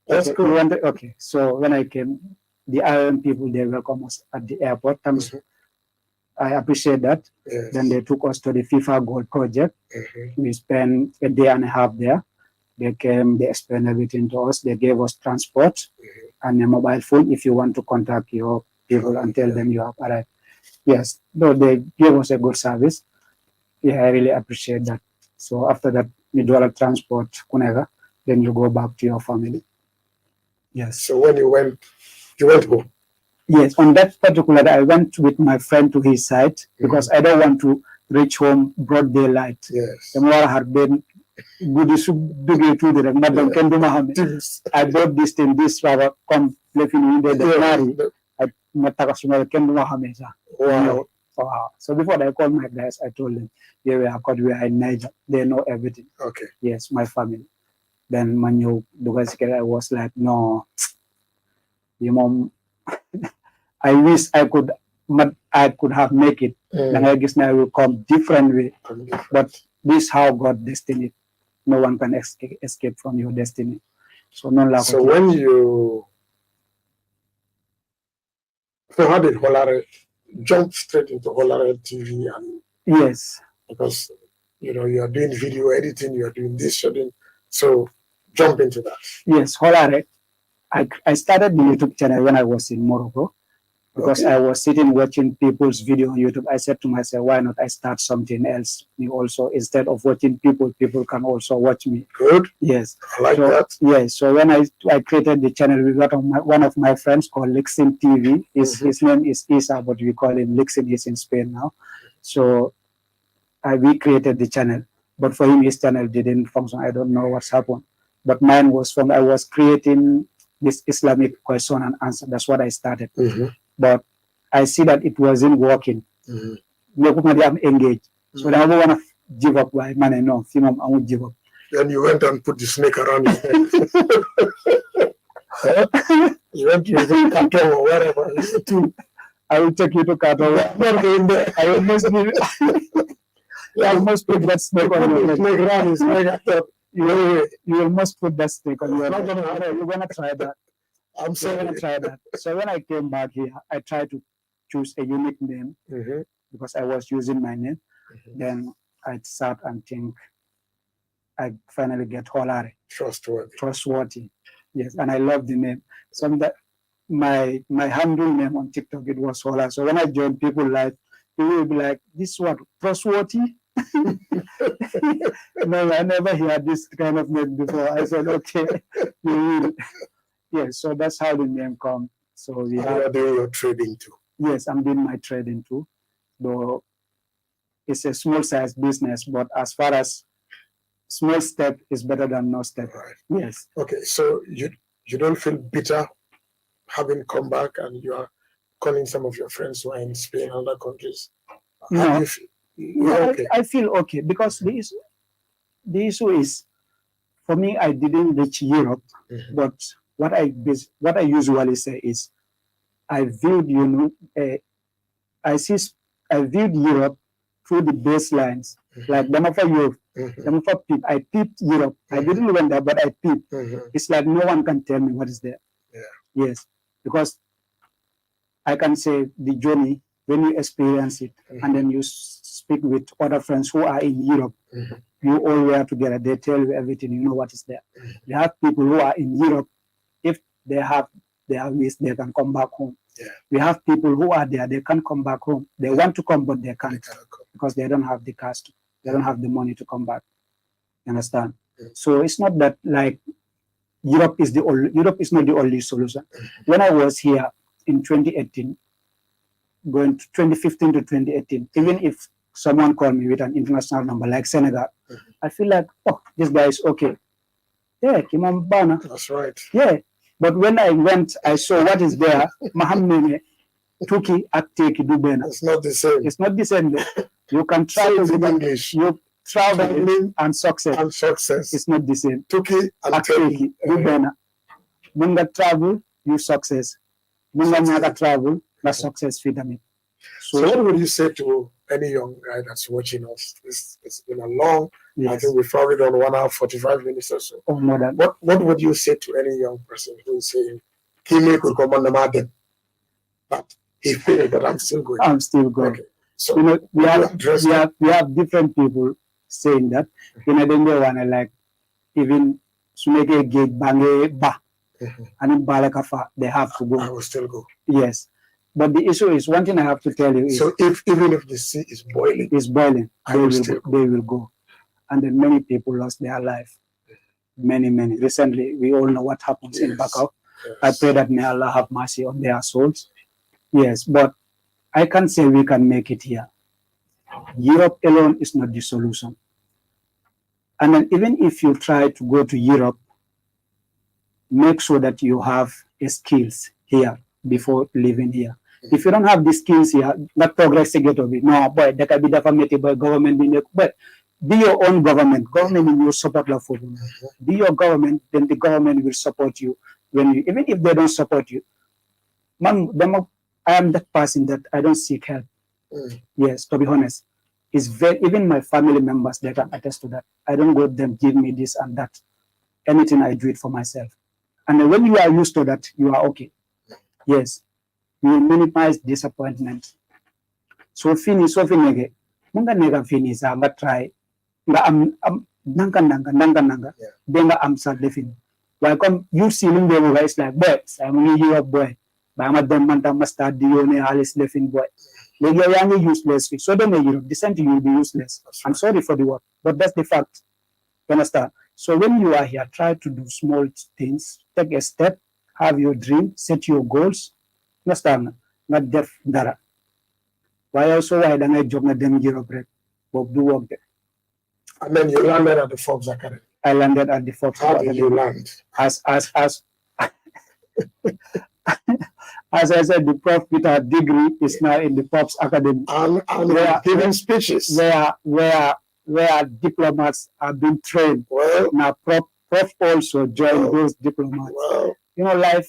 Speaker 1: that's cool.
Speaker 2: Okay. So when I came, the IOM people, they welcomed us at the airport. I appreciate that.
Speaker 1: Yes.
Speaker 2: Then they took us to the FIFA Gold Project. We spent a day and a half there. They came, they explained everything to us. They gave us transport and a mobile phone if you want to contact your people and tell them you have arrived. Yes, though they gave us a good service. Yeah, I really appreciate that. So after that, you do a transport, then you go back to your family. Yes.
Speaker 1: So when you went home?
Speaker 2: Yes, on that particular day, I went with my friend to his site because I don't want to reach home broad daylight.
Speaker 1: Yes.
Speaker 2: I bought this thing, this rubber, come living in the
Speaker 1: Wow.
Speaker 2: Wow. So before I called my guys, I told them, yeah, we are in Niger. They know everything.
Speaker 1: Okay.
Speaker 2: Yes, my family. Then Manyo, I was like, no, your mom, I wish I could have make it. Then I guess now I will come different way. But this is how God destined it. No one can escape from your destiny. So
Speaker 1: when you how did HOLAREH jump straight into HOLAREH TV? And
Speaker 2: yes,
Speaker 1: because you are doing video editing, you are doing this, shooting, so jump into that.
Speaker 2: Yes, HOLAREH. I started the YouTube channel when I was in Morocco. because I was sitting watching people's video on YouTube. I said to myself, why not I start something else? Me also, instead of watching people can also watch me.
Speaker 1: Good.
Speaker 2: Yes.
Speaker 1: I like that.
Speaker 2: Yes. So when I created the channel with one of my friends called Lixin TV. His name is Isa, but we call him Lixin. He's in Spain now. So we created the channel. But for him, his channel didn't function. I don't know what's happened. But mine was I was creating this Islamic question and answer. That's what I started. But I see that it wasn't working. I'm engaged. So I don't want to give up. Why, man, no, I won't give up.
Speaker 1: Then you went and put the snake around your head. You went to the carton or wherever.
Speaker 2: I will take you to carton. I almost put that snake on your head. You almost put that snake on your head. You're going to try that. I'm going to try that. So when I came back here, I tried to choose a unique name because I was using my name. Then I sat and think. I finally get HOLAREH. Trustworthy. Yes, and I love the name. So that my handle name on TikTok, it was HOLAREH. So when I join people live, people will be like, this what? Trustworthy? No, I never heard this kind of name before. I said, okay, you will. Yes, so that's how the name comes. So you
Speaker 1: are doing your trading too.
Speaker 2: Yes, I'm doing my trading too. Though it's a small size business, but as far as small step is better than no step.
Speaker 1: Right.
Speaker 2: Yes.
Speaker 1: Okay, so you don't feel bitter having come back and you are calling some of your friends who are in Spain and other countries?
Speaker 2: No.
Speaker 1: How do you feel? Okay.
Speaker 2: I feel okay because the issue is, for me, I didn't reach Europe, but what I usually say is, I viewed Europe through the baselines. Like them for Europe, them for people. I peeped Europe. I didn't went there, but I peeped. It's like no one can tell me what is there.
Speaker 1: Yeah.
Speaker 2: Yes, because I can say the journey when you experience it, and then you speak with other friends who are in Europe. You all were together. They tell you everything. You know what is there. You have people who are in Europe. If they have this, they can come back home.
Speaker 1: Yeah.
Speaker 2: We have people who are there. They can't come back home. They want to come, but they can't because they don't have the cash. They don't have the money to come back. You understand? So it's not that like Europe is not the only solution. When I was here in 2018, going to 2015 to 2018, even if someone called me with an international number like Senegal, I feel like, oh, this guy is okay. Yeah, Kimambana.
Speaker 1: That's right.
Speaker 2: Yeah. But when I went, I saw what is there. Mahamene, Tuki, Ateki, Dubena.
Speaker 1: It's not the same.
Speaker 2: It's not the same. You can travel with
Speaker 1: English.
Speaker 2: You travel and success.
Speaker 1: And success.
Speaker 2: It's not the same.
Speaker 1: Tuki,
Speaker 2: Ateki, Dubena. Munga travel, you success. Munga naga travel, the success fit me.
Speaker 1: So what would you say to any young guy that's watching us? It's been a long, I think we've probably done 1 hour, 45 minutes or so.
Speaker 2: Oh, more than.
Speaker 1: What would you say to any young person who is saying, Kimi could come on the market, but he failed, but I'm still going?
Speaker 2: I'm still going.
Speaker 1: Okay. So
Speaker 2: we have different people saying that. Then want like even to make a gate bange ba and in Balakafa, they have to go.
Speaker 1: I will still go.
Speaker 2: Yes. But the issue is, one thing I have to tell you is,
Speaker 1: so even if the sea is boiling,
Speaker 2: they will go. And then many people lost their life. Many. Recently, we all know what happens in Bakau. Yes. I pray that may Allah have mercy on their souls. Yes, but I can't say we can make it here. Europe alone is not the solution. And then even if you try to go to Europe, make sure that you have skills here before living here. If you don't have the skills here, that progress to get of it. No, boy, that can be defamated by government. But be your own government. Government will support you for you. Be your government, then the government will support you. Even if they don't support you, man, I am that person that I don't seek help. Yes, to be honest, even my family members that can attest to that. I don't go them give me this and that. Anything I do it for myself. And when you are used to that, you are okay. Yes, you will minimize disappointment. So finish, munga nega finish, anga try, nanga, benga amsa defini. Why come you see them it's like, boy, I'm only here, boy. ba ma dem man tam ma start di yone halis lefin boy léegi yow yaa ngi useless so demee Europe the same thing you will be useless. I'm sorry for the word but that's the fact. You understand? So when you are here, try to do small things, take a step, have your dream, set your goals. Understand? Not def dara. Why also why don't I job na dem Europe rek? But do work there.
Speaker 1: And then you landed at the Forbes Academy.
Speaker 2: I landed at the Forbes
Speaker 1: How
Speaker 2: Academy.
Speaker 1: did you land?
Speaker 2: As as I said, the prof with a degree is now in the Forbes Academy.
Speaker 1: And giving speeches.
Speaker 2: Where diplomats have been trained.
Speaker 1: Well,
Speaker 2: now prof also joined those diplomats.
Speaker 1: Well,
Speaker 2: you know, life,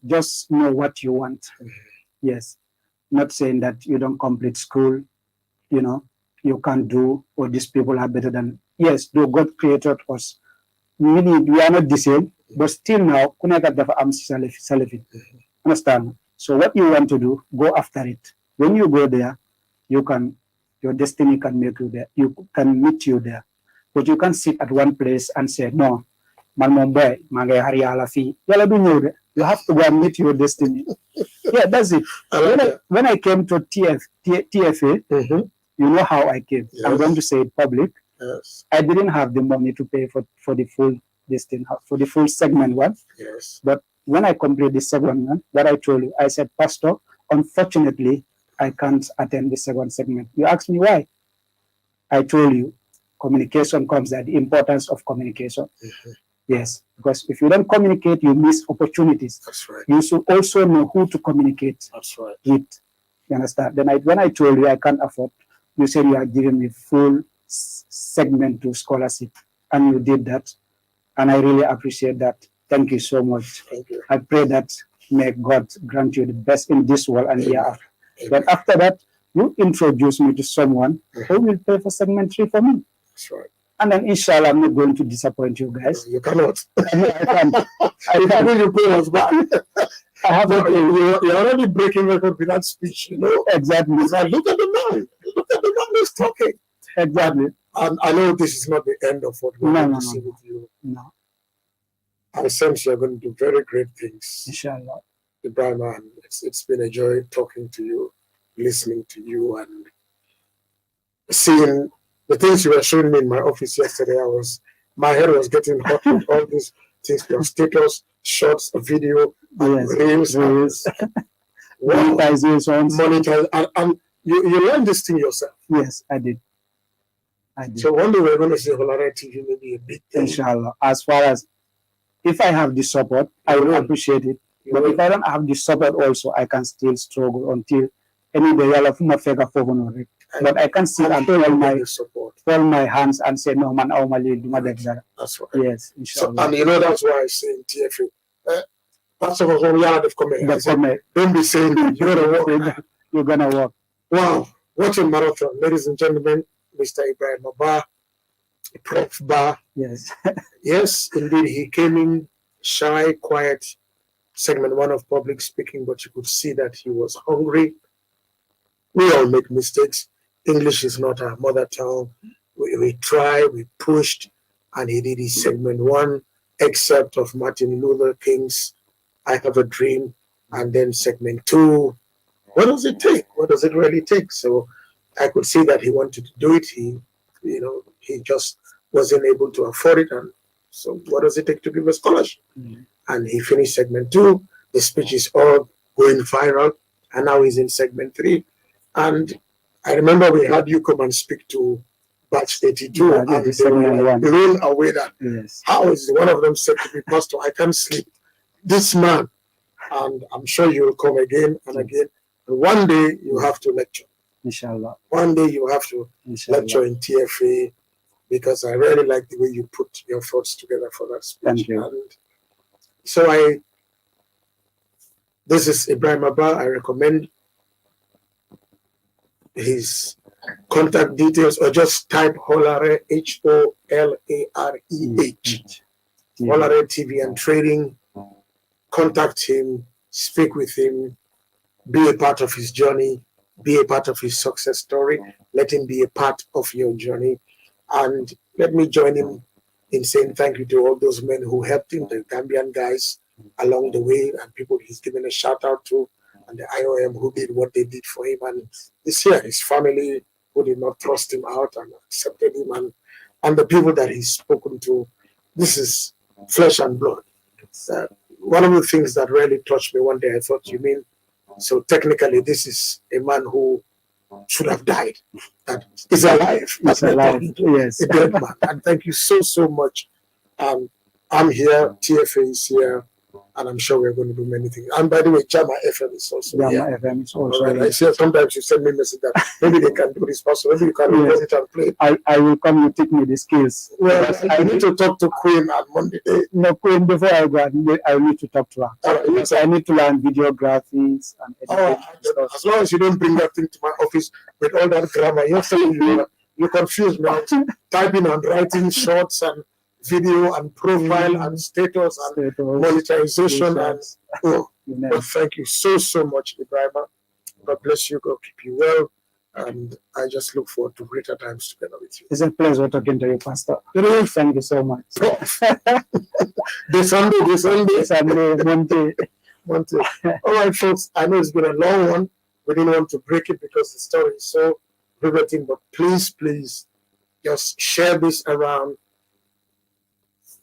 Speaker 2: just know what you want. Yes. Not saying that you don't complete school, you know, you can't do, or these people are better than. Yes, though God created us. We are not the same, but still now, understand? So what you want to do, go after it. When you go there, you can, your destiny can make you there. You can meet you there. But you can't sit at one place and say, no, you have to go and meet your destiny. Yeah, that's it. When I came to TFA, you know how I came. Yes. I'm going to say it public.
Speaker 1: Yes.
Speaker 2: I didn't have the money to pay for the full destiny, for the full segment one.
Speaker 1: Yes.
Speaker 2: But when I completed the second one, what I told you, I said, Pastor, unfortunately, I can't attend the second segment. You asked me why. I told you, communication comes at the importance of communication. Yes, because if you don't communicate, you miss opportunities.
Speaker 1: That's right.
Speaker 2: You should also know who to communicate with. You understand? Then when I told you I can't afford, you said you are giving me full segment to scholarship, and you did that, and I really appreciate that. Thank you so much.
Speaker 1: Thank you.
Speaker 2: I pray that may God grant you the best in this world and hereafter. But after that, you introduce me to someone who will pay for segment 3 for me.
Speaker 1: That's right.
Speaker 2: And then, inshallah, I'm not going to disappoint you guys.
Speaker 1: You cannot.
Speaker 2: No, I can't. I can't.
Speaker 1: You pay us back.
Speaker 2: I have
Speaker 1: you're already breaking record with that speech, you know?
Speaker 2: Exactly.
Speaker 1: It's like, look at the man. Look at the man who's talking.
Speaker 2: Exactly.
Speaker 1: And I know this is not the end of what we're going to see with you.
Speaker 2: No.
Speaker 1: I sense you're going to do very great things.
Speaker 2: Inshallah.
Speaker 1: EBRIMA, and it's been a joy talking to you, listening to you, and seeing the things you were showing me in my office yesterday. My head was getting hot with all these things, your status, shorts, video, reels. Monetize, and you learned this thing yourself.
Speaker 2: Yes, I did.
Speaker 1: So one day we're going to see HOLAREH TV, maybe a big thing.
Speaker 2: Inshallah. As far as if I have the support, I will appreciate it. But if I don't have the support also, I can still struggle until any day I'll have my figure for honoring. But I can still hold my hands and say, no, man, I'll do my that.
Speaker 1: That's right.
Speaker 2: Yes, inshallah.
Speaker 1: So, and you know, that's why I say in TFA, Pastor was on yard of comment. Don't be saying that you're going to work.
Speaker 2: You're going to work.
Speaker 1: Wow. What a marathon. Ladies and gentlemen, Mr. EBRIMA Ba, Prof. Ba.
Speaker 2: Yes.
Speaker 1: Yes, indeed. He came in shy, quiet, segment 1 of public speaking, but you could see that he was hungry. We all make mistakes. English is not our mother tongue. We tried, we pushed, and he did his segment 1, excerpt of Martin Luther King's I Have a Dream, and then segment 2. What does it take? What does it really take? So I could see that he wanted to do it. He just wasn't able to afford it. And so what does it take to give a scholarship? And he finished segment 2. The speech is all going viral. And now he's in segment 3. And I remember we had you come and speak to batch 82. And they were blown away that how is one of them said to be, Pastor, I can't sleep. This man. And I'm sure you'll come again and again. And one day you have to lecture.
Speaker 2: Inshallah.
Speaker 1: One day you have to lecture in TFA, because I really like the way you put your thoughts together for that speech.
Speaker 2: Thank you.
Speaker 1: And so this is EBRIMA Ba. I recommend his contact details, or just type HOLAREH, HOLAREH, HOLAREH TV and Trading. Contact him, speak with him, be a part of his journey, be a part of his success story. Let him be a part of your journey. And let me join him in saying thank you to all those men who helped him, the Gambian guys along the way, and people he's given a shout out to, and the IOM who did what they did for him, and this year his family who did not thrust him out and accepted him, and the people that he's spoken to. This is flesh and blood. One of the things that really touched me one day, I thought, you mean, so technically this is a man who should have died, that is alive.
Speaker 2: It's alive. Yes.
Speaker 1: A dead man. And thank you so, so much. I'm here, TFA is here, and I'm sure we're going to do many things. And by the way, Jama FM is also here.
Speaker 2: Jama FM is also
Speaker 1: here. I see sometimes you send me a message that maybe they can do this also. Maybe you can record it and play.
Speaker 2: I will come, you take me the skills.
Speaker 1: Well, I need to talk to Queen on Monday.
Speaker 2: No, Queen, before I go, I need to talk to her. Yes, I need to learn videographies and editing stuff.
Speaker 1: As long as you don't bring that thing to my office with all that grammar, you confuse me. Typing and writing shorts and video and profile and status and monetization and but thank you so, so much, EBRIMA. God bless you. God keep you well. And I just look forward to greater times together with you.
Speaker 2: It's a pleasure talking to you, Pastor. Thank you so much.
Speaker 1: This Sunday, Monday. All right, folks. I know it's been a long one. We didn't want to break it because the story is so riveting. But please, just share this around.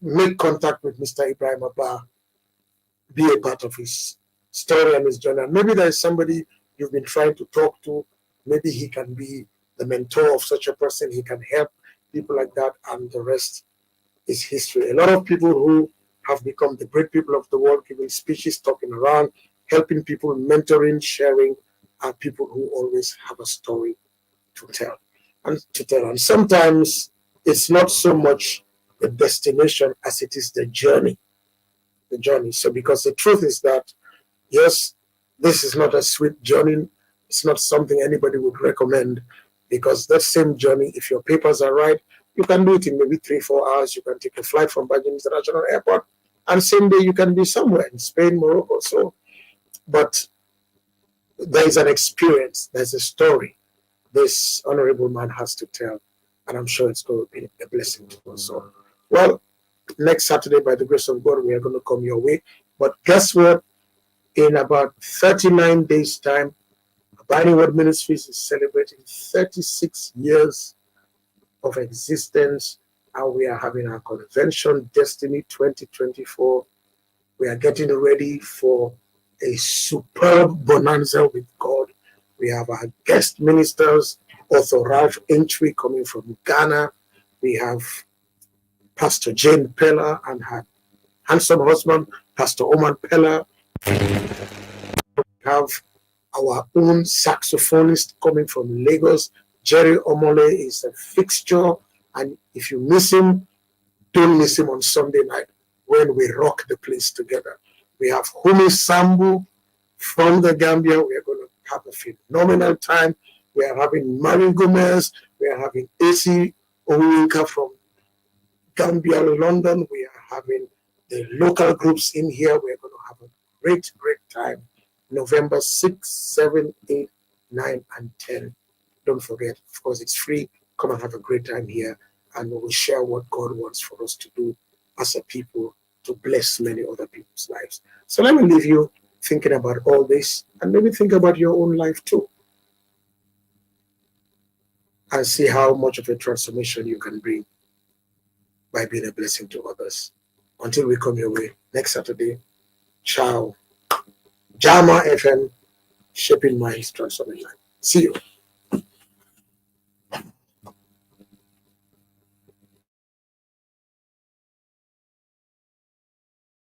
Speaker 1: Make contact with Mr. EBRIMA Ba. Be a part of his story and his journey. And maybe there is somebody you've been trying to talk to. Maybe he can be the mentor of such a person. He can help people like that, and the rest is history. A lot of people who have become the great people of the world, giving speeches, talking around, helping people, mentoring, sharing, are people who always have a story to tell. And sometimes it's not so much the destination as it is the journey. So because the truth is that, yes, this is not a sweet journey. It's not something anybody would recommend, because that same journey, if your papers are right, you can do it in maybe 3-4 hours. You can take a flight from Banjul International Airport, and same day you can be somewhere in Spain, Morocco. So, but there is an experience, there's a story this honorable man has to tell, and I'm sure it's going to be a blessing to us all. Well, next Saturday, by the grace of God, we are going to come your way. But guess what? In about 39 days' time, Abiding Word Ministries is celebrating 36 years of existence, and we are having our convention, Destiny 2024. We are getting ready for a superb bonanza with God. We have our guest ministers, Author Ralph Entry coming from Ghana. We have Pastor Jane Pella and her handsome husband, Pastor Oman Pella. We have our own saxophonist coming from Lagos. Jerry Omole is a fixture, and if you miss him, don't miss him on Sunday night when we rock the place together. We have Humi Sambu from the Gambia. We are going to have a phenomenal time. We are having Mary Gomez. We are having AC Owinka from Gambia, London. We are having the local groups in here. We are going to have a great, great time. November 6, 7, 8, 9, and 10. Don't forget, of course, it's free. Come and have a great time here, and we will share what God wants for us to do as a people to bless many other people's lives. So let me leave you thinking about all this, and maybe think about your own life too, and see how much of a transformation you can bring by being a blessing to others. Until we come your way next Saturday, ciao. Jama FM, shaping minds, transforming life. See you.